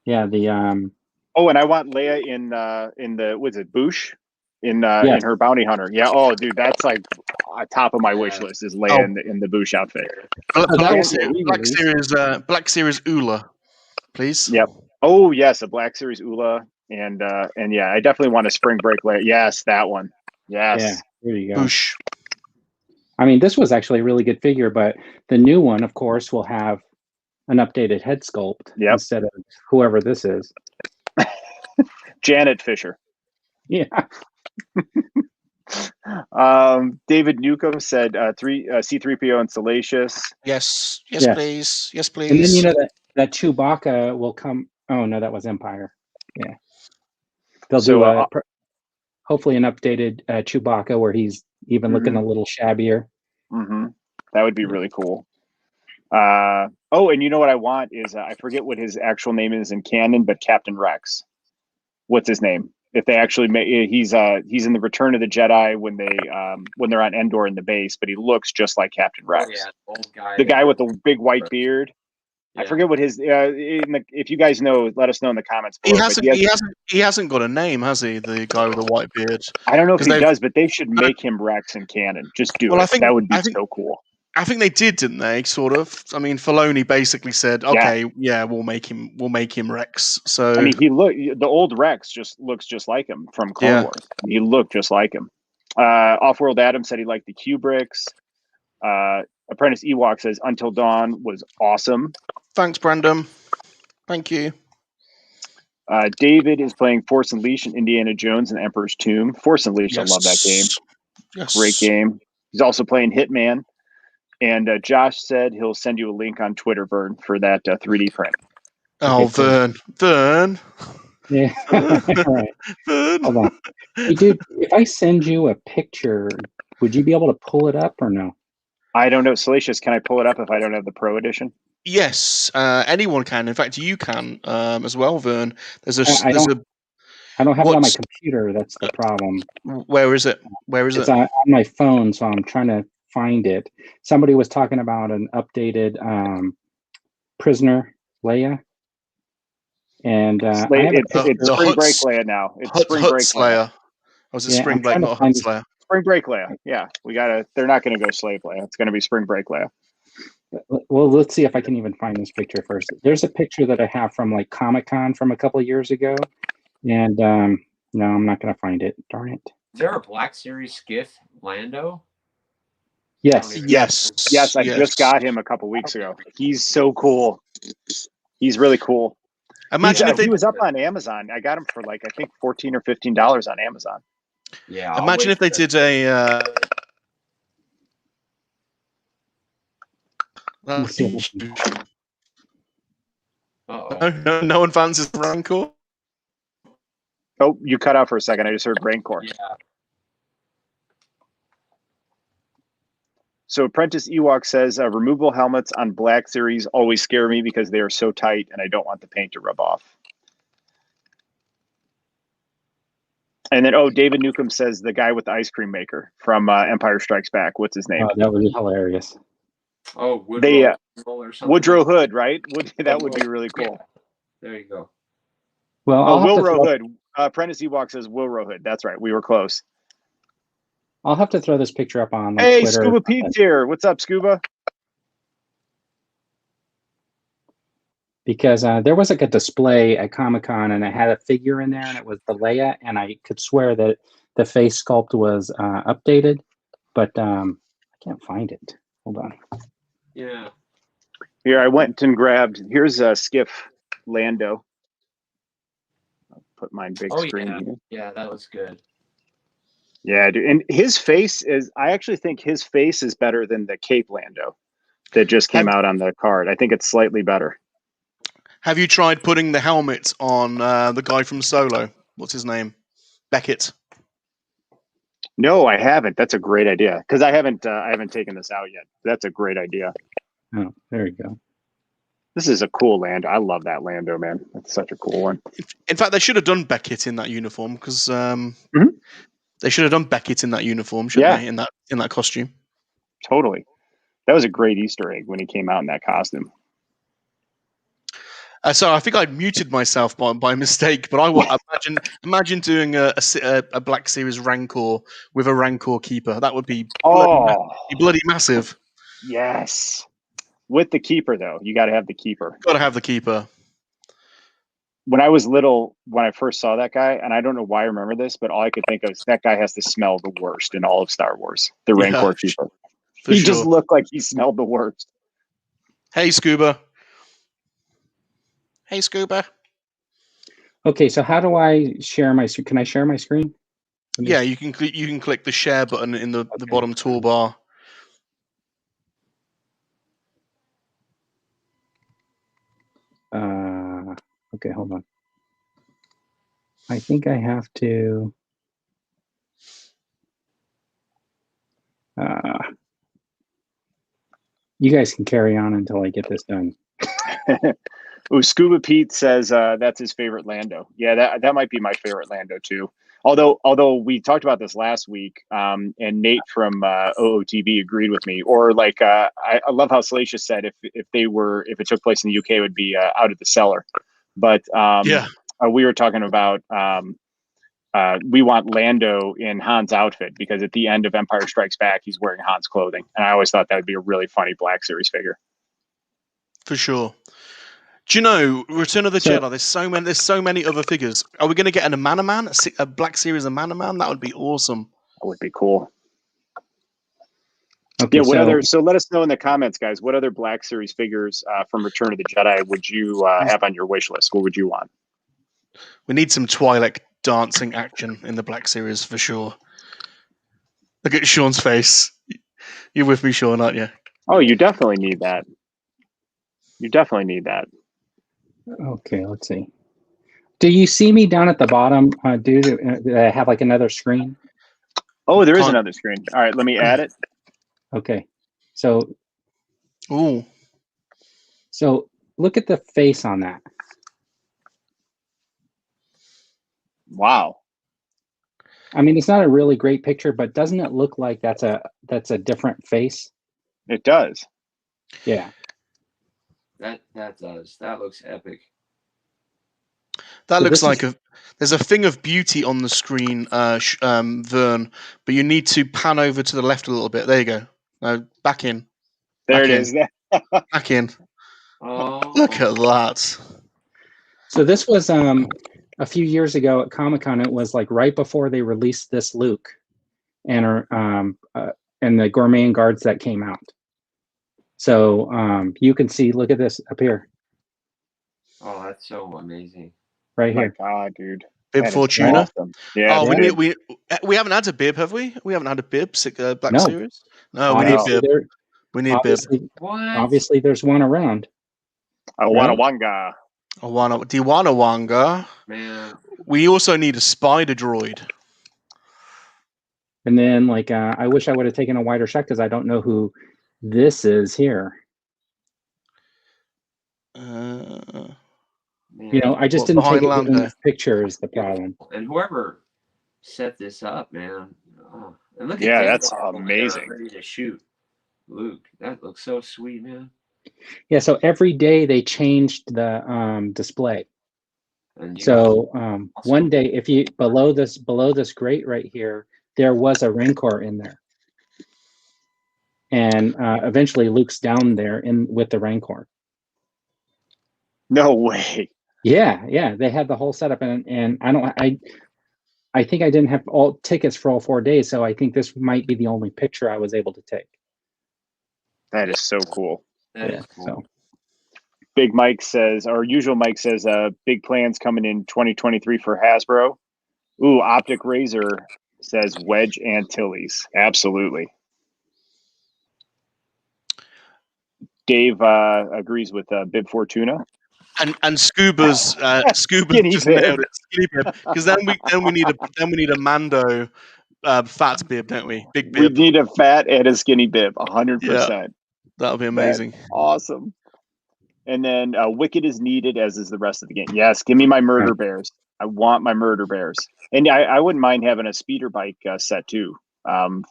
Yeah, the Oh, and I want Leia in the what's it, Bouche? In her bounty hunter. Yeah. Oh, dude, that's like top of my wish list is Leia in the Bouche outfit. Black Series Ula, please. Yep. Oh yes, a Black Series Ula, and yeah, I definitely want a Spring Break Leia. Yes, that one. Yes. Yeah, there you go. Bouche. I mean, this was actually a really good figure, but the new one, of course, will have an updated head sculpt instead of whoever this is. Janet Fisher. Yeah. David Newcomb said C-3PO and Salacious. Yes, please. Yes, please. And then you know that Chewbacca will come. Oh no, that was Empire. Yeah. They'll do hopefully an updated Chewbacca where he's even looking a little shabbier. That would be really cool. Oh, and you know what I want is I forget what his actual name is in canon, but Captain Rex. What's his name? If they actually he's in the Return of the Jedi when they're on Endor in the base, but he looks just like Captain Rex. Oh, yeah, old guy. The guy with the big white beard. Yeah. I forget what his. If you guys know, let us know in the comments below. He hasn't got a name, has he? The guy with the white beard. I don't know if he does, but they should make him Rex in canon. Just do it. That would be so cool. I think they did, didn't they? Sort of. I mean, Filoni basically said, "Okay, we'll make him Rex." So I mean, the old Rex looks just like him from Clone Wars. He looked just like him. Offworld Adam said he liked the Kubricks. Apprentice Ewok says Until Dawn was awesome. Thanks, Brandon. Thank you. David is playing Force Unleashed and Indiana Jones and Emperor's Tomb. Force Unleashed, I love that game. Yes. Great game. He's also playing Hitman. And Josh said he'll send you a link on Twitter, Vern, for that 3D print. Oh, Vern. Yeah. Right. Vern. Hold on. Hey, dude, if I send you a picture, would you be able to pull it up or no? I don't know. Salacious, can I pull it up if I don't have the Pro Edition? Yes, anyone can. In fact, you can as well, Vern. I don't have it on my computer. That's the problem. Where is it? It's on my phone, so I'm trying to find it. Somebody was talking about an updated Prisoner Leia. And it's Spring Break Leia now. It's Spring Break Leia. Was it Spring Break, not Hut Slayer? Spring Break Leia. Yeah, they're not going to go Slave Leia. It's going to be Spring Break Leia. Well, let's see if I can even find this picture first. There's a picture that I have from like Comic-Con from a couple of years ago, and no, I'm not going to find it. Darn it. Is there a Black Series Skiff Lando? Yes. I just got him a couple weeks ago. He's so cool. He's really cool. Imagine if he was up on Amazon. I got him for like I think $14 or $15 on Amazon. Yeah. Imagine if they did a. No one fancies Rancor. Oh, you cut out for a second. I just heard Rancor. Yeah. So Apprentice Ewok says, removable helmets on Black Series always scare me because they are so tight and I don't want the paint to rub off. And then, David Newcomb says the guy with the ice cream maker from Empire Strikes Back. What's his name? Oh, that would be hilarious. Oh, Woodrow Hood, right? That would be really cool. Yeah. There you go. Well, Wilro Hood. Apprentice Ewok says Wilro Hood. That's right. We were close. I'll have to throw this picture up on Hey, Twitter. Scuba Pete's here. What's up, Scuba? Because there was like a display at Comic-Con and it had a figure in there and it was the Leia, and I could swear that the face sculpt was updated, but I can't find it. Hold on. Yeah. Here, I went and grabbed. Here's a Skiff Lando. I'll put mine big screen here. Yeah, that was good. Yeah, dude. And his face is, I actually think his face is better than the Cape Lando that just came out on the card. I think it's slightly better. Have you tried putting the helmet on the guy from Solo? What's his name? Beckett. No, I haven't. That's a great idea because I haven't taken this out yet. That's a great idea. Oh, there you go. This is a cool Lando. I love that Lando, man. That's such a cool one. In fact, they should have done Beckett in that uniform because they should have done Beckett in that uniform, shouldn't they? In that costume. Totally. That was a great Easter egg when he came out in that costume. So I think I muted myself by mistake, but I imagine doing a Black Series Rancor with a Rancor keeper. That would be bloody massive. Yes. With the keeper, though, you got to have the keeper. Got to have the keeper. When I was little, when I first saw that guy, and I don't know why I remember this, but all I could think of is that guy has to smell the worst in all of Star Wars. The Rancor keeper. He just looked like he smelled the worst. Hey, Scuba. Hey, Scuba. Okay, so how do I share my? Can I share my screen? Yeah, you can click the share button in the bottom toolbar. Okay, hold on. I think I have to. You guys can carry on until I get this done. Ooh, Scuba Pete says that's his favorite Lando. Yeah, that might be my favorite Lando too. Although we talked about this last week, and Nate from OOTV agreed with me. Or like I love how Salacious said if it took place in the UK, it would be out of the cellar. But we were talking about we want Lando in Han's outfit because at the end of Empire Strikes Back, he's wearing Han's clothing, and I always thought that would be a really funny Black Series figure. For sure. Do you know Return of the Jedi? There's so many other figures. Are we going to get a Amanaman, a Black Series Amanaman? That would be awesome. That would be cool. Okay, yeah. So let us know in the comments, guys. What other Black Series figures from Return of the Jedi would you have on your wish list? What would you want? We need some Twi'lek dancing action in the Black Series for sure. Look at Sean's face. You're with me, Sean, aren't you? Oh, you definitely need that. You definitely need that. Okay, let's see. Do you see me down at the bottom, dude? Do I have like another screen? Oh, there is another screen. All right, let me add it. Okay, so. Ooh. So look at the face on that. Wow. I mean, it's not a really great picture, but doesn't it look like that's a different face? It does. Yeah. That does. That looks epic. That so looks like there's a thing of beauty on the screen, Vern, but you need to pan over to the left a little bit. There you go. Back in. There it is. Back in. Oh. Look at that. So this was a few years ago at Comic-Con. It was like right before they released this Luke and the Gourmet and Guards that came out. So you can see, look at this up here. Oh, that's so amazing. Right here. Oh my God, dude. Bib Fortuna. Awesome. Yeah. Oh, we haven't had a bib, have we? We haven't had a bib Black Series. No, we obviously need bib. We need bib. Obviously, there's one around. Awanawanga. Diwanawanga. Man. We also need a spider droid. And then, like, I wish I would have taken a wider shot because I don't know who this is here. You know, I just didn't take it in this picture is the problem. And whoever set this up, man. Oh. And look at that's amazing. Ready to shoot Luke. That looks so sweet, man. Yeah, so every day they changed the display. So one day, if you below this grate right here, there was a Rancor in there, and eventually Luke's down there with the Rancor. No way. Yeah, they had the whole setup, and I think I didn't have all tickets for all 4 days, so I think this might be the only picture I was able to take. That is so cool. That is cool. So. Big Mike says, our usual Mike says, big plans coming in 2023 for Hasbro. Ooh, Optic Razor says Wedge Antilles. Absolutely. Dave agrees with Bib Fortuna. And Scuba's Skinny just Bib. nailed it, Skinny Bib. Because then we need a Mando fat bib, don't we? Big We bib. need a fat and a skinny bib, 100%. Yeah, that'll be amazing. That's awesome. And then Wicked is needed, as is the rest of the game. Yes, give me my murder bears. I want my murder bears. And I wouldn't mind having a speeder bike set too from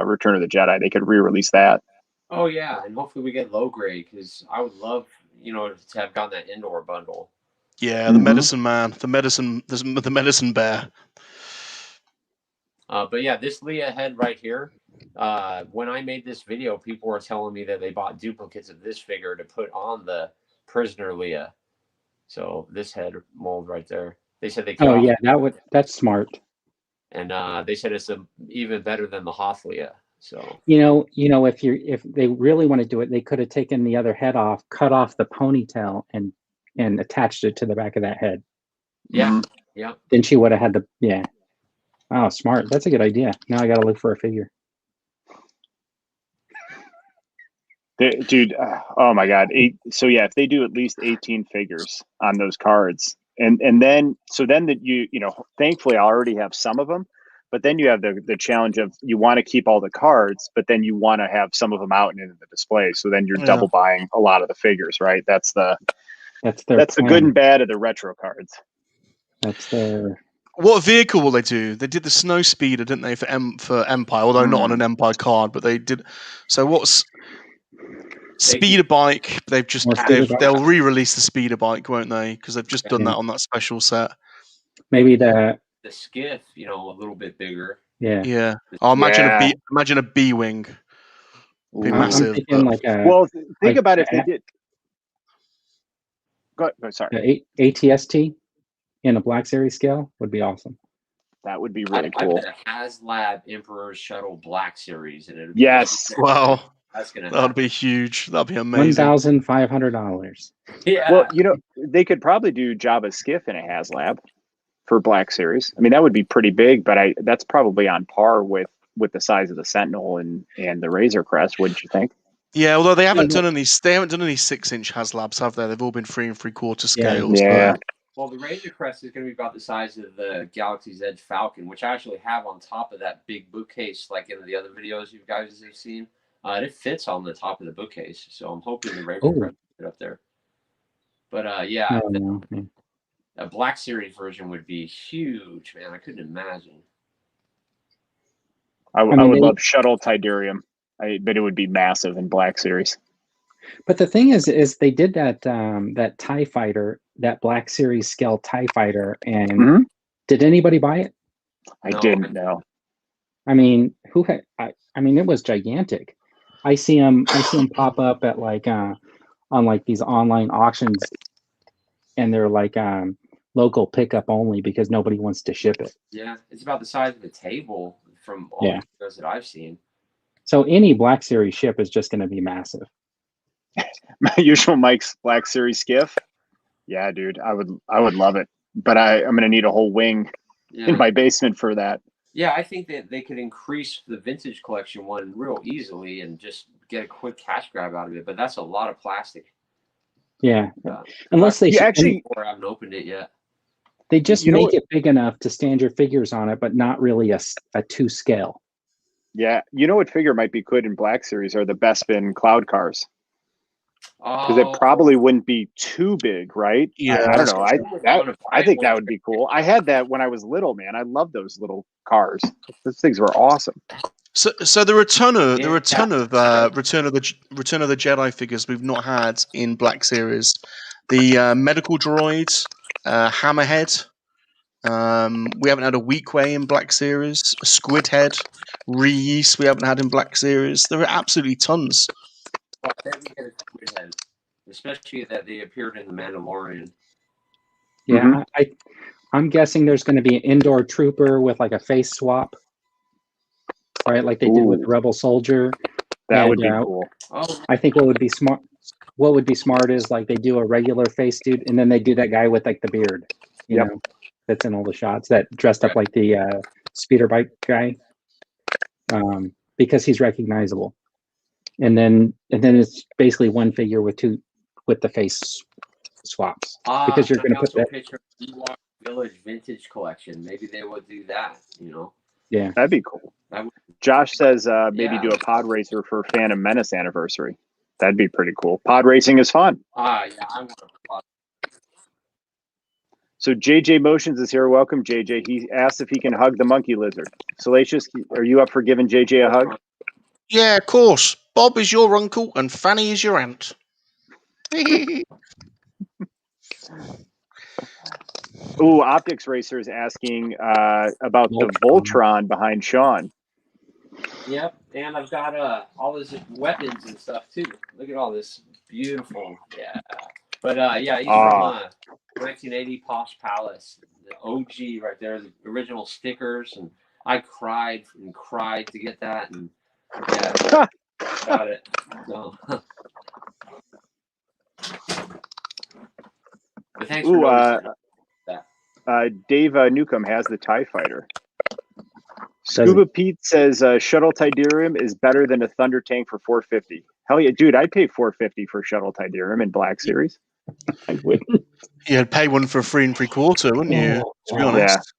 Return of the Jedi. They could re-release that. Oh yeah, and hopefully we get low grade, because I would love, to have gotten that indoor bundle. Yeah, the medicine man, the medicine bear. But yeah, this Leia head right here. When I made this video, people were telling me that they bought duplicates of this figure to put on the prisoner Leia. So this head mold right there. They said they. Oh yeah, that's smart. And they said it's even better than the Hoth Leia. So if they really want to do it, they could have taken the other head off, cut off the ponytail, and attached it to the back of that head. Yeah, yeah. Then she would have had the Oh, smart. That's a good idea. Now I got to look for a figure. Dude, oh my God. So yeah, if they do at least 18 figures on those cards, and then that thankfully I already have some of them, but then you have the challenge of you want to keep all the cards, but then you want to have some of them out and in the display. So then you're double buying a lot of the figures, right? That's the good and bad of the retro cards. That's their. What vehicle will they do? They did the Snow Speeder, didn't they, for Empire? Although not on an Empire card, but they did. So what's Speeder Bike? They'll re-release the Speeder Bike, won't they? Because they've just done that on that special set. Maybe the skiff, a little bit bigger. Yeah. Yeah. Oh, imagine a B-wing. Be massive. Think about if they did. Go ahead. Sorry. ATST in a Black Series scale would be awesome. That would be really cool. A HasLab Emperor's Shuttle Black Series, and wow, that's gonna. That'd be huge. That'd be amazing. $1,500. Yeah. Well, they could probably do Jabba's skiff in a HasLab for Black Series. I mean, that would be pretty big, but that's probably on par with the size of the Sentinel and the Razor Crest, wouldn't you think? Yeah, although they haven't done any 6-inch HasLabs, have they? They've all been 3 3/4 scales. Yeah. Well, the Razor Crest is going to be about the size of the Galaxy's Edge Falcon, which I actually have on top of that big bookcase, like in the other videos you guys have seen. It fits on the top of the bookcase, so I'm hoping the Razor Crest will fit up there. But a Black Series version would be huge, man. I couldn't imagine. I would love Shuttle Tidarium. But it would be massive in Black Series. But the thing is they did that TIE fighter, that Black Series scale TIE fighter, and did anybody buy it? I didn't know. I mean, it was gigantic. I see them pop up at on these online auctions, and they're local pickup only because nobody wants to ship it. Yeah, it's about the size of a table from all the videos that I've seen. So any Black Series ship is just going to be massive. My usual Mike's Black Series skiff. Yeah, dude, I would love it, but I'm going to need a whole wing in my basement for that. Yeah, I think that they could increase the vintage collection one real easily and just get a quick cash grab out of it. But that's a lot of plastic. Yeah, unless they I haven't opened it yet. They just make it big enough to stand your figures on it, but not really a 2 scale. Yeah, what figure might be good in Black Series are the Bespin Cloud Cars. Because it probably wouldn't be too big, right? Yeah, I don't know. I think that would be cool. I had that when I was little, man. I loved those little cars. Those things were awesome. So there are a ton of Return of the Jedi figures we've not had in Black Series. The medical droid, Hammerhead. We haven't had a Weequay in Black Series. A Squid Head, Reese. We haven't had in Black Series. There are absolutely tons. Especially that they appeared in The Mandalorian. Yeah, I'm guessing there's going to be an indoor trooper with a face swap, right? Like they did with the Rebel Soldier. That would be cool. I think what would be smart is they do a regular face dude, and then they do that guy with the beard, you know, that's in all the shots that dressed up like the speeder bike guy, because he's recognizable. And then it's basically one figure with the face swaps, because you're and going I to put also that. picture Ewok Village Vintage Collection. Maybe they would do that. Yeah, That'd be cool. That would, Josh says maybe Yeah. do a pod racer for Phantom Menace anniversary. That'd be pretty cool. Pod racing is fun. yeah, I want to. So JJ Motions is here. Welcome, JJ. He asked if he can hug the monkey lizard. Salacious, are you up for giving JJ a hug? Yeah, of course. Bob is your uncle and Fanny is your aunt. Ooh, Optics Racer is asking about the Voltron behind Sean. Yep, and I've got all these weapons and stuff too. Look at all this beautiful, yeah. But yeah, he's from 1980 Posh Palace, the OG right there, the original stickers, and I cried and cried to get that, and yeah, got it. So. But thanks for noticing that. Dave Newcomb has the TIE Fighter. Scuba Pete says Shuttle Tidarium is better than a Thunder Tank for $450. Hell yeah, dude! I'd pay $450 for Shuttle Tidarium in Black Series. I wouldn't. You'd pay one for a 3 3/4, wouldn't you? To be honest.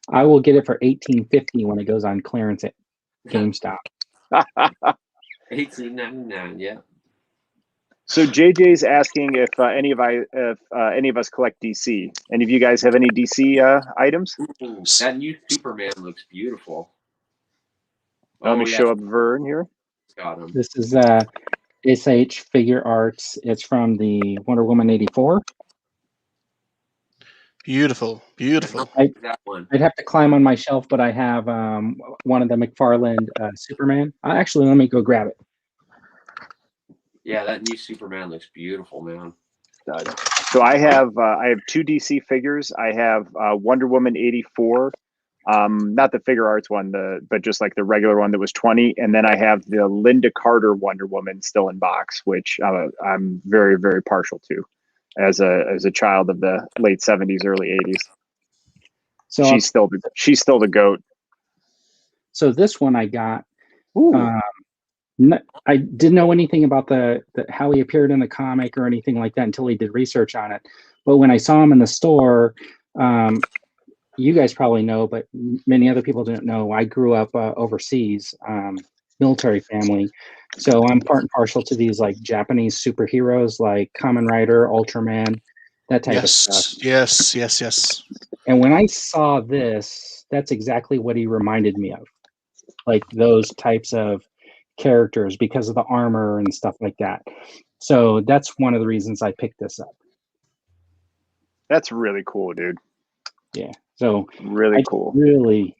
Yeah. I will get it for $18.50 when it goes on clearance at GameStop. $18.99, yeah. So JJ's asking if any of us collect DC. Any of you guys have any DC items? Ooh, that new Superman looks beautiful. Let me show up Vern here. Got him. This is SH Figure Arts. It's from the Wonder Woman 84. Beautiful, beautiful. That one. I'd have to climb on my shelf, but I have one of the McFarlane Superman. Actually, let me go grab it. Yeah, that new Superman looks beautiful, man. So I have 2 DC figures. I have Wonder Woman 84, not the Figure Arts one, but just like the regular one that was 20, and then I have the Linda Carter Wonder Woman still in box, which I'm very, very partial to as a child of the late 70s, early 80s. So she's still the GOAT. So this one I got. I didn't know anything about the how he appeared in the comic or anything like that until he did research on it. But when I saw him in the store, you guys probably know, but many other people didn't know. I grew up overseas, military family, so I'm part and partial to these like Japanese superheroes like Kamen Rider, Ultraman, that type of stuff. Yes. And when I saw this, that's exactly what he reminded me of, like those types of characters because of the armor and stuff like that. So that's one of the reasons I picked this up. That's really cool, dude. Yeah. So really cool. Really,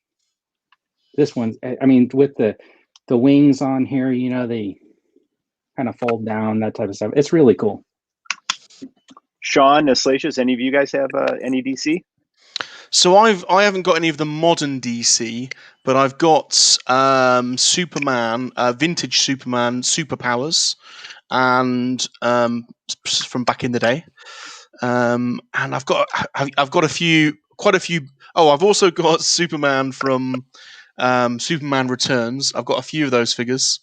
this one, I mean, with the wings on here, they kind of fold down, that type of stuff. It's really cool. Sean, Salacious, any of you guys have any DC? So I haven't got any of the modern DC, but I've got Superman, vintage Superman superpowers, and from back in the day, and I've got quite a few. Oh, I've also got Superman from Superman Returns. I've got a few of those figures,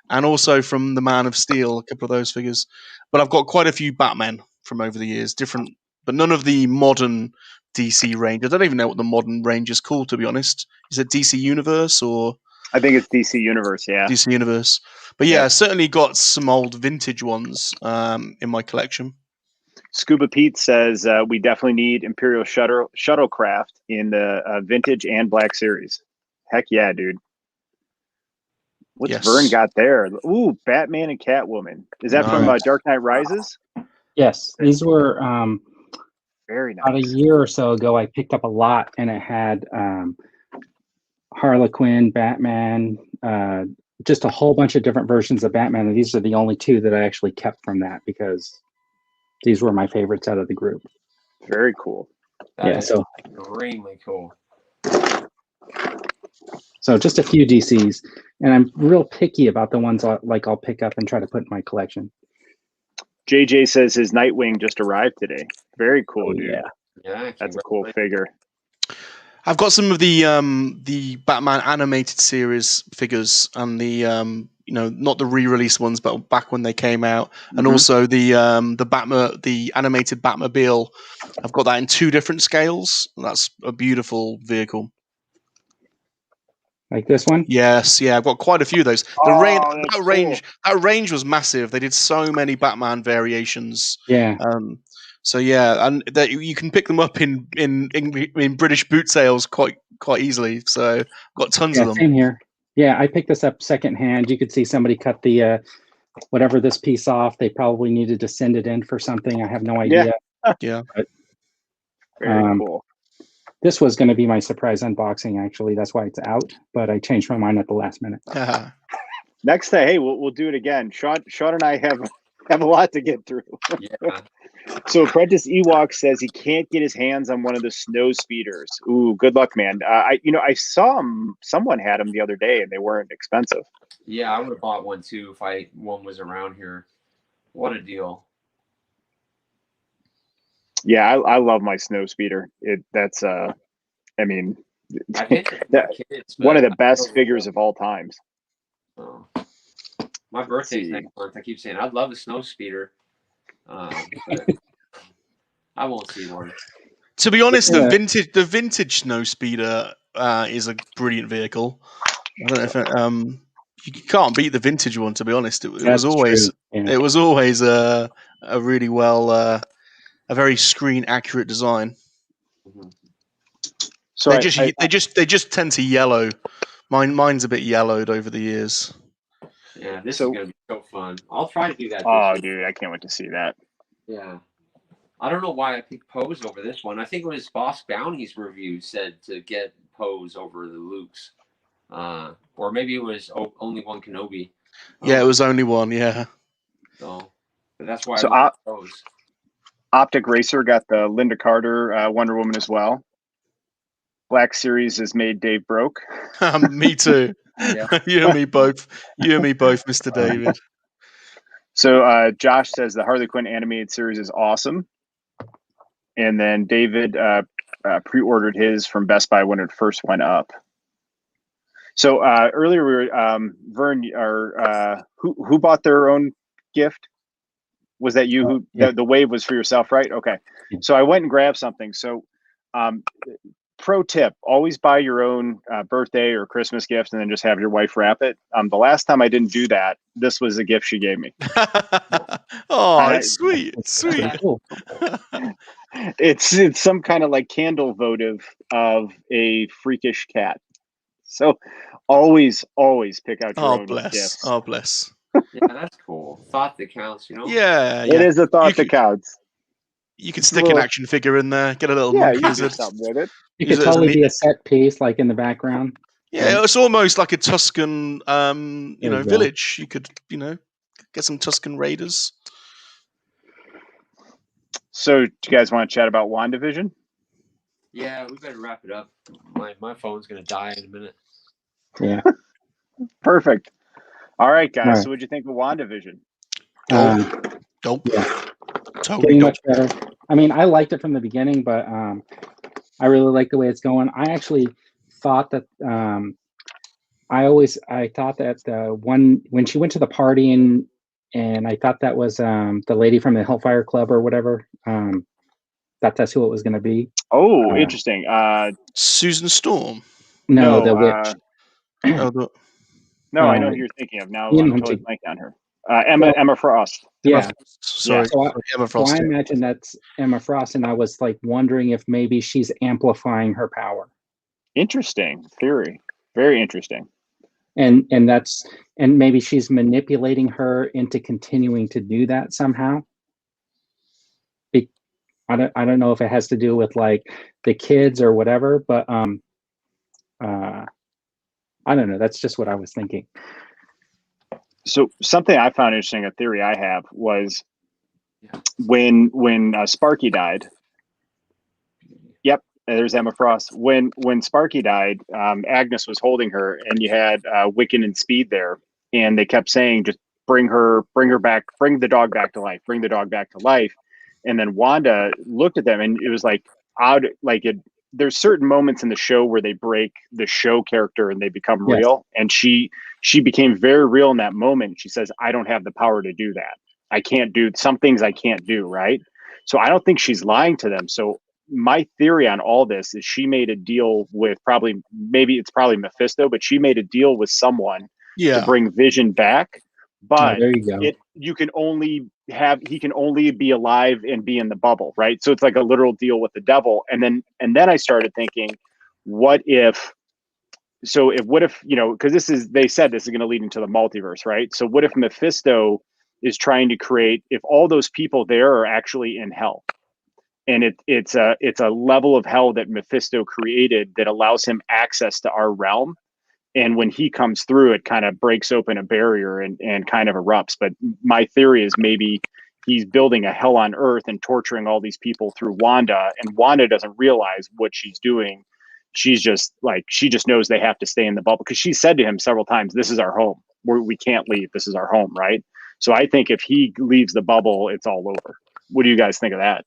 and also from the Man of Steel, a couple of those figures. But I've got quite a few Batmen from over the years, different, but none of the modern DC range. I don't even know what the modern range is called, to be honest. Is it DC Universe or? I think it's DC Universe, yeah. DC Universe. But yeah, I certainly got some old vintage ones in my collection. Scuba Pete says we definitely need Imperial Shuttlecraft in the vintage and Black Series. Heck yeah, dude. What's Vern got there? Ooh, Batman and Catwoman. Is that from Dark Knight Rises? Yes, these were very nice. About a year or so ago. I picked up a lot, and it had Harlequin, Batman, just a whole bunch of different versions of Batman. And these are the only 2 that I actually kept from that because these were my favorites out of the group. Very cool. That is extremely cool. So just a few DCs, and I'm real picky about the ones I'll pick up and try to put in my collection. JJ says his Nightwing just arrived today. Very cool, dude. Yeah, that's a cool figure. I've got some of the Batman animated series figures and the not the re-release ones, but back when they came out, and also the animated Batmobile. I've got that in 2 different scales. That's a beautiful vehicle. Like this one? Yes, yeah, I've got quite a few of those. That range was massive. They did so many Batman variations. Yeah. So yeah, and that you can pick them up in British boot sales quite easily. So got tons of them. Same here. Yeah, I picked this up secondhand. You could see somebody cut the whatever this piece off. They probably needed to send it in for something. I have no idea. Yeah. But, very cool. This was going to be my surprise unboxing, actually. That's why it's out. But I changed my mind at the last minute. Next day, hey, we'll do it again. Sean and I have a lot to get through. Yeah. So Apprentice Ewok says he can't get his hands on one of the snow speeders. Ooh, good luck, man. I saw someone had them the other day and they weren't expensive. Yeah, I would have bought one too if one was around here. What a deal. Yeah, I love my snow speeder. That's I think one of the best figures of all times. Oh. My birthday's next month. I keep saying I'd love a snow speeder. But I won't see one. To be honest, the vintage snow speeder is a brilliant vehicle. I don't know if you can't beat the vintage one. To be honest, it was always a really well a very screen accurate design. Mm-hmm. So they just tend to yellow. Mine's a bit yellowed over the years. Yeah, this is gonna be so fun. I'll try to do that. Oh, dude, I can't wait to see that. Yeah, I don't know why I picked Pose over this one. I think it was Boss Bounty's review said to get Pose over the Lukes, or maybe it was only one Kenobi. Yeah, it was only one. Yeah. So, but that's why I love Pose. Optic Racer got the Linda Carter Wonder Woman as well. Black Series has made Dave broke. Me too. Yeah. You and me both, Mr. David. So Josh says the Harley Quinn animated series is awesome. And then David pre-ordered his from Best Buy when it first went up. So earlier we were Vern, who bought their own gift? Was that you? The wave was for yourself, right? Okay. So I went and grabbed something. So pro tip, always buy your own birthday or Christmas gift and then just have your wife wrap it. The last time I didn't do that, this was a gift she gave me. It's sweet. It's sweet. It's some kind of like candle votive of a freakish cat. So always pick out your own gifts. Oh, bless. Yeah, that's cool. Thought that counts, Yeah. It is a thought that counts. You could stick an action figure in there, get a little monkey lizard. Something with it. You could totally be a set piece, like in the background. Yeah, it's almost like a Tuscan, village. You could, get some Tuscan raiders. So, do you guys want to chat about WandaVision? Yeah, we better wrap it up. My phone's gonna die in a minute. Yeah. Perfect. All right, guys. All right. So, what'd you think of WandaVision? Dope. Yeah. Totally getting much better. I mean, I liked it from the beginning, but I really like the way it's going. I actually thought that I thought that when she went to the party and I thought that was the lady from the Hellfire Club or whatever. That's who it was going to be. Oh, interesting. Susan Storm. No, the witch. No, I know who you're thinking of. Now I'm totally blanking on her. Emma Frost. Yeah. Sorry, Emma Frost. So I imagine that's Emma Frost, and I was like wondering if maybe she's amplifying her power. Interesting theory. Very interesting. And maybe she's manipulating her into continuing to do that somehow. I don't know if it has to do with like the kids or whatever, but I don't know. That's just what I was thinking. So something I found interesting, a theory I have, was when Sparky died. Yep, there's Emma Frost. When Sparky died, Agnes was holding her, and you had Wiccan and Speed there, and they kept saying, "Just bring her back, bring the dog back to life, bring the dog back to life." And then Wanda looked at them, and it was like odd, like there's certain moments in the show where they break the show character and they become Yes. real. And she became very real in that moment. She says, I don't have the power to do that. I can't do some things I can't do. Right. So I don't think she's lying to them. So my theory on all this is she made a deal with maybe it's Mephisto, but she made a deal with someone to Yeah. bring Vision back. But there you go. he can only be alive and be in the bubble, right? So it's like a literal deal with the devil. And then I started thinking, what if, because they said this is going to lead into the multiverse, right? So what if Mephisto is trying to create, if all those people there are actually in hell, and it's a level of hell that Mephisto created that allows him access to our realm. And when he comes through, it kind of breaks open a barrier and kind of erupts. But my theory is maybe he's building a hell on earth and torturing all these people through Wanda. And Wanda doesn't realize what she's doing. She just knows they have to stay in the bubble, because she said to him several times, this is our home. We can't leave. This is our home, right? So I think if he leaves the bubble, it's all over. What do you guys think of that?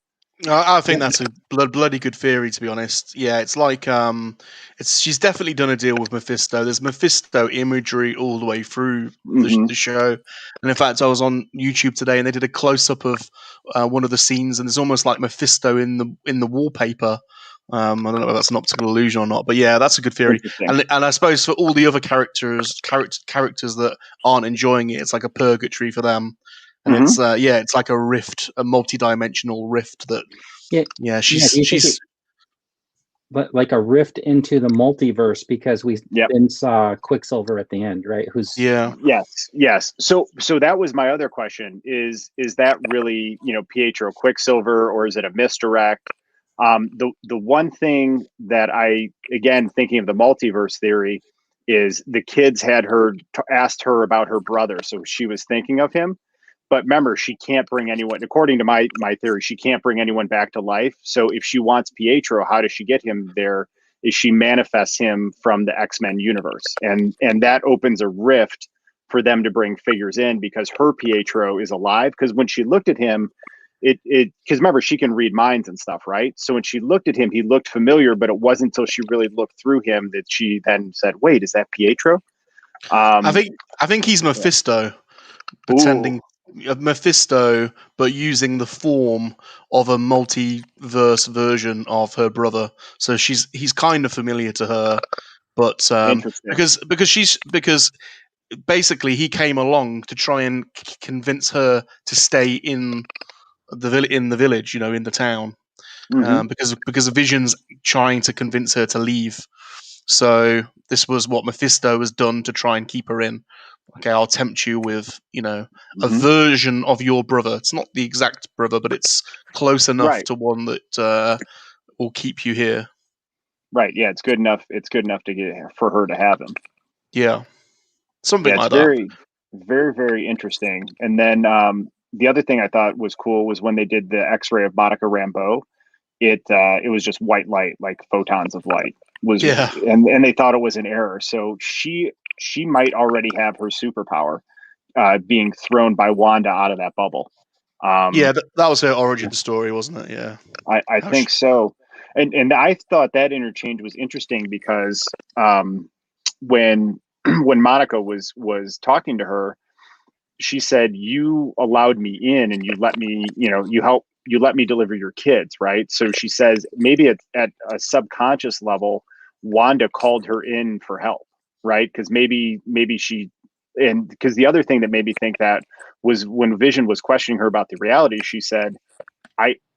I think that's a bloody good theory, to be honest. Yeah, it's like she's definitely done a deal with Mephisto. There's Mephisto imagery all the way through the show, and in fact, I was on YouTube today, and they did a close up of one of the scenes, and there's almost like Mephisto in the wallpaper. I don't know if that's an optical illusion or not, but yeah, that's a good theory. And I suppose for all the other characters that aren't enjoying it, it's like a purgatory for them. And it's like a rift, a multi-dimensional rift that. She's but like a rift into the multiverse, because we then saw Quicksilver at the end, right? Yes. So that was my other question: is that really Pietro Quicksilver, or is it a misdirect? The one thing that again, thinking of the multiverse theory, is the kids had asked her about her brother, so she was thinking of him. But remember, she can't bring anyone, according to my theory, she can't bring anyone back to life. So if she wants Pietro, how does she get him there? Is she manifests him from the X-Men universe. And that opens a rift for them to bring figures in, because her Pietro is alive. Because when she looked at him, because remember, she can read minds and stuff, right? So when she looked at him, he looked familiar, but it wasn't until she really looked through him that she then said, wait, is that Pietro? I think he's Mephisto, pretending Mephisto, but using the form of a multiverse version of her brother. So he's kind of familiar to her, but because basically he came along to try and convince her to stay in the village, in the town, because Vision's trying to convince her to leave. So this was what Mephisto has done to try and keep her in. Okay, I'll tempt you with, a version of your brother. It's not the exact brother, but it's close enough to one that will keep you here. Right. Yeah, it's good enough. It's good enough to get for her to have him. Yeah, something like that. Very, very interesting. And then the other thing I thought was cool was when they did the X-ray of Monica Rambeau. It was just white light, like photons of light. And they thought it was an error. So she might already have her superpower being thrown by Wanda out of that bubble. That was her origin story, wasn't it? Yeah, I think so. And I thought that interchange was interesting because when Monica was talking to her, she said, "You allowed me in, and you let me, you let me deliver your kids," right? So she says maybe at a subconscious level, Wanda called her in for help, right? Because maybe she, and because the other thing that made me think that was when Vision was questioning her about the reality, she said,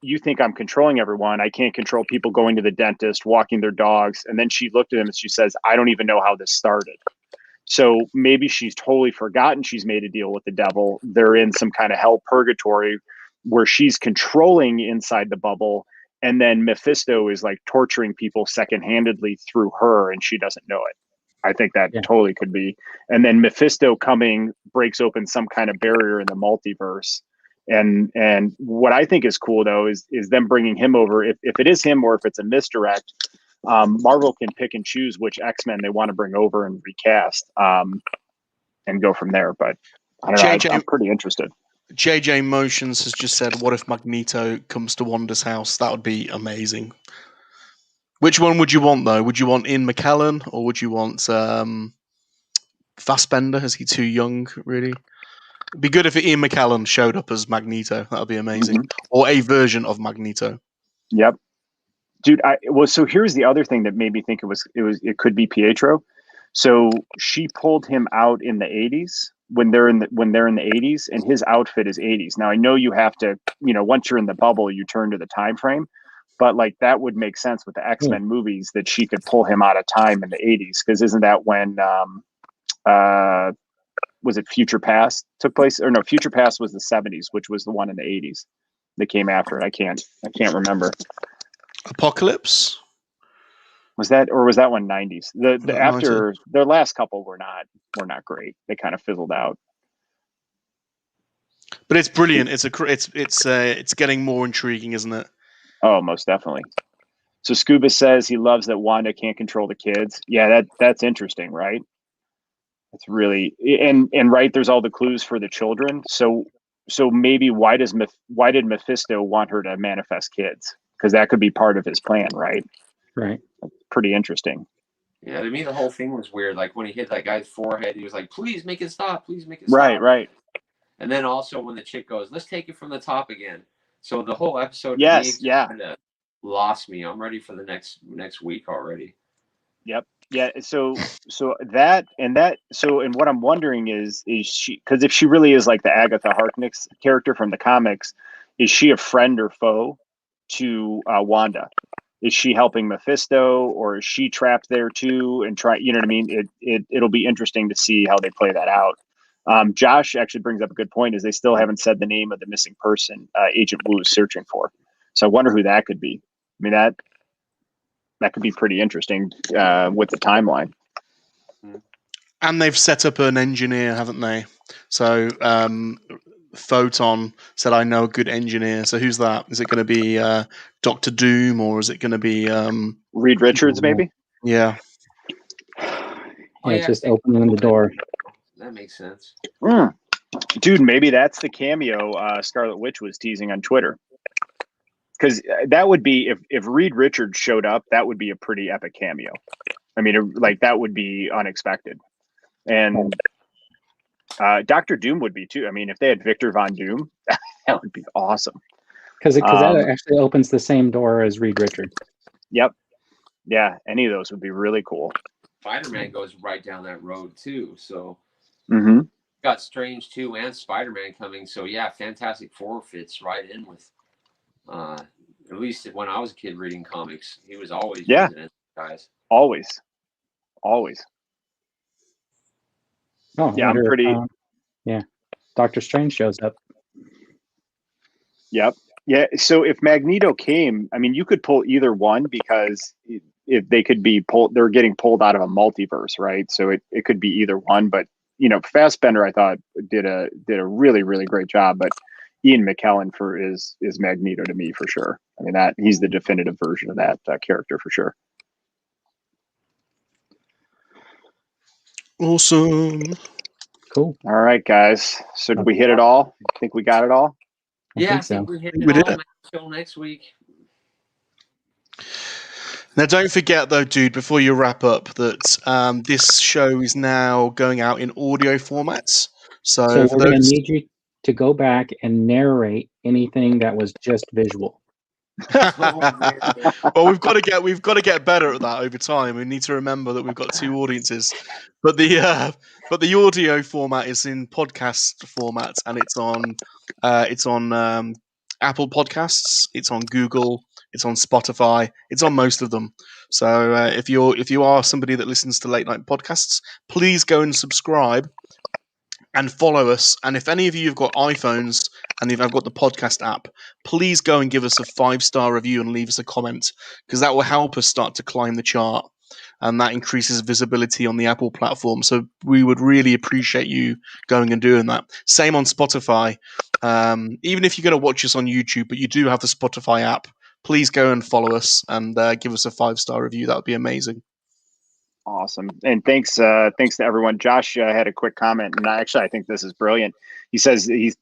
you think I'm controlling everyone. I can't control people going to the dentist, walking their dogs. And then she looked at him and she says, I don't even know how this started. So maybe she's totally forgotten she's made a deal with the devil. They're in some kind of hell purgatory where she's controlling inside the bubble. And then Mephisto is like torturing people second-handedly through her, and she doesn't know it. I think that totally could be. And then Mephisto coming breaks open some kind of barrier in the multiverse. And what I think is cool though is them bringing him over. If it is him or if it's a misdirect, Marvel can pick and choose which X-Men they want to bring over and recast, and go from there. But I don't know. I'm pretty interested. JJ Motions has just said, "What if Magneto comes to Wanda's house? That would be amazing." Which one would you want though? Would you want Ian McKellen or would you want Fassbender? Is he too young? Really? It'd be good if Ian McKellen showed up as Magneto. That would be amazing, or a version of Magneto. Yep, dude. So here's the other thing that made me think it could be Pietro. So she pulled him out in the 80s when they're in the 80s, and his outfit is 80s. Now I know you have to, once you're in the bubble, you turn to the time frame, but like that would make sense with the X-Men movies that she could pull him out of time in the 80s, because isn't that when was it Future Past took place? Or no, Future Past was the 70s, which was the one in the 80s that came after it. I can't remember. Apocalypse? Was that one 90s? The after their last couple were not great. They kind of fizzled out. But it's brilliant. It's getting more intriguing, isn't it? Oh, most definitely. So Scuba says he loves that Wanda can't control the kids. Yeah, that's interesting, right? It's really and right. There's all the clues for the children. So maybe why did Mephisto want her to manifest kids? Because that could be part of his plan, right? Right. That's pretty interesting. Yeah, to me the whole thing was weird. Like when he hit that guy's forehead, he was like, "Please make it stop! Please make it stop!" Right. And then also when the chick goes, "Let's take it from the top again." So the whole episode, kind of lost me. I'm ready for the next week already. Yep. Yeah. So what I'm wondering is she, because if she really is like the Agatha Harkness character from the comics, is she a friend or foe to Wanda? Is she helping Mephisto, or is she trapped there too? And try, you know what I mean? It'll be interesting to see how they play that out. Josh actually brings up a good point: is they still haven't said the name of the missing person Agent Wu is searching for. So I wonder who that could be. I mean, that could be pretty interesting with the timeline. And they've set up an engineer, haven't they? So Photon said, "I know a good engineer." So who's that? Is it going to be Doctor Doom, or is it going to be Reed Richards? Maybe. Yeah. Just opening the door. That makes sense. Dude, maybe that's the cameo Scarlet Witch was teasing on Twitter. Because that would be, if Reed Richards showed up, that would be a pretty epic cameo. I mean, that would be unexpected. And Dr. Doom would be too. I mean, if they had Victor Von Doom, that would be awesome. Because that actually opens the same door as Reed Richards. Yep. Yeah, any of those would be really cool. Spider-Man goes right down that road too. So got Strange 2 and Spider-Man coming. So yeah, Fantastic Four fits right in with at least when I was a kid reading comics, he was always using it, guys. Always. Oh yeah, I'm pretty. Doctor Strange shows up. Yep. Yeah. So if Magneto came, I mean, you could pull either one, because if they could be pulled, they're getting pulled out of a multiverse, right? So it could be either one. But Fassbender, I thought did a really, really great job. But Ian McKellen is Magneto to me for sure. I mean, that he's the definitive version of that character for sure. Awesome. Cool. All right, guys. So did we hit it all? I think we got it all. I think we hit it all. Until next week. Now, don't forget, though, dude, before you wrap up, that this show is now going out in audio formats. So we're going to need you to go back and narrate anything that was just visual. Well, we've got to get better at that over time. We need to remember that we've got two audiences, but the audio format is in podcast format, and it's on Apple Podcasts, it's on Google, it's on Spotify, it's on most of them. So if you are somebody that listens to late night podcasts, please go and subscribe and follow us. And if any of you have got iPhones and you've got the podcast app, please go and give us a 5-star review and leave us a comment, because that will help us start to climb the chart, and that increases visibility on the Apple platform. So we would really appreciate you going and doing that. Same on Spotify. Even if you're going to watch us on YouTube, but you do have the Spotify app, please go and follow us and give us a 5-star review. That would be amazing. Awesome. And thanks to everyone. Josh had a quick comment, and I think this is brilliant. He says he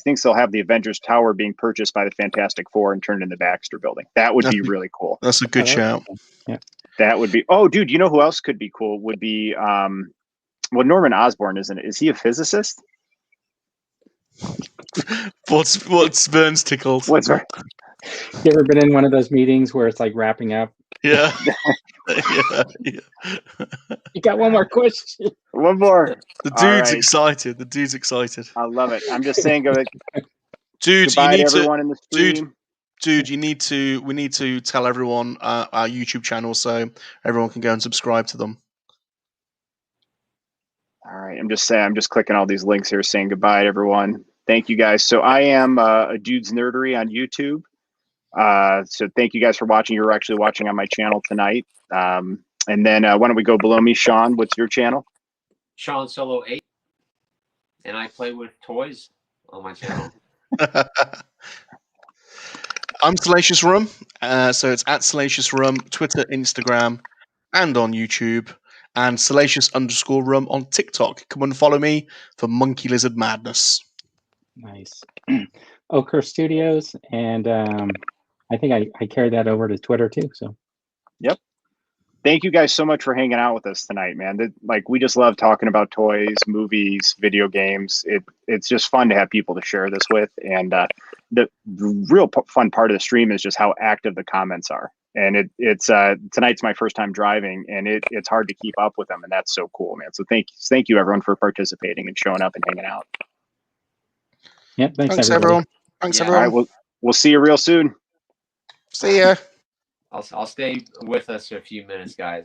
thinks they'll have the Avengers Tower being purchased by the Fantastic Four and turned into the Baxter Building. That would be really cool. That's a good shout. Yeah. That would be. Oh, dude, you know who else could be cool? Would be Norman Osborn, isn't it? Is he a physicist? What's Burns tickled? What's right? You ever been in one of those meetings where it's like wrapping up? Yeah. You got one more question. One more. The dude's excited. The dude's excited. I love it. I'm just saying, dude, you need everyone in the stream. Dude, we need to tell everyone our YouTube channel so everyone can go and subscribe to them. All right, I'm just clicking all these links here, saying goodbye to everyone. Thank you guys. So I am a Dude's Nerdery on YouTube. So thank you guys for watching. You're actually watching on my channel tonight. And then why don't we go below me, Sean? What's your channel? Sean Solo 8, and I play with toys on my channel. I'm Salacious Rum. So it's at Salacious Rum, Twitter, Instagram, and on YouTube. And Salacious_Rum on TikTok. Come and follow me for Monkey Lizard Madness. Nice. Ochre Studios, and I think I carried that over to Twitter too. So, yep. Thank you guys so much for hanging out with us tonight, man. We just love talking about toys, movies, video games. It's just fun to have people to share this with, and the real fun part of the stream is just how active the comments are. And it's tonight's my first time driving, and it's hard to keep up with them, and that's so cool, man. So thank you everyone for participating and showing up and hanging out. Yep, thanks everyone. Thanks everyone. All right, we'll see you real soon. See ya. I'll stay with us for a few minutes, guys.